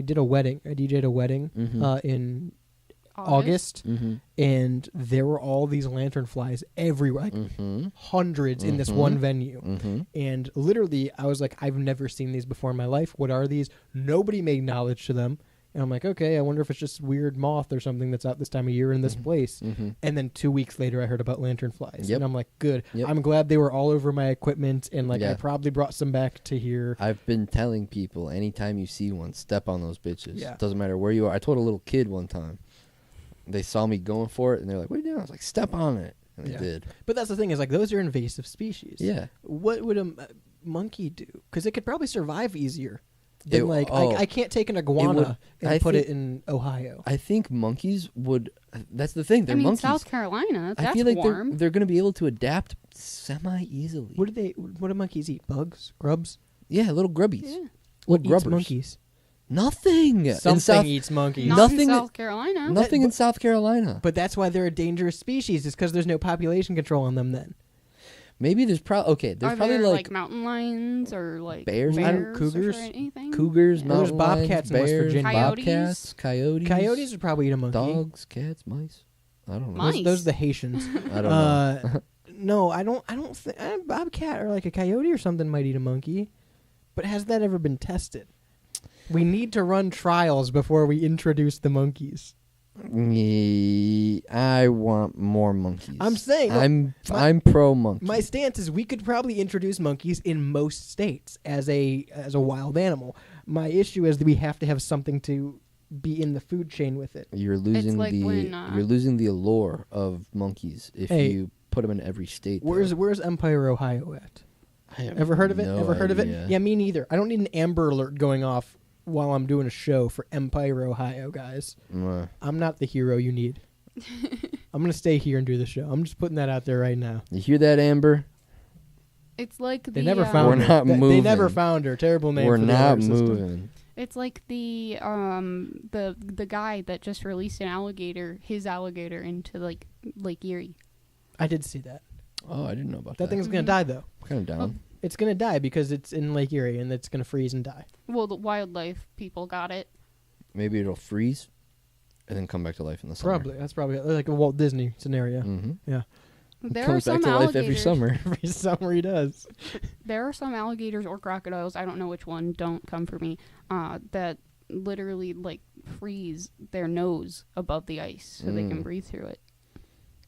[SPEAKER 1] did a wedding. I DJ'd a wedding
[SPEAKER 5] Mhm.
[SPEAKER 1] in August,
[SPEAKER 5] Mm-hmm.
[SPEAKER 1] and there were all these lantern flies everywhere, like
[SPEAKER 5] Mm-hmm.
[SPEAKER 1] hundreds in this
[SPEAKER 5] Mhm.
[SPEAKER 1] one venue.
[SPEAKER 5] Mm-hmm.
[SPEAKER 1] And literally, I was like, I've never seen these before in my life. What are these? Nobody made knowledge to them. And I'm like, okay, I wonder if it's just weird moth or something that's out this time of year in this place.
[SPEAKER 5] Mm-hmm.
[SPEAKER 1] And then 2 weeks later, I heard about lanternflies.
[SPEAKER 5] Yep.
[SPEAKER 1] And I'm like, good.
[SPEAKER 5] Yep.
[SPEAKER 1] I'm glad they were all over my equipment. And like, I
[SPEAKER 5] Yeah.
[SPEAKER 1] probably brought some back to here.
[SPEAKER 5] I've been telling people anytime you see one, step on those bitches.
[SPEAKER 1] Yeah.
[SPEAKER 5] Doesn't matter where you are. I told a little kid one time. They saw me going for it, and they're like, "What are you doing?" I was like, "Step on it," and they
[SPEAKER 1] Yeah.
[SPEAKER 5] did.
[SPEAKER 1] But that's the thing is like, those are invasive species.
[SPEAKER 5] Yeah.
[SPEAKER 1] What would a monkey do? Because it could probably survive easier. then
[SPEAKER 5] It-
[SPEAKER 1] like
[SPEAKER 5] oh.
[SPEAKER 1] I can't take an iguana and
[SPEAKER 5] I
[SPEAKER 1] put
[SPEAKER 5] think-
[SPEAKER 1] it in Ohio.
[SPEAKER 5] I think monkeys would. That's the thing. They're
[SPEAKER 3] I mean,
[SPEAKER 5] monkeys.
[SPEAKER 3] South Carolina, that's
[SPEAKER 5] I feel like
[SPEAKER 3] warm.
[SPEAKER 5] they're going to be able to adapt semi easily.
[SPEAKER 1] What do monkeys eat? Bugs? Grubs?
[SPEAKER 5] Yeah, little grubbies.
[SPEAKER 3] Yeah.
[SPEAKER 1] What
[SPEAKER 5] Little
[SPEAKER 1] eats
[SPEAKER 5] grubbers.
[SPEAKER 1] monkeys?
[SPEAKER 5] Nothing.
[SPEAKER 1] Something
[SPEAKER 5] in South,
[SPEAKER 1] eats monkeys.
[SPEAKER 3] Not
[SPEAKER 5] Nothing-
[SPEAKER 3] in South Carolina.
[SPEAKER 5] nothing in
[SPEAKER 1] but-
[SPEAKER 5] South Carolina.
[SPEAKER 1] But that's why they're a dangerous species. Is because there's no population control on them. Then
[SPEAKER 5] Maybe there's probably There's
[SPEAKER 3] Are
[SPEAKER 5] probably
[SPEAKER 3] there
[SPEAKER 5] like
[SPEAKER 3] mountain lions or like
[SPEAKER 5] bears? I don't-
[SPEAKER 3] or
[SPEAKER 1] cougars?
[SPEAKER 3] anything?
[SPEAKER 5] cougars,
[SPEAKER 3] Yeah.
[SPEAKER 1] Well, there's
[SPEAKER 5] mountain lions,
[SPEAKER 1] bobcats in West
[SPEAKER 5] bears,
[SPEAKER 1] Virginia.
[SPEAKER 5] bobcats, coyotes,
[SPEAKER 1] coyotes would probably eat a monkey.
[SPEAKER 5] dogs, cats, mice. I don't know.
[SPEAKER 3] Mice.
[SPEAKER 1] Those are the Haitians.
[SPEAKER 5] I don't know.
[SPEAKER 1] No, I don't think bobcat or like a coyote or something might eat a monkey. But has that ever been tested? We need to run trials before we introduce the monkeys.
[SPEAKER 5] I want more monkeys.
[SPEAKER 1] I'm saying, no,
[SPEAKER 5] I'm pro monkey.
[SPEAKER 1] My stance is we could probably introduce monkeys in most states as a wild animal. My issue is that we have to have something to be in the food chain with it.
[SPEAKER 5] You're losing
[SPEAKER 3] like
[SPEAKER 5] the
[SPEAKER 3] when,
[SPEAKER 5] you're losing the allure of monkeys if
[SPEAKER 1] Hey,
[SPEAKER 5] you put them in every state.
[SPEAKER 1] Where's Empire, Ohio at?
[SPEAKER 5] I have
[SPEAKER 1] Ever heard of it?
[SPEAKER 5] no
[SPEAKER 1] Ever heard of it?
[SPEAKER 5] idea.
[SPEAKER 1] Yeah, me neither. I don't need an Amber Alert going off while I'm doing a show for Empire, Ohio, guys. I'm not the hero you need. I'm going to stay here and do the show. I'm just putting that out there right now.
[SPEAKER 5] You hear that, Amber?
[SPEAKER 3] It's like
[SPEAKER 1] They
[SPEAKER 3] the
[SPEAKER 1] never found
[SPEAKER 5] We're
[SPEAKER 1] her.
[SPEAKER 5] not
[SPEAKER 1] They never
[SPEAKER 5] moving.
[SPEAKER 1] found her. Terrible name
[SPEAKER 5] We're
[SPEAKER 1] for the
[SPEAKER 5] not
[SPEAKER 1] alert system.
[SPEAKER 5] moving.
[SPEAKER 3] It's like the guy that just released his alligator into like Lake Erie.
[SPEAKER 1] I did see that.
[SPEAKER 5] Oh, I didn't know about
[SPEAKER 1] That
[SPEAKER 5] that.
[SPEAKER 1] thing's going
[SPEAKER 3] Mhm.
[SPEAKER 1] to die, though.
[SPEAKER 5] kind of down.
[SPEAKER 1] It's going to die because it's in Lake Erie and it's going to freeze and die.
[SPEAKER 3] Well, the wildlife people got it.
[SPEAKER 5] Maybe it'll freeze and then come back to life in the summer.
[SPEAKER 1] Probably. That's probably like a Walt Disney scenario.
[SPEAKER 5] Mm-hmm.
[SPEAKER 1] Yeah.
[SPEAKER 3] There are
[SPEAKER 5] Comes
[SPEAKER 3] some
[SPEAKER 5] back to life
[SPEAKER 3] alligators.
[SPEAKER 5] every summer.
[SPEAKER 1] Every summer he does.
[SPEAKER 3] There are some alligators or crocodiles. I don't know which one. Don't come for me. That literally like freeze their nose above the ice so they can
[SPEAKER 5] Mm.
[SPEAKER 3] breathe through it.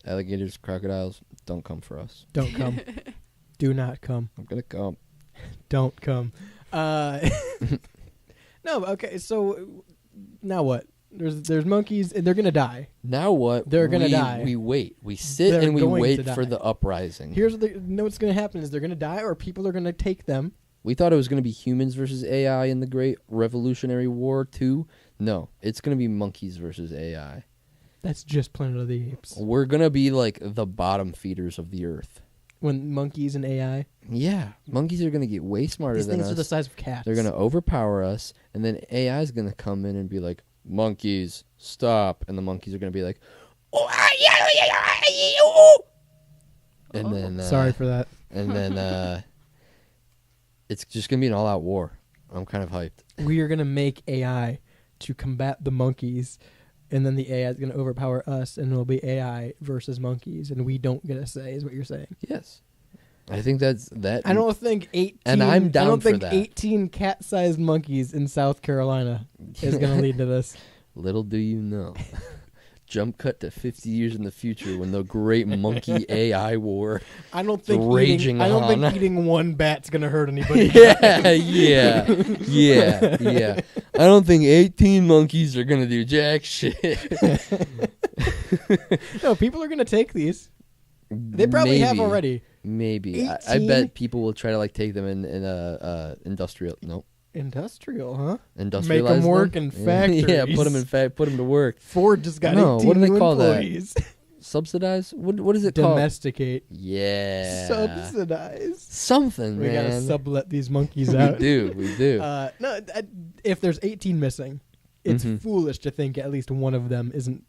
[SPEAKER 5] Alligators, crocodiles, don't come for us.
[SPEAKER 1] Don't come. Do not come.
[SPEAKER 5] I'm gonna come.
[SPEAKER 1] Don't come. No, okay, so now what? There's monkeys and they're gonna die.
[SPEAKER 5] Now what?
[SPEAKER 1] They're gonna
[SPEAKER 5] we,
[SPEAKER 1] die.
[SPEAKER 5] We wait. We sit
[SPEAKER 1] They're
[SPEAKER 5] and we
[SPEAKER 1] going
[SPEAKER 5] wait
[SPEAKER 1] to
[SPEAKER 5] for
[SPEAKER 1] die.
[SPEAKER 5] the uprising.
[SPEAKER 1] Here's what know what's gonna happen is they're gonna die or people are gonna take them.
[SPEAKER 5] We thought it was going to be humans versus AI in the Great Revolutionary War 2. No, it's going to be monkeys versus AI.
[SPEAKER 1] That's just Planet of the Apes.
[SPEAKER 5] We're going to be like the bottom feeders of the earth.
[SPEAKER 1] When monkeys and AI,
[SPEAKER 5] Yeah, monkeys are going to get way smarter
[SPEAKER 1] these
[SPEAKER 5] than
[SPEAKER 1] things
[SPEAKER 5] us.
[SPEAKER 1] are the size of cats.
[SPEAKER 5] They're going to overpower us, and then AI is going to come in and be like, monkeys, stop. And the monkeys are going to be like, and then
[SPEAKER 1] Sorry for that.
[SPEAKER 5] and then it's just going to be an all-out war. I'm kind of hyped.
[SPEAKER 1] We are gonna make AI to combat the monkeys, and then the AI is gonna overpower us, and it'll be AI versus monkeys, and we don't get a say. Is what you're saying?
[SPEAKER 5] Yes. I think that's that.
[SPEAKER 1] I don't think 18.
[SPEAKER 5] And I'm down
[SPEAKER 1] I don't
[SPEAKER 5] for
[SPEAKER 1] think
[SPEAKER 5] that.
[SPEAKER 1] 18 cat-sized monkeys in South Carolina is gonna lead to this.
[SPEAKER 5] Little do you know. Jump cut to 50 years in the future when the great monkey AI war.
[SPEAKER 1] I don't think
[SPEAKER 5] Raging
[SPEAKER 1] eating, I don't
[SPEAKER 5] on.
[SPEAKER 1] think eating one bat's gonna hurt anybody.
[SPEAKER 5] yeah. I don't think 18 monkeys are going to do jack shit.
[SPEAKER 1] No, people are gonna take these. They probably have
[SPEAKER 5] Maybe.
[SPEAKER 1] already.
[SPEAKER 5] Maybe. I
[SPEAKER 1] 18?
[SPEAKER 5] bet people will try to like take them in industrial. Nope.
[SPEAKER 1] Industrial, huh?
[SPEAKER 5] Industrialize
[SPEAKER 1] work
[SPEAKER 5] them?
[SPEAKER 1] in
[SPEAKER 5] Yeah,
[SPEAKER 1] factories.
[SPEAKER 5] put them to work.
[SPEAKER 1] Ford just got
[SPEAKER 5] No,
[SPEAKER 1] 18
[SPEAKER 5] what do they
[SPEAKER 1] new
[SPEAKER 5] call that?
[SPEAKER 1] employees.
[SPEAKER 5] Subsidize? What is it called?
[SPEAKER 1] Domesticate.
[SPEAKER 5] Yeah.
[SPEAKER 1] Subsidize.
[SPEAKER 5] Something,
[SPEAKER 1] We
[SPEAKER 5] man.
[SPEAKER 1] gotta sublet these monkeys
[SPEAKER 5] we
[SPEAKER 1] out.
[SPEAKER 5] do.
[SPEAKER 1] No, if there's 18 missing, it's
[SPEAKER 5] Mhm.
[SPEAKER 1] foolish to think at least one of them isn't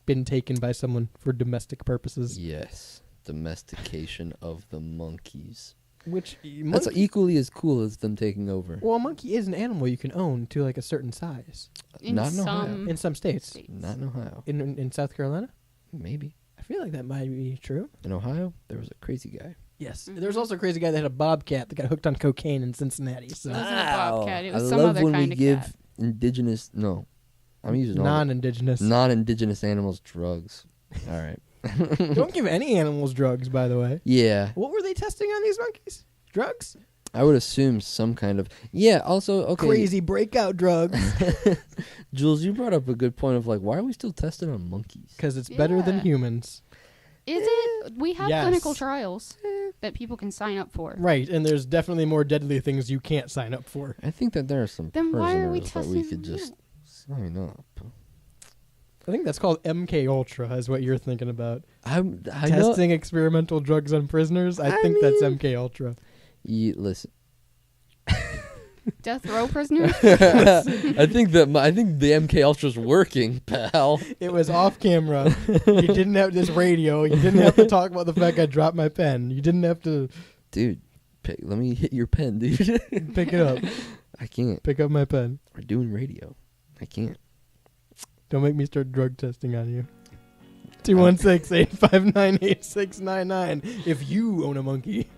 [SPEAKER 1] been taken by someone for domestic purposes.
[SPEAKER 5] Yes. Domestication of the monkeys.
[SPEAKER 1] Which
[SPEAKER 5] That's equally as cool as them taking over.
[SPEAKER 1] well, a monkey is an animal you can own to like a certain size
[SPEAKER 5] Not in Ohio.
[SPEAKER 3] some
[SPEAKER 1] in some states.
[SPEAKER 3] states.
[SPEAKER 5] Not in Ohio.
[SPEAKER 1] In South Carolina,
[SPEAKER 5] Maybe.
[SPEAKER 1] I feel like that might be true.
[SPEAKER 5] In Ohio, there was a crazy guy.
[SPEAKER 1] Yes, there's also a crazy guy that had a bobcat that got hooked on cocaine in Cincinnati. So
[SPEAKER 3] It wasn't a bobcat. It was
[SPEAKER 5] I
[SPEAKER 3] some
[SPEAKER 5] love
[SPEAKER 3] other
[SPEAKER 5] when
[SPEAKER 3] kind
[SPEAKER 5] we
[SPEAKER 3] of
[SPEAKER 5] give
[SPEAKER 3] cat.
[SPEAKER 5] indigenous. No, I'm using all
[SPEAKER 1] non-indigenous.
[SPEAKER 5] non-indigenous animals drugs. All right.
[SPEAKER 1] Don't give any animals drugs, by the way.
[SPEAKER 5] Yeah,
[SPEAKER 1] What were they testing on these monkeys? Drugs?
[SPEAKER 5] I would assume some kind of. Yeah. Also, okay.
[SPEAKER 1] Crazy breakout drugs.
[SPEAKER 5] Jules, you brought up a good point of like, why are we still testing on monkeys?
[SPEAKER 1] Because it's better than
[SPEAKER 3] Yeah.
[SPEAKER 1] humans.
[SPEAKER 3] Is it? We have
[SPEAKER 1] Yes.
[SPEAKER 3] clinical trials that people can sign up for.
[SPEAKER 1] Right, and there's definitely more deadly things you can't sign up for.
[SPEAKER 5] I think that there are some
[SPEAKER 3] Then why are we
[SPEAKER 5] prisoners that we
[SPEAKER 3] testing
[SPEAKER 5] could
[SPEAKER 3] them
[SPEAKER 5] just
[SPEAKER 3] out?
[SPEAKER 5] sign up.
[SPEAKER 1] I think that's called MK Ultra, is what you're thinking about.
[SPEAKER 5] I know.
[SPEAKER 1] Testing experimental drugs on prisoners. I think that's
[SPEAKER 5] mean-
[SPEAKER 1] MK Ultra.
[SPEAKER 5] Listen.
[SPEAKER 3] Death row prisoners?
[SPEAKER 5] I think the MK Ultra's working, pal.
[SPEAKER 1] It was off camera. You didn't have this radio. You didn't have to talk about the fact I dropped my pen. You didn't have to
[SPEAKER 5] Dude, let me hit your pen, dude.
[SPEAKER 1] pick it up.
[SPEAKER 5] I can't.
[SPEAKER 1] Pick up my pen.
[SPEAKER 5] We're doing radio. I can't.
[SPEAKER 1] Don't make me start drug testing on you. 216-859-8699 if you own a monkey.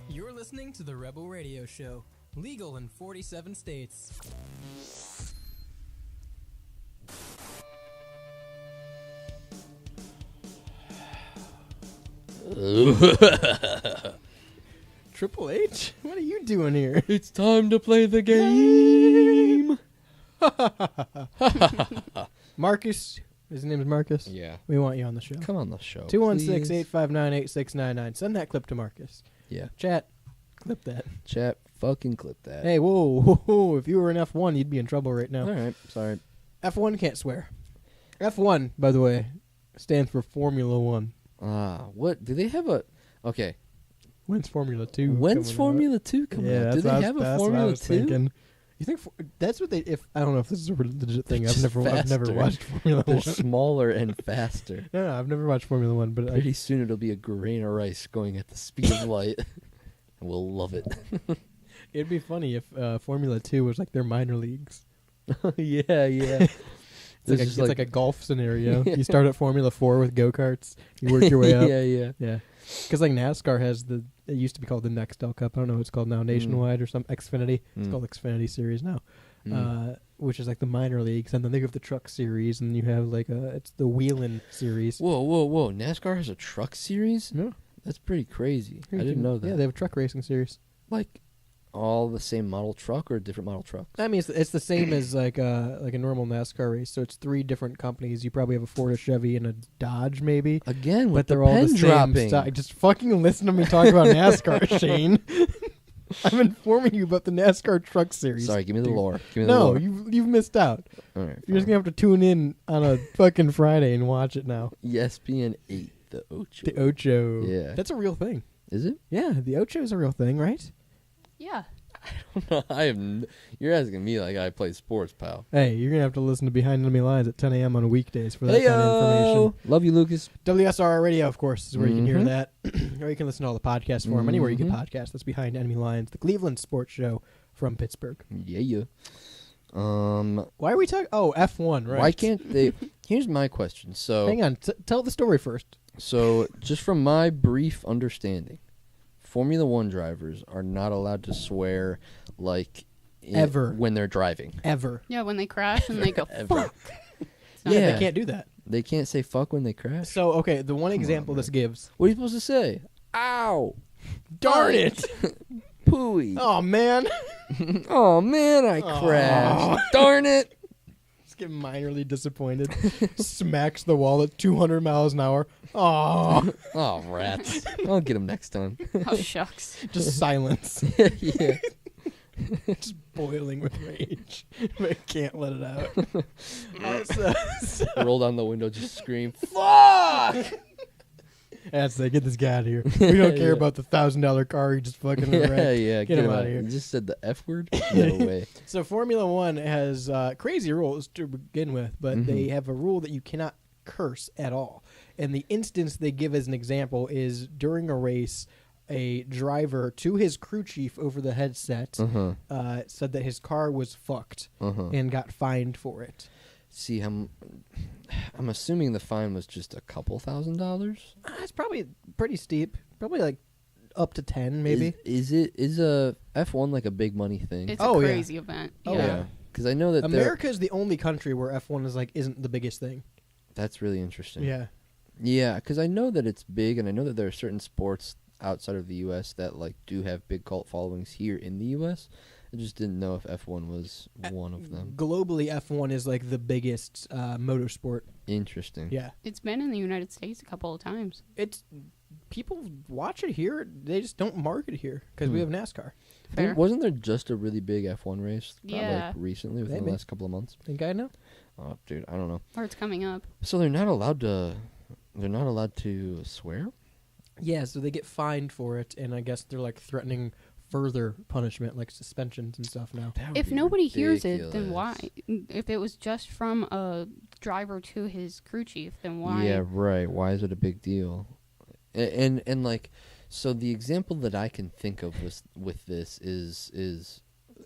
[SPEAKER 6] You're listening to the Rebel Radio Show, legal in 47 states.
[SPEAKER 1] Triple H? What are you doing here?
[SPEAKER 5] It's time to play the game.
[SPEAKER 1] Marcus. His name is Marcus.
[SPEAKER 5] Yeah.
[SPEAKER 1] We want you on the show.
[SPEAKER 5] Come on the show.
[SPEAKER 1] 216-859-8699. Send that clip to Marcus.
[SPEAKER 5] Yeah.
[SPEAKER 1] Chat, clip that.
[SPEAKER 5] Chat, fucking clip that.
[SPEAKER 1] Hey, whoa. If you were in F1, you'd be in trouble right now.
[SPEAKER 5] All right. Sorry.
[SPEAKER 1] F1 can't swear. F1, by the way, stands for Formula One.
[SPEAKER 5] What? Do they have a... Okay.
[SPEAKER 1] When's Formula 2?
[SPEAKER 5] When's Formula 2 coming
[SPEAKER 1] Yeah,
[SPEAKER 5] out? Do they have a Formula 2?
[SPEAKER 1] Thinking. You think that's what they? If I don't know if this is a legit thing. I've
[SPEAKER 5] Just
[SPEAKER 1] never
[SPEAKER 5] faster.
[SPEAKER 1] watched Formula
[SPEAKER 5] They're
[SPEAKER 1] One.
[SPEAKER 5] smaller and faster.
[SPEAKER 1] No, I've never watched Formula One, but
[SPEAKER 5] Pretty soon it'll be a grain of rice going at the speed of light. And we'll love it.
[SPEAKER 1] it'd be funny if Formula 2 was like their minor leagues.
[SPEAKER 5] Yeah.
[SPEAKER 1] It's like a golf scenario. You start at Formula 4 with go-karts. You work your way up.
[SPEAKER 5] Yeah.
[SPEAKER 1] Because like NASCAR has it used to be called the Nextel Cup. I don't know what it's called now, Nationwide or some Xfinity. It's called Xfinity Series now, which is like the minor leagues. And then they have the Truck Series, and you have like it's the Wheelin' Series.
[SPEAKER 5] Whoa. NASCAR has a truck series?
[SPEAKER 1] Yeah.
[SPEAKER 5] That's pretty crazy. I didn't know that.
[SPEAKER 1] Yeah, they have a truck racing series.
[SPEAKER 5] Like all the same model truck or different model trucks?
[SPEAKER 1] I mean, it's the same as like a normal NASCAR race. So it's 3 different companies. You probably have a Ford, a Chevy, and a Dodge, maybe.
[SPEAKER 5] Again, with
[SPEAKER 1] But they're
[SPEAKER 5] the
[SPEAKER 1] all
[SPEAKER 5] pen
[SPEAKER 1] the same
[SPEAKER 5] dropping.
[SPEAKER 1] style. Just fucking listen to me talk about NASCAR, Shane. I'm informing you about the NASCAR Truck Series.
[SPEAKER 5] Sorry, give me the
[SPEAKER 1] dude.
[SPEAKER 5] lore. Give me the
[SPEAKER 1] No,
[SPEAKER 5] lore.
[SPEAKER 1] you've missed out.
[SPEAKER 5] All right.
[SPEAKER 1] You're just gonna have to tune in on a fucking Friday and watch it now.
[SPEAKER 5] ESPN 8, the Ocho.
[SPEAKER 1] The Ocho.
[SPEAKER 5] Yeah.
[SPEAKER 1] That's a real thing.
[SPEAKER 5] Is it?
[SPEAKER 1] Yeah, the Ocho is a real thing, right?
[SPEAKER 3] Yeah.
[SPEAKER 5] You're asking me like I play sports, pal.
[SPEAKER 1] Hey, you're gonna have to listen to Behind Enemy Lines at 10 a.m. on weekdays for that kind of information.
[SPEAKER 5] Love you, Lucas.
[SPEAKER 1] WSR Radio, of course, is where you can hear
[SPEAKER 5] Mhm.
[SPEAKER 1] that. Or you can listen to all the podcasts for them. Anywhere you get podcasts, that's Behind Enemy Lines, the Cleveland sports show from Pittsburgh.
[SPEAKER 5] Yeah.
[SPEAKER 1] Why are we talking? Oh, F1, right?
[SPEAKER 5] Why can't they? Here's my question. So,
[SPEAKER 1] Hang on. Tell the story first.
[SPEAKER 5] So just from my brief understanding, Formula One drivers are not allowed to swear like
[SPEAKER 1] Ever.
[SPEAKER 5] when they're driving.
[SPEAKER 1] Ever.
[SPEAKER 3] Yeah, when they crash and they go,
[SPEAKER 5] Ever.
[SPEAKER 3] fuck. It's not
[SPEAKER 5] Yeah.
[SPEAKER 1] They can't do that.
[SPEAKER 5] They can't say fuck when they crash.
[SPEAKER 1] So, okay, the one example this gives.
[SPEAKER 5] What are you supposed to say? Ow!
[SPEAKER 1] Darn it!
[SPEAKER 5] Pooey!
[SPEAKER 1] Oh, man.
[SPEAKER 5] Oh man, I crashed! Darn it!
[SPEAKER 1] Just get minorly disappointed. Smacks the wall at 200 miles an hour. Oh,
[SPEAKER 5] Oh rats! I'll get him next time.
[SPEAKER 3] Oh, shucks.
[SPEAKER 1] just silence.
[SPEAKER 5] Yeah.
[SPEAKER 1] Just boiling with rage. But can't let it out. So,
[SPEAKER 5] Roll down the window, just scream.
[SPEAKER 1] fuck! That's it. Get this guy out of here. We don't care
[SPEAKER 5] Yeah.
[SPEAKER 1] about the $1,000 car he just fucking wrecked.
[SPEAKER 5] Yeah.
[SPEAKER 1] Get him out of here.
[SPEAKER 5] You just said the F word. Get away.
[SPEAKER 1] So Formula One has crazy rules to begin with, but they have a rule that you cannot curse at all. And the instance they give as an example is during a race, a driver to his crew chief over the headset said that his car was fucked and got fined for it.
[SPEAKER 5] See, I'm assuming the fine was just a couple $1,000s.
[SPEAKER 1] It's probably pretty steep. Probably like up to 10 maybe.
[SPEAKER 5] Is a F1 like a big money thing?
[SPEAKER 3] It's
[SPEAKER 1] Oh,
[SPEAKER 3] a
[SPEAKER 1] yeah.
[SPEAKER 3] crazy event.
[SPEAKER 1] Oh,
[SPEAKER 3] yeah.
[SPEAKER 1] yeah.
[SPEAKER 5] Because I know that
[SPEAKER 1] America is the only country where F1 is like isn't the biggest thing.
[SPEAKER 5] that's really interesting.
[SPEAKER 1] Yeah.
[SPEAKER 5] Yeah, because I know that it's big, and I know that there are certain sports outside of the U.S. that like do have big cult followings here in the U.S. I just didn't know if F1 was one of them.
[SPEAKER 1] Globally, F1 is like the biggest motorsport.
[SPEAKER 5] Interesting.
[SPEAKER 1] Yeah.
[SPEAKER 3] It's been in the United States a couple of times.
[SPEAKER 1] It's people watch it here. They just don't market it here because we have NASCAR.
[SPEAKER 3] Fair.
[SPEAKER 5] Wasn't there just a really big F1 race?
[SPEAKER 3] Yeah.
[SPEAKER 5] Like recently, within
[SPEAKER 1] Maybe.
[SPEAKER 5] the last couple of months.
[SPEAKER 1] Think I know?
[SPEAKER 5] Oh, dude, I don't know.
[SPEAKER 3] Or it's coming up.
[SPEAKER 5] So they're not allowed to. They're not allowed to swear.
[SPEAKER 1] Yeah, so they get fined for it, and I guess they're like threatening further punishment, like suspensions and stuff now.
[SPEAKER 5] That would
[SPEAKER 3] If
[SPEAKER 5] be
[SPEAKER 3] nobody hears it, then why?
[SPEAKER 5] ridiculous.
[SPEAKER 3] If it was just from a driver to his crew chief, then why?
[SPEAKER 5] Yeah, right. Why is it a big deal? And like, so the example that I can think of with this is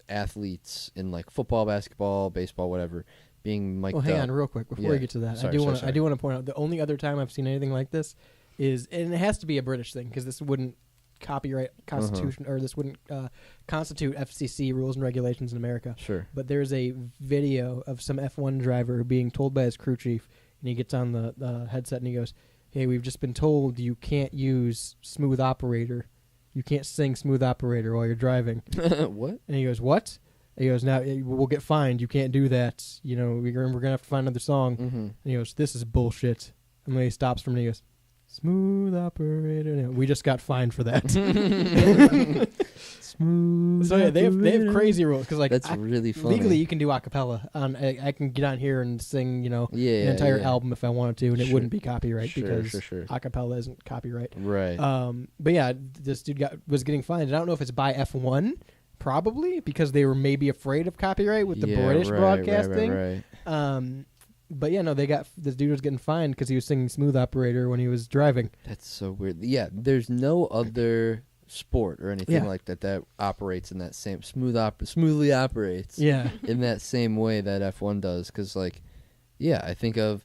[SPEAKER 5] athletes in like football, basketball, baseball, whatever, being mic'd
[SPEAKER 1] Well, hang
[SPEAKER 5] up.
[SPEAKER 1] on, real quick before
[SPEAKER 5] Yeah.
[SPEAKER 1] we get to that.
[SPEAKER 5] Sorry,
[SPEAKER 1] I do
[SPEAKER 5] sorry,
[SPEAKER 1] want
[SPEAKER 5] sorry.
[SPEAKER 1] to point out the only other time I've seen anything like this is, and it has to be a British thing because this wouldn't copyright constitution or this wouldn't constitute FCC rules and regulations in America.
[SPEAKER 5] Sure.
[SPEAKER 1] But there's a video of some F1 driver being told by his crew chief, and he gets on the headset and he goes, "Hey, we've just been told you can't use Smooth Operator. You can't sing Smooth Operator while you're driving."
[SPEAKER 5] What?
[SPEAKER 1] And he goes, "What?" And he goes, "Now we'll get fined. You can't do that. We're gonna have to find another song."
[SPEAKER 5] Mm-hmm.
[SPEAKER 1] And he goes, "This is bullshit." And then he stops from it and he goes, Smooth operator. No, we just got fined for that.
[SPEAKER 5] Smooth.
[SPEAKER 1] So yeah, they have
[SPEAKER 5] operator.
[SPEAKER 1] crazy rules because like
[SPEAKER 5] That's really funny.
[SPEAKER 1] legally you can do a cappella. I can get on here and sing an
[SPEAKER 5] yeah,
[SPEAKER 1] entire
[SPEAKER 5] yeah.
[SPEAKER 1] album if I wanted to, and it
[SPEAKER 5] Sure.
[SPEAKER 1] wouldn't be copyright because
[SPEAKER 5] sure.
[SPEAKER 1] a cappella isn't copyright.
[SPEAKER 5] Right.
[SPEAKER 1] But yeah, this dude was getting fined. I don't know if it's by F1, probably because they were maybe afraid of copyright with the
[SPEAKER 5] Yeah,
[SPEAKER 1] British
[SPEAKER 5] right,
[SPEAKER 1] broadcasting.
[SPEAKER 5] Right.
[SPEAKER 1] But yeah, no, this dude was getting fined because he was singing "Smooth Operator" when he was driving.
[SPEAKER 5] That's so weird. Yeah, there's no other sport or anything
[SPEAKER 1] Yeah.
[SPEAKER 5] like that operates in that same smoothly operates
[SPEAKER 1] Yeah,
[SPEAKER 5] in that same way that F1 does. Because like, yeah, I think of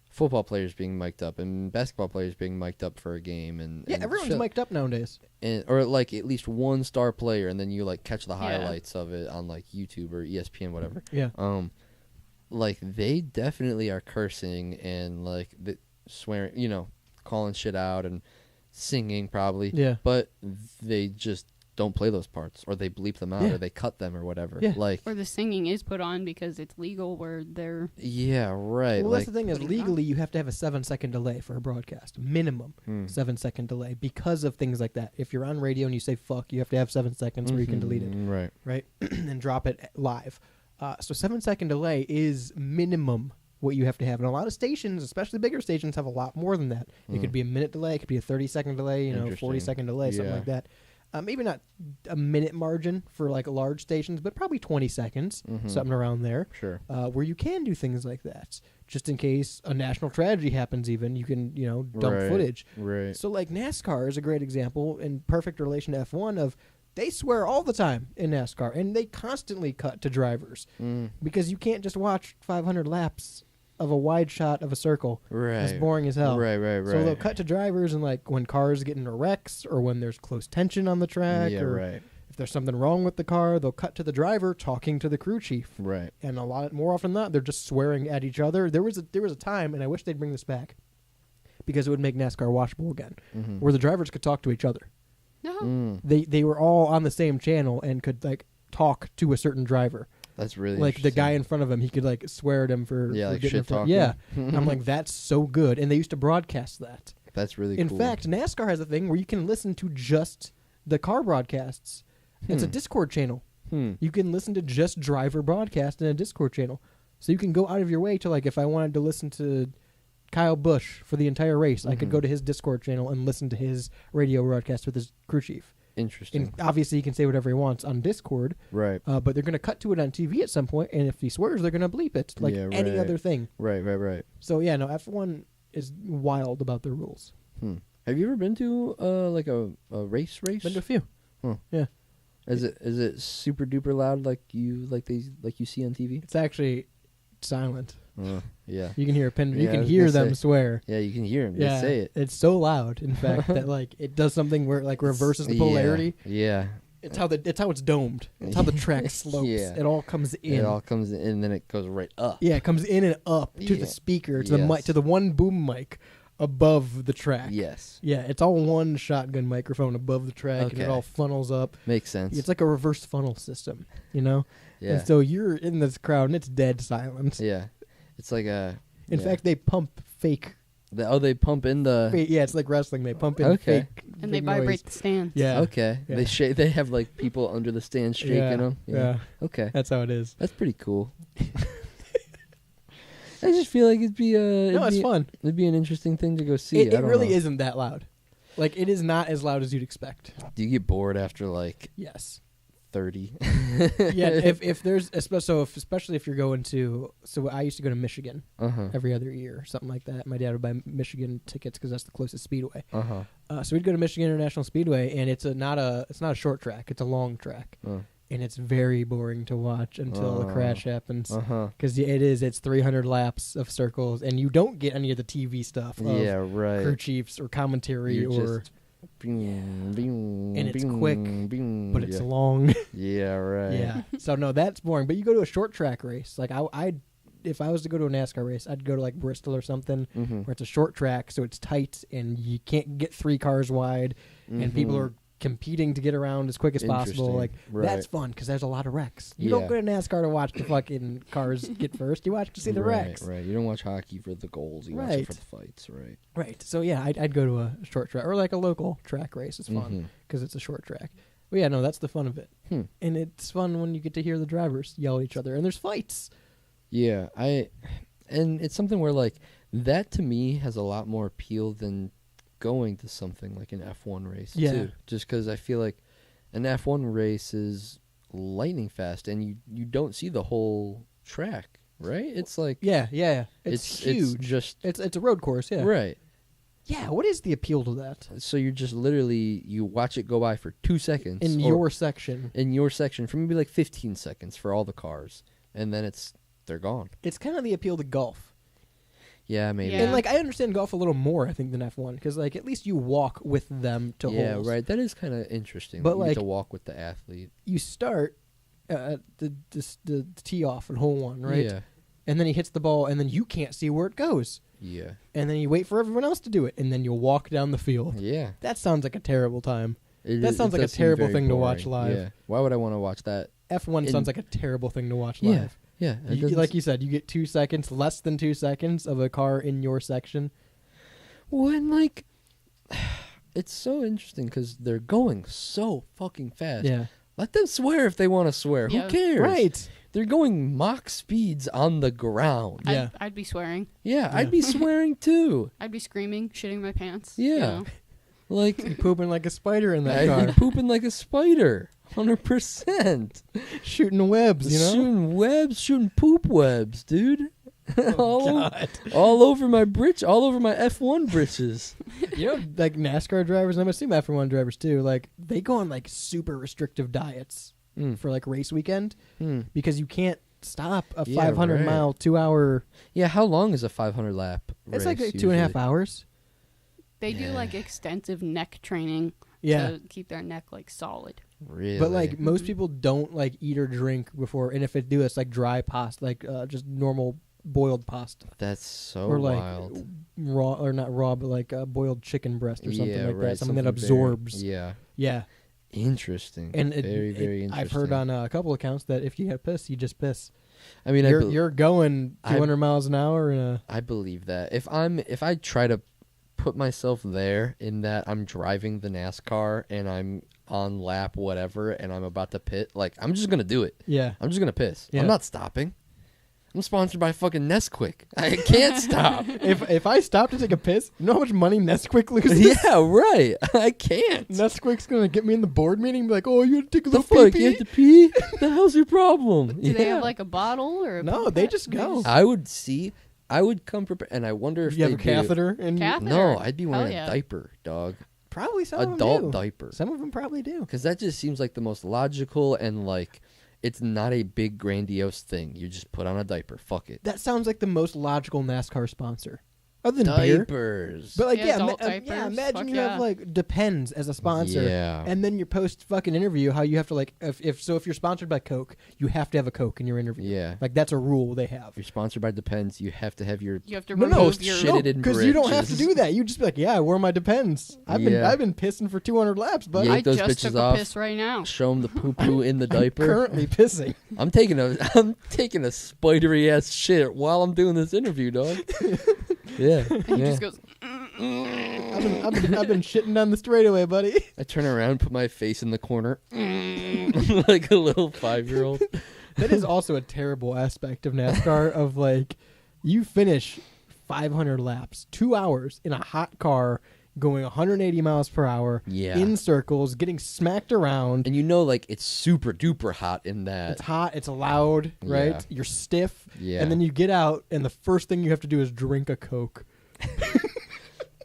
[SPEAKER 5] football players being mic'd up and basketball players being mic'd up for a game, and
[SPEAKER 1] yeah, everyone's
[SPEAKER 5] shit.
[SPEAKER 1] mic'd up nowadays.
[SPEAKER 5] Or like at least one star player, and then you like catch the
[SPEAKER 3] Yeah.
[SPEAKER 5] highlights of it on like YouTube or ESPN, whatever.
[SPEAKER 1] Yeah,
[SPEAKER 5] Like they definitely are cursing and like swearing, calling shit out and singing probably.
[SPEAKER 1] yeah.
[SPEAKER 5] But they just don't play those parts, or they bleep them out,
[SPEAKER 1] Yeah.
[SPEAKER 5] or they cut them, or whatever.
[SPEAKER 1] Yeah.
[SPEAKER 5] Like,
[SPEAKER 3] Or the singing is put on because it's legal where they're
[SPEAKER 5] yeah, right.
[SPEAKER 1] Well,
[SPEAKER 5] like,
[SPEAKER 1] that's the thing is
[SPEAKER 3] putting it on.
[SPEAKER 1] legally you have to have a 7-second delay for a broadcast, minimum 7-second delay because of things like that. If you're on radio and you say "fuck," you have to have 7 seconds where you can delete it,
[SPEAKER 5] Right.
[SPEAKER 1] right, and drop it live. So 7-second delay is minimum what you have to have, and a lot of stations, especially bigger stations, have a lot more than that. It could be a minute delay, it could be a 30-second delay,
[SPEAKER 5] Interesting.
[SPEAKER 1] 40-second delay, something
[SPEAKER 5] Yeah.
[SPEAKER 1] like that. Maybe not a minute margin for like large stations, but probably 20 seconds, something around there.
[SPEAKER 5] Sure.
[SPEAKER 1] Where you can do things like that, just in case a national tragedy happens. Even you can, dump
[SPEAKER 5] Right.
[SPEAKER 1] footage.
[SPEAKER 5] Right.
[SPEAKER 1] So like NASCAR is a great example in perfect relation to F1 of they swear all the time in NASCAR and they constantly cut to drivers because you can't just watch 500 laps of a wide shot of a circle.
[SPEAKER 5] Right.
[SPEAKER 1] That's boring as hell.
[SPEAKER 5] Right.
[SPEAKER 1] So they'll cut to drivers and like when cars get into wrecks or when there's close tension on the track
[SPEAKER 5] Yeah.
[SPEAKER 1] or
[SPEAKER 5] Right.
[SPEAKER 1] if there's something wrong with the car, they'll cut to the driver talking to the crew chief.
[SPEAKER 5] Right.
[SPEAKER 1] And a lot more often than not, they're just swearing at each other. There was a time, and I wish they'd bring this back because it would make NASCAR watchable again, where the drivers could talk to each other.
[SPEAKER 3] no.
[SPEAKER 1] They were all on the same channel and could like talk to a certain driver.
[SPEAKER 5] That's really
[SPEAKER 1] Like the guy
[SPEAKER 5] interesting.
[SPEAKER 1] in front of him, he could like swear at him for
[SPEAKER 5] Yeah,
[SPEAKER 1] for
[SPEAKER 5] like
[SPEAKER 1] getting in
[SPEAKER 5] shit
[SPEAKER 1] front.
[SPEAKER 5] talking.
[SPEAKER 1] Yeah, I'm like that's so good, and they used to broadcast that.
[SPEAKER 5] That's really
[SPEAKER 1] In
[SPEAKER 5] cool.
[SPEAKER 1] fact, NASCAR has a thing where you can listen to just the car broadcasts. It's a Discord channel. You can listen to just driver broadcast in a Discord channel. So you can go out of your way to like if I wanted to listen to Kyle Busch for the entire race, I could go to his Discord channel and listen to his radio broadcast with his crew chief.
[SPEAKER 5] Interesting.
[SPEAKER 1] And obviously he can say whatever he wants on Discord,
[SPEAKER 5] Right.
[SPEAKER 1] but they're going to cut to it on TV at some point, and if he swears, they're going to bleep it like
[SPEAKER 5] Yeah,
[SPEAKER 1] any
[SPEAKER 5] right.
[SPEAKER 1] other thing.
[SPEAKER 5] Right.
[SPEAKER 1] So yeah, no, F1 is wild about their rules.
[SPEAKER 5] Have you ever been to like a race?
[SPEAKER 1] Been to a few.
[SPEAKER 5] Huh.
[SPEAKER 1] Yeah.
[SPEAKER 5] Is it super duper loud like you see on TV?
[SPEAKER 1] It's actually silent.
[SPEAKER 5] Yeah.
[SPEAKER 1] You can hear a pin. You
[SPEAKER 5] Yeah, I
[SPEAKER 1] can
[SPEAKER 5] was
[SPEAKER 1] hear
[SPEAKER 5] gonna
[SPEAKER 1] them
[SPEAKER 5] say.
[SPEAKER 1] swear.
[SPEAKER 5] Yeah, you can hear them.
[SPEAKER 1] Yeah,
[SPEAKER 5] They say it.
[SPEAKER 1] It's so loud, in fact, that like it does something where it like reverses the polarity.
[SPEAKER 5] Yeah.
[SPEAKER 1] It's how it's domed. It's how the track slopes.
[SPEAKER 5] Yeah.
[SPEAKER 1] It all comes in.
[SPEAKER 5] It all comes in and then it goes right up.
[SPEAKER 1] Yeah, it comes in and up to
[SPEAKER 5] Yeah.
[SPEAKER 1] the speaker, to the mic,
[SPEAKER 5] Yes.
[SPEAKER 1] to the one boom mic above the track.
[SPEAKER 5] Yes.
[SPEAKER 1] Yeah, it's all one shotgun microphone above the track, and it
[SPEAKER 5] Okay.
[SPEAKER 1] all funnels up.
[SPEAKER 5] Makes sense.
[SPEAKER 1] It's like a reverse funnel system, you know?
[SPEAKER 5] Yeah.
[SPEAKER 1] And so you're in this crowd, and it's dead silent.
[SPEAKER 5] Yeah. It's like a.
[SPEAKER 1] In
[SPEAKER 5] yeah.
[SPEAKER 1] fact, they pump fake.
[SPEAKER 5] they pump in the.
[SPEAKER 1] Yeah, it's like wrestling. They pump in
[SPEAKER 5] Okay.
[SPEAKER 1] fake.
[SPEAKER 3] And they
[SPEAKER 1] fake
[SPEAKER 3] vibrate
[SPEAKER 1] noise.
[SPEAKER 3] the stands.
[SPEAKER 1] Yeah.
[SPEAKER 5] Okay.
[SPEAKER 1] Yeah.
[SPEAKER 5] They have like people under the stand shaking
[SPEAKER 1] Yeah.
[SPEAKER 5] them.
[SPEAKER 1] Yeah.
[SPEAKER 5] Okay.
[SPEAKER 1] That's how it is.
[SPEAKER 5] That's pretty cool. I just feel like it'd be
[SPEAKER 1] No, it's fun.
[SPEAKER 5] It'd be an interesting thing to go see.
[SPEAKER 1] It
[SPEAKER 5] I don't
[SPEAKER 1] really
[SPEAKER 5] know.
[SPEAKER 1] isn't that loud. Like, it is not as loud as you'd expect.
[SPEAKER 5] Do you get bored after like
[SPEAKER 1] Yes.
[SPEAKER 5] 30?
[SPEAKER 1] Yeah, if there's especially if you're going to, so I used to go to Michigan every other year or something like that. My dad would buy Michigan tickets because that's the closest speedway. So we'd go to Michigan International Speedway, and it's not a short track; it's a long track, and it's very boring to watch until a crash happens. Because it's 300 laps of circles, and you don't get any of the TV stuff of
[SPEAKER 5] Yeah, right.
[SPEAKER 1] crew chiefs or commentary
[SPEAKER 5] You're
[SPEAKER 1] or.
[SPEAKER 5] just and
[SPEAKER 1] it's quick, but it's
[SPEAKER 5] yeah.
[SPEAKER 1] long.
[SPEAKER 5] Yeah, right.
[SPEAKER 1] Yeah. So no, that's boring. But you go to a short track race. Like if I was to go to a NASCAR race, I'd go to like Bristol or something where it's a short track, so it's tight and you can't get 3 cars wide, and people are competing to get around as quick as possible.
[SPEAKER 5] Interesting.
[SPEAKER 1] Like
[SPEAKER 5] Right.
[SPEAKER 1] that's fun because there's a lot of wrecks. You
[SPEAKER 5] Yeah.
[SPEAKER 1] don't go to NASCAR to watch the fucking cars get first. You watch to see the
[SPEAKER 5] right,
[SPEAKER 1] wrecks.
[SPEAKER 5] Right. You don't watch hockey for the goals. You watch
[SPEAKER 1] Right.
[SPEAKER 5] it for the fights. Right.
[SPEAKER 1] Right. So yeah, I'd go to a short track or like a local track race. It's fun
[SPEAKER 5] Mhm.
[SPEAKER 1] because it's a short track. But yeah, no, that's the fun of it.
[SPEAKER 5] Hmm.
[SPEAKER 1] And it's fun when you get to hear the drivers yell at each other and there's fights.
[SPEAKER 5] Yeah, and it's something where like that to me has a lot more appeal than going to something like an F1 race
[SPEAKER 1] Yeah.
[SPEAKER 5] too. Just because I feel like an F1 race is lightning fast, and you don't see the whole track, right? It's like
[SPEAKER 1] Yeah, yeah. It's huge.
[SPEAKER 5] It's just
[SPEAKER 1] It's a road course, yeah.
[SPEAKER 5] right.
[SPEAKER 1] Yeah, what is the appeal to that?
[SPEAKER 5] So you're just literally you watch it go by for 2 seconds
[SPEAKER 1] In
[SPEAKER 5] or
[SPEAKER 1] your section.
[SPEAKER 5] in your section for maybe like 15 seconds for all the cars, and then they're gone.
[SPEAKER 1] It's kind of the appeal to golf.
[SPEAKER 5] Yeah, maybe.
[SPEAKER 3] Yeah.
[SPEAKER 1] And like I understand golf a little more, I think, than F1 because like at least you walk with them to
[SPEAKER 5] Yeah,
[SPEAKER 1] holes.
[SPEAKER 5] right. That is kind of interesting.
[SPEAKER 1] But,
[SPEAKER 5] But you
[SPEAKER 1] like-
[SPEAKER 5] get to walk with the athlete,
[SPEAKER 1] You start at the tee off in hole 1, right?
[SPEAKER 5] Yeah,
[SPEAKER 1] And then he hits the ball, and then you can't see where it goes.
[SPEAKER 5] yeah,
[SPEAKER 1] And then you wait for everyone else to do it, and then you'll walk down the field.
[SPEAKER 5] yeah.
[SPEAKER 1] That sounds like a terrible time.
[SPEAKER 5] It
[SPEAKER 1] That
[SPEAKER 5] is-
[SPEAKER 1] sounds
[SPEAKER 5] it
[SPEAKER 1] like a
[SPEAKER 5] does seem
[SPEAKER 1] terrible
[SPEAKER 5] very
[SPEAKER 1] thing to watch
[SPEAKER 5] boring.
[SPEAKER 1] live.
[SPEAKER 5] Yeah. Why would I want to watch that?
[SPEAKER 1] F1
[SPEAKER 5] In-
[SPEAKER 1] sounds like a terrible thing to watch
[SPEAKER 5] Yeah,
[SPEAKER 1] live.
[SPEAKER 5] yeah. it
[SPEAKER 1] You,
[SPEAKER 5] doesn't
[SPEAKER 1] like you said, you get 2 seconds, less than 2 seconds of a car in your section.
[SPEAKER 5] Well, and like, it's so interesting because they're going so fucking fast.
[SPEAKER 1] Yeah.
[SPEAKER 5] Let them swear if they want to swear.
[SPEAKER 3] Yeah.
[SPEAKER 5] Who cares?
[SPEAKER 1] Right.
[SPEAKER 5] They're going Mach speeds on the ground.
[SPEAKER 1] Yeah.
[SPEAKER 3] I'd be swearing.
[SPEAKER 5] Yeah, I'd be swearing too.
[SPEAKER 3] I'd be screaming, shitting my pants.
[SPEAKER 5] Yeah.
[SPEAKER 3] You know?
[SPEAKER 5] Like,
[SPEAKER 1] Pooping like a spider in that
[SPEAKER 5] I'd
[SPEAKER 1] car.
[SPEAKER 5] be pooping like a spider. 100%.
[SPEAKER 1] Shooting webs, you know?
[SPEAKER 5] Shooting webs, shooting poop webs, dude. all,
[SPEAKER 1] God.
[SPEAKER 5] all over my all over my F1 britches.
[SPEAKER 1] You know, like NASCAR drivers, and I'm assuming F1 drivers too, like, they go on, like, super restrictive diets
[SPEAKER 5] Mm.
[SPEAKER 1] for, like, race weekend
[SPEAKER 5] Hmm.
[SPEAKER 1] because you can't stop a
[SPEAKER 5] Yeah,
[SPEAKER 1] 500-mile, 2-hour...
[SPEAKER 5] Yeah, how long is a 500 lap
[SPEAKER 1] It's
[SPEAKER 5] race
[SPEAKER 1] like 2.5
[SPEAKER 5] usually?
[SPEAKER 1] hours.
[SPEAKER 3] They do
[SPEAKER 5] Yeah.
[SPEAKER 3] like extensive neck training
[SPEAKER 1] Yeah.
[SPEAKER 3] to keep their neck like solid.
[SPEAKER 5] Really?
[SPEAKER 1] But, like, most
[SPEAKER 3] Mhm.
[SPEAKER 1] people don't, like, eat or drink before, and if they do, it's, like, dry pasta, like, just normal boiled pasta.
[SPEAKER 5] That's so
[SPEAKER 1] or, like,
[SPEAKER 5] wild.
[SPEAKER 1] raw, or not raw, but, like, boiled chicken breast or something
[SPEAKER 5] yeah,
[SPEAKER 1] like
[SPEAKER 5] right.
[SPEAKER 1] that. Something that
[SPEAKER 5] very-
[SPEAKER 1] absorbs.
[SPEAKER 5] yeah.
[SPEAKER 1] Yeah.
[SPEAKER 5] Interesting.
[SPEAKER 1] And
[SPEAKER 5] very, very interesting.
[SPEAKER 1] I've heard on a couple accounts that if you get pissed, you just piss.
[SPEAKER 5] I mean,
[SPEAKER 1] You're going
[SPEAKER 5] I-
[SPEAKER 1] 200 miles an hour in a...
[SPEAKER 5] I believe that. If I try to put myself there in that I'm driving the NASCAR and I'm on lap whatever and I'm about to pit, like, I'm just going to do it.
[SPEAKER 1] Yeah.
[SPEAKER 5] I'm just going to piss.
[SPEAKER 1] Yeah.
[SPEAKER 5] I'm not stopping. I'm sponsored by fucking Nesquik. I can't stop.
[SPEAKER 1] If I stop to take a piss, you know how much money Nesquik loses?
[SPEAKER 5] Yeah, right. I can't.
[SPEAKER 1] Nesquik's going to get me in the board meeting and be like, oh, you had to take a
[SPEAKER 5] The
[SPEAKER 1] little
[SPEAKER 5] fuck?
[SPEAKER 1] pee-pee?
[SPEAKER 5] You have to pee? The hell's your problem?
[SPEAKER 3] Do they have like a bottle or a
[SPEAKER 1] No,
[SPEAKER 3] pipette?
[SPEAKER 1] they just go.
[SPEAKER 3] just-
[SPEAKER 5] I would come prepared, and I wonder if
[SPEAKER 1] You have
[SPEAKER 5] they
[SPEAKER 1] a
[SPEAKER 5] do.
[SPEAKER 1] catheter? And
[SPEAKER 3] Catheter?
[SPEAKER 5] No, I'd be
[SPEAKER 3] Hell
[SPEAKER 5] wearing
[SPEAKER 3] yeah.
[SPEAKER 5] a diaper, dog.
[SPEAKER 1] Probably some of
[SPEAKER 5] Adult
[SPEAKER 1] them do.
[SPEAKER 5] diaper.
[SPEAKER 1] Some of them probably do.
[SPEAKER 5] Because that just seems like the most logical and like it's not a big grandiose thing. You just put on a diaper. Fuck it.
[SPEAKER 1] That sounds like the most logical NASCAR sponsor. Other than beer.
[SPEAKER 5] Diapers.
[SPEAKER 1] But like,
[SPEAKER 3] Yeah,
[SPEAKER 1] yeah,
[SPEAKER 3] adult
[SPEAKER 1] yeah,
[SPEAKER 3] diapers,
[SPEAKER 1] imagine
[SPEAKER 3] fuck
[SPEAKER 1] you
[SPEAKER 3] yeah.
[SPEAKER 1] have like Depends as a sponsor.
[SPEAKER 5] Yeah.
[SPEAKER 1] And then your post fucking interview, how you have to like, if you're sponsored by Coke, you have to have a Coke in your interview.
[SPEAKER 5] Yeah.
[SPEAKER 1] Like that's a rule they have.
[SPEAKER 5] If you're sponsored by Depends, you have to have your
[SPEAKER 3] You have to
[SPEAKER 1] No,
[SPEAKER 3] remove
[SPEAKER 1] no,
[SPEAKER 3] your.
[SPEAKER 5] shit it in
[SPEAKER 1] because you don't have to
[SPEAKER 5] britches.
[SPEAKER 1] do that. You just be like, yeah, I wore my Depends. I've
[SPEAKER 5] Yeah.
[SPEAKER 1] been pissing for 200 laps, but
[SPEAKER 5] Yank
[SPEAKER 3] I
[SPEAKER 5] those
[SPEAKER 3] just
[SPEAKER 5] bitches
[SPEAKER 3] took
[SPEAKER 5] off.
[SPEAKER 3] a piss right now.
[SPEAKER 5] show them the poo poo in the diaper.
[SPEAKER 1] currently pissing.
[SPEAKER 5] I'm taking a spidery ass shit while I'm doing this interview, dog. Yeah.
[SPEAKER 3] He
[SPEAKER 5] yeah.
[SPEAKER 3] just goes.
[SPEAKER 1] I've been shitting down the straightaway, buddy.
[SPEAKER 5] I turn around, put my face in the corner, like a little 5-year-old.
[SPEAKER 1] That is also a terrible aspect of NASCAR. Of like, you finish 500 laps, 2 hours in a hot car, going 180 miles per hour,
[SPEAKER 5] Yeah.
[SPEAKER 1] in circles, getting smacked around.
[SPEAKER 5] And you know, like, it's super duper hot in that.
[SPEAKER 1] It's hot. It's loud, right?
[SPEAKER 5] Yeah.
[SPEAKER 1] You're stiff.
[SPEAKER 5] Yeah.
[SPEAKER 1] And then you get out, and the first thing you have to do is drink a Coke.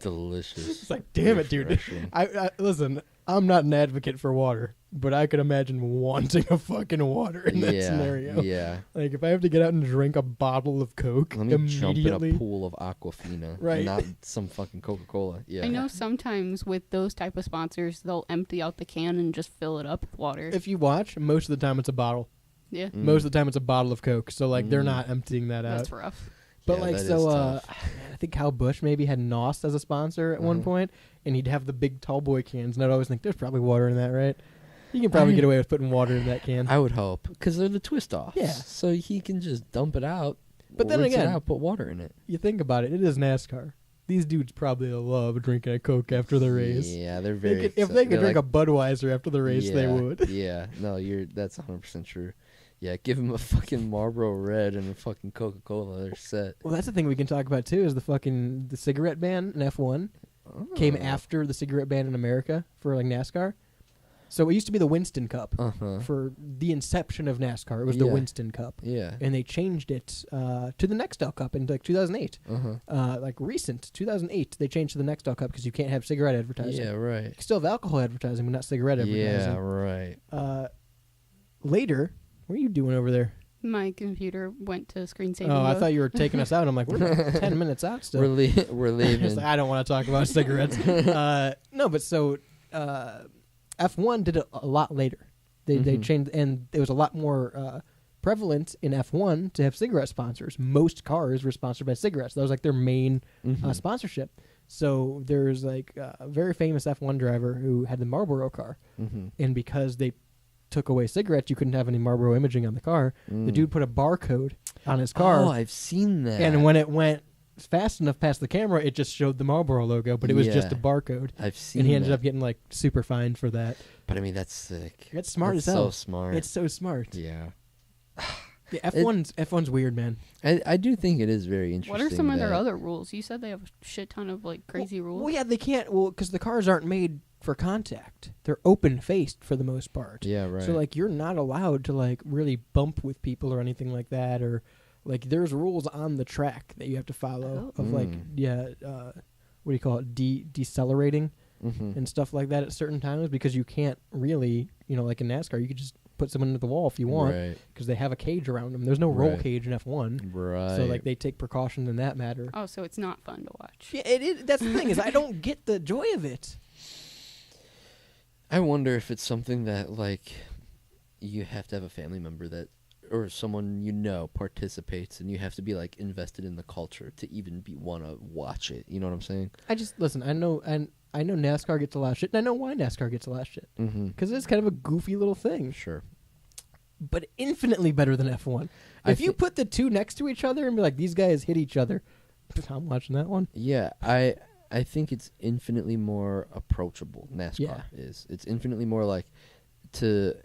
[SPEAKER 5] Delicious.
[SPEAKER 1] It's like, damn it, dude.
[SPEAKER 5] Refreshing.
[SPEAKER 1] I listen. I'm not an advocate for water, but I could imagine wanting a fucking water in that scenario.
[SPEAKER 5] Yeah.
[SPEAKER 1] Like if I have to get out and drink a bottle of Coke
[SPEAKER 5] Let me jump in
[SPEAKER 1] immediately.
[SPEAKER 5] a pool of Aquafina,
[SPEAKER 1] Right.
[SPEAKER 5] not some fucking Coca-Cola. Yeah.
[SPEAKER 3] I know sometimes with those type of sponsors, they'll empty out the can and just fill it up with water.
[SPEAKER 1] If you watch, most of the time it's a bottle.
[SPEAKER 3] Yeah,
[SPEAKER 5] Mm.
[SPEAKER 1] Most of the time it's a bottle of Coke. So like they're
[SPEAKER 5] Mm.
[SPEAKER 1] not emptying that out.
[SPEAKER 3] that's rough.
[SPEAKER 1] But
[SPEAKER 5] Yeah,
[SPEAKER 1] like,
[SPEAKER 5] that is
[SPEAKER 1] so
[SPEAKER 5] tough.
[SPEAKER 1] I think Kyle Busch maybe had NOS as a sponsor at one
[SPEAKER 5] Mhm.
[SPEAKER 1] point, and he'd have the big tall boy cans, and I'd always think there's probably water in that, right? You can probably get away with putting water in that can.
[SPEAKER 5] I would hope because they're the twist offs.
[SPEAKER 1] Yeah.
[SPEAKER 5] So he can just dump it out.
[SPEAKER 1] But then
[SPEAKER 5] rinse it
[SPEAKER 1] again-
[SPEAKER 5] out, put water in it.
[SPEAKER 1] You think about it, it is NASCAR. These dudes probably love drinking a Coke after the race.
[SPEAKER 5] Yeah, they're
[SPEAKER 1] They
[SPEAKER 5] very.
[SPEAKER 1] could- if they could drink a Budweiser after the race, they would.
[SPEAKER 5] Yeah, no, that's 100% true. Yeah, give them a fucking Marlboro Red and a fucking Coca-Cola. They're set.
[SPEAKER 1] Well, that's the thing we can talk about too. Is the cigarette ban in F1 came
[SPEAKER 5] Oh.
[SPEAKER 1] after the cigarette ban in America for like NASCAR. So it used to be the Winston Cup
[SPEAKER 5] Uh-huh.
[SPEAKER 1] for the inception of NASCAR. It was the
[SPEAKER 5] Yeah.
[SPEAKER 1] Winston Cup,
[SPEAKER 5] Yeah.
[SPEAKER 1] and they changed it to the Nextel Cup in like 2008.
[SPEAKER 5] Uh-huh.
[SPEAKER 1] Like recent 2008, they changed to the Nextel Cup because you can't have cigarette advertising.
[SPEAKER 5] Yeah, right.
[SPEAKER 1] You can still have alcohol advertising, but not cigarette advertising.
[SPEAKER 5] Yeah, right.
[SPEAKER 1] Later, what are you doing over there?
[SPEAKER 3] My computer went to screensaver.
[SPEAKER 1] Oh, I
[SPEAKER 3] mode.
[SPEAKER 1] thought you were taking us out. I'm like, we're like 10 minutes out still.
[SPEAKER 5] We're
[SPEAKER 1] It's
[SPEAKER 5] leaving.
[SPEAKER 1] like, I don't want to talk about cigarettes. No, but so F1 did it a lot later. They
[SPEAKER 5] Mhm.
[SPEAKER 1] changed, and it was a lot more prevalent in F1 to have cigarette sponsors. Most cars were sponsored by cigarettes. That was like their main
[SPEAKER 5] Mhm.
[SPEAKER 1] sponsorship. So there's like a very famous F1 driver who had the Marlboro car,
[SPEAKER 5] Mhm.
[SPEAKER 1] and because they took away cigarettes, you couldn't have any Marlboro imaging on the car. The
[SPEAKER 5] Mm.
[SPEAKER 1] dude put a barcode on his car.
[SPEAKER 5] Oh, I've seen that.
[SPEAKER 1] And when it went fast enough past the camera, it just showed the Marlboro logo, but it was just a
[SPEAKER 5] Yeah.
[SPEAKER 1] barcode.
[SPEAKER 5] I've seen
[SPEAKER 1] And he ended
[SPEAKER 5] that.
[SPEAKER 1] up getting like super fined for that.
[SPEAKER 5] But I mean, that's sick.
[SPEAKER 1] It's smart
[SPEAKER 5] That's
[SPEAKER 1] as hell.
[SPEAKER 5] So smart.
[SPEAKER 1] It's so smart.
[SPEAKER 5] yeah.
[SPEAKER 1] Yeah, F1's weird, man.
[SPEAKER 5] I do think it is very interesting.
[SPEAKER 3] What are some of their
[SPEAKER 5] that-
[SPEAKER 3] other rules? You said they have a shit ton of like crazy rules.
[SPEAKER 1] Well, yeah, they can't. Well, because the cars aren't made for contact. They're open faced for the most part.
[SPEAKER 5] Yeah, right.
[SPEAKER 1] So like, you're not allowed to like really bump with people or anything like that, or like there's rules on the track that you have to follow
[SPEAKER 3] Oh.
[SPEAKER 1] of like what do you call it, decelerating
[SPEAKER 5] Mhm.
[SPEAKER 1] and stuff like that at certain times, because you can't really, like in NASCAR, you could just put someone into the wall if you want,
[SPEAKER 5] Right.
[SPEAKER 1] because they have a cage around them. There's no roll
[SPEAKER 5] Right.
[SPEAKER 1] cage in F1,
[SPEAKER 5] Right.
[SPEAKER 1] so like they take precautions in that matter.
[SPEAKER 3] Oh, so it's not fun to watch.
[SPEAKER 1] Yeah, that's the thing is I don't get the joy of it.
[SPEAKER 5] I wonder if it's something that like you have to have a family member that or someone participates, and you have to be like invested in the culture to even want to watch it. You know what I'm saying?
[SPEAKER 1] I just listen. I know NASCAR gets a lot of shit, and I know why NASCAR gets a lot of shit,
[SPEAKER 5] Mm-hmm.
[SPEAKER 1] because it's kind of a goofy little thing,
[SPEAKER 5] Sure.
[SPEAKER 1] but infinitely better than F1.
[SPEAKER 5] I
[SPEAKER 1] If you
[SPEAKER 5] thi-
[SPEAKER 1] put the two next to each other and be like, these guys hit each other, I'm watching that one.
[SPEAKER 5] Yeah, I think it's infinitely more approachable. NASCAR
[SPEAKER 1] Yeah.
[SPEAKER 5] is. It's infinitely more like to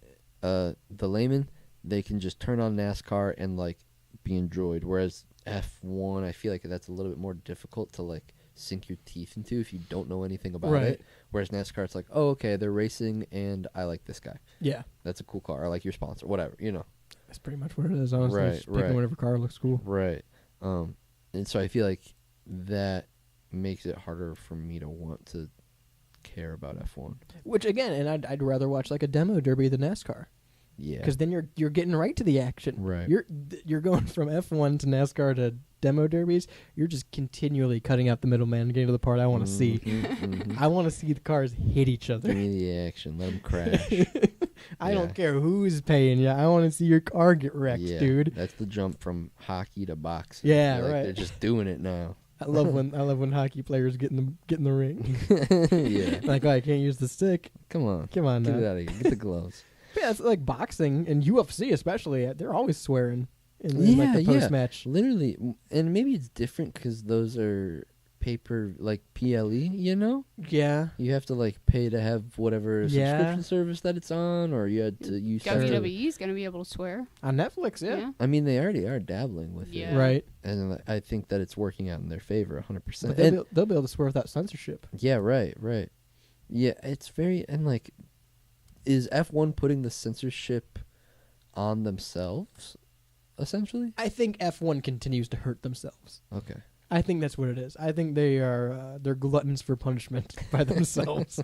[SPEAKER 5] the layman. They can just turn on NASCAR and like be enjoyed. Whereas F1, I feel like that's a little bit more difficult to like sink your teeth into if you don't know anything about
[SPEAKER 1] Right.
[SPEAKER 5] it. Whereas NASCAR, it's like, oh, okay, they're racing, and I like this guy.
[SPEAKER 1] Yeah,
[SPEAKER 5] That's a cool car. I like your sponsor. Whatever, you know.
[SPEAKER 1] that's pretty much what it is. Honestly,
[SPEAKER 5] Right,
[SPEAKER 1] just picking
[SPEAKER 5] right.
[SPEAKER 1] whatever car looks cool.
[SPEAKER 5] Right. And so I feel like that makes it harder for me to want to care about F1.
[SPEAKER 1] Which again, and I'd rather watch like a demo derby than NASCAR,
[SPEAKER 5] Yeah.
[SPEAKER 1] because then you're getting right to the action.
[SPEAKER 5] Right.
[SPEAKER 1] You're going from F1 to NASCAR to demo derbies. You're just continually cutting out the middleman and getting to the part I want to see.
[SPEAKER 5] Mhm.
[SPEAKER 1] I want to see the cars hit each
[SPEAKER 5] Give
[SPEAKER 1] other.
[SPEAKER 5] me the action. Let them crash.
[SPEAKER 1] I
[SPEAKER 5] Yeah.
[SPEAKER 1] don't care who's paying you. I want to see your car get wrecked,
[SPEAKER 5] Yeah,
[SPEAKER 1] dude.
[SPEAKER 5] that's the jump from hockey to boxing.
[SPEAKER 1] Yeah,
[SPEAKER 5] They're like,
[SPEAKER 1] right.
[SPEAKER 5] They're just doing it now.
[SPEAKER 1] I love when hockey players get in the ring.
[SPEAKER 5] Yeah.
[SPEAKER 1] Like, oh, I can't use the stick.
[SPEAKER 5] Come on.
[SPEAKER 1] Come on
[SPEAKER 5] Get
[SPEAKER 1] now.
[SPEAKER 5] it out of here. Get the gloves.
[SPEAKER 1] Yeah, it's like boxing and UFC especially. They're always swearing in like the
[SPEAKER 5] Yeah, yeah.
[SPEAKER 1] post match.
[SPEAKER 5] Literally. And maybe it's different because those are paper, like PLE, you know?
[SPEAKER 1] Yeah.
[SPEAKER 5] You have to like pay to have whatever
[SPEAKER 1] Yeah.
[SPEAKER 5] subscription service that it's on, or you had to use.
[SPEAKER 3] WWE is gonna be able to swear.
[SPEAKER 1] On Netflix, yeah.
[SPEAKER 5] I mean, they already are dabbling with
[SPEAKER 3] Yeah.
[SPEAKER 5] it,
[SPEAKER 1] Right.
[SPEAKER 5] and I think that it's working out in their favor, 100%.
[SPEAKER 1] But they'll be able to swear without censorship.
[SPEAKER 5] Yeah, right. Yeah, it's very and like, is F1 putting the censorship on themselves, essentially?
[SPEAKER 1] I think F1 continues to hurt themselves.
[SPEAKER 5] Okay.
[SPEAKER 1] I think that's what it is. I think they're gluttons for punishment by themselves.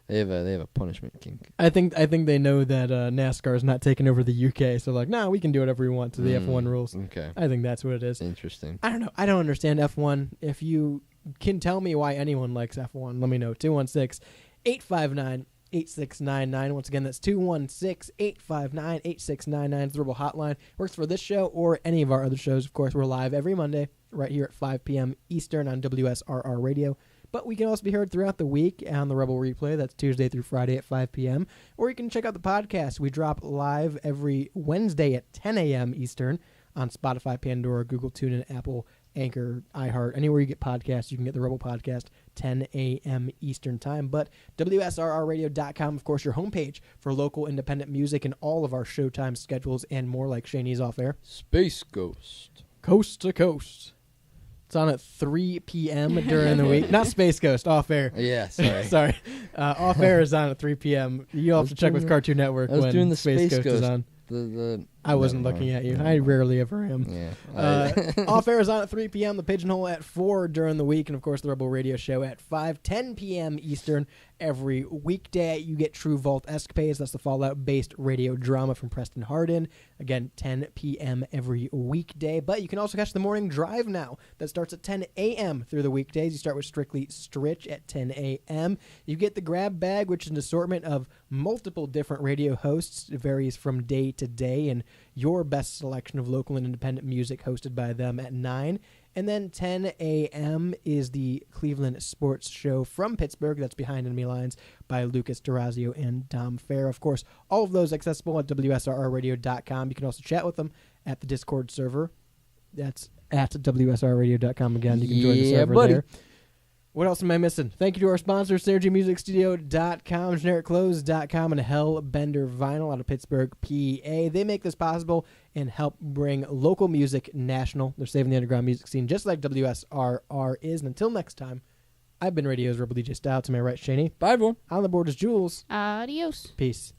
[SPEAKER 5] They have a punishment kink.
[SPEAKER 1] I think they know that NASCAR is not taking over the UK, so like, nah, we can do whatever we want to the F1 rules.
[SPEAKER 5] Okay.
[SPEAKER 1] I think that's what it is.
[SPEAKER 5] Interesting.
[SPEAKER 1] I don't know. I don't understand F1. If you can tell me why anyone likes F1, let me know. 216-859-8255. 216-859-8699. Once again, that's 216-859-8699. The Rebel Hotline works for this show or any of our other shows. Of course, we're live every Monday right here at 5 p.m. Eastern on WSRR Radio. But we can also be heard throughout the week on the Rebel Replay. That's Tuesday through Friday at 5 p.m. Or you can check out the podcast. We drop live every Wednesday at 10 a.m. Eastern on Spotify, Pandora, Google, TuneIn, Apple, Anchor, iHeart. Anywhere you get podcasts, you can get the Rebel Podcast, 10 a.m. Eastern Time. But WSRRradio.com, of course, your homepage for local independent music and all of our showtime schedules and more, like Shaney's off air.
[SPEAKER 5] Space Ghost.
[SPEAKER 1] Coast to Coast. It's on at 3 p.m. during the week. Not Space Ghost, off air.
[SPEAKER 5] Yeah, sorry.
[SPEAKER 1] Sorry. Off air is on at 3 p.m. You'll have to check with Cartoon Network
[SPEAKER 5] I was
[SPEAKER 1] when
[SPEAKER 5] doing the
[SPEAKER 1] Space Ghost is on. I wasn't looking at you. I rarely ever am.
[SPEAKER 5] Yeah.
[SPEAKER 1] Off air is on at 3 p.m. The Pigeonhole at 4 during the week. And, of course, the Rebel Radio Show at 5:10 p.m. Eastern every weekday. You get True Vault Escapades. That's the Fallout-based radio drama from Preston Hardin. Again, 10 p.m. every weekday. But you can also catch the Morning Drive now. That starts at 10 a.m. through the weekdays. You start with Strictly Stritch at 10 a.m. You get the Grab Bag, which is an assortment of multiple different radio hosts. It varies from day to day, and your best selection of local and independent music hosted by them at 9. And then 10 a.m. is the Cleveland Sports Show from Pittsburgh. That's Behind Enemy Lines by Lucas Durazio and Dom Fair. Of course, all of those accessible at WSRRradio.com. You can also chat with them at the Discord server. That's at WSRRadio.com again. You can join the server there. What else am I missing? Thank you to our sponsors, SynergyMusicStudio.com, GenericClothes.com, and Hellbender Vinyl out of Pittsburgh, PA. They make this possible and help bring local music national. They're saving the underground music scene just like WSRR is. And until next time, I've been Radio's Rebel DJ Style. To my right, Shaney.
[SPEAKER 5] Bye, everyone.
[SPEAKER 1] On the board is Jules.
[SPEAKER 3] Adios.
[SPEAKER 1] Peace.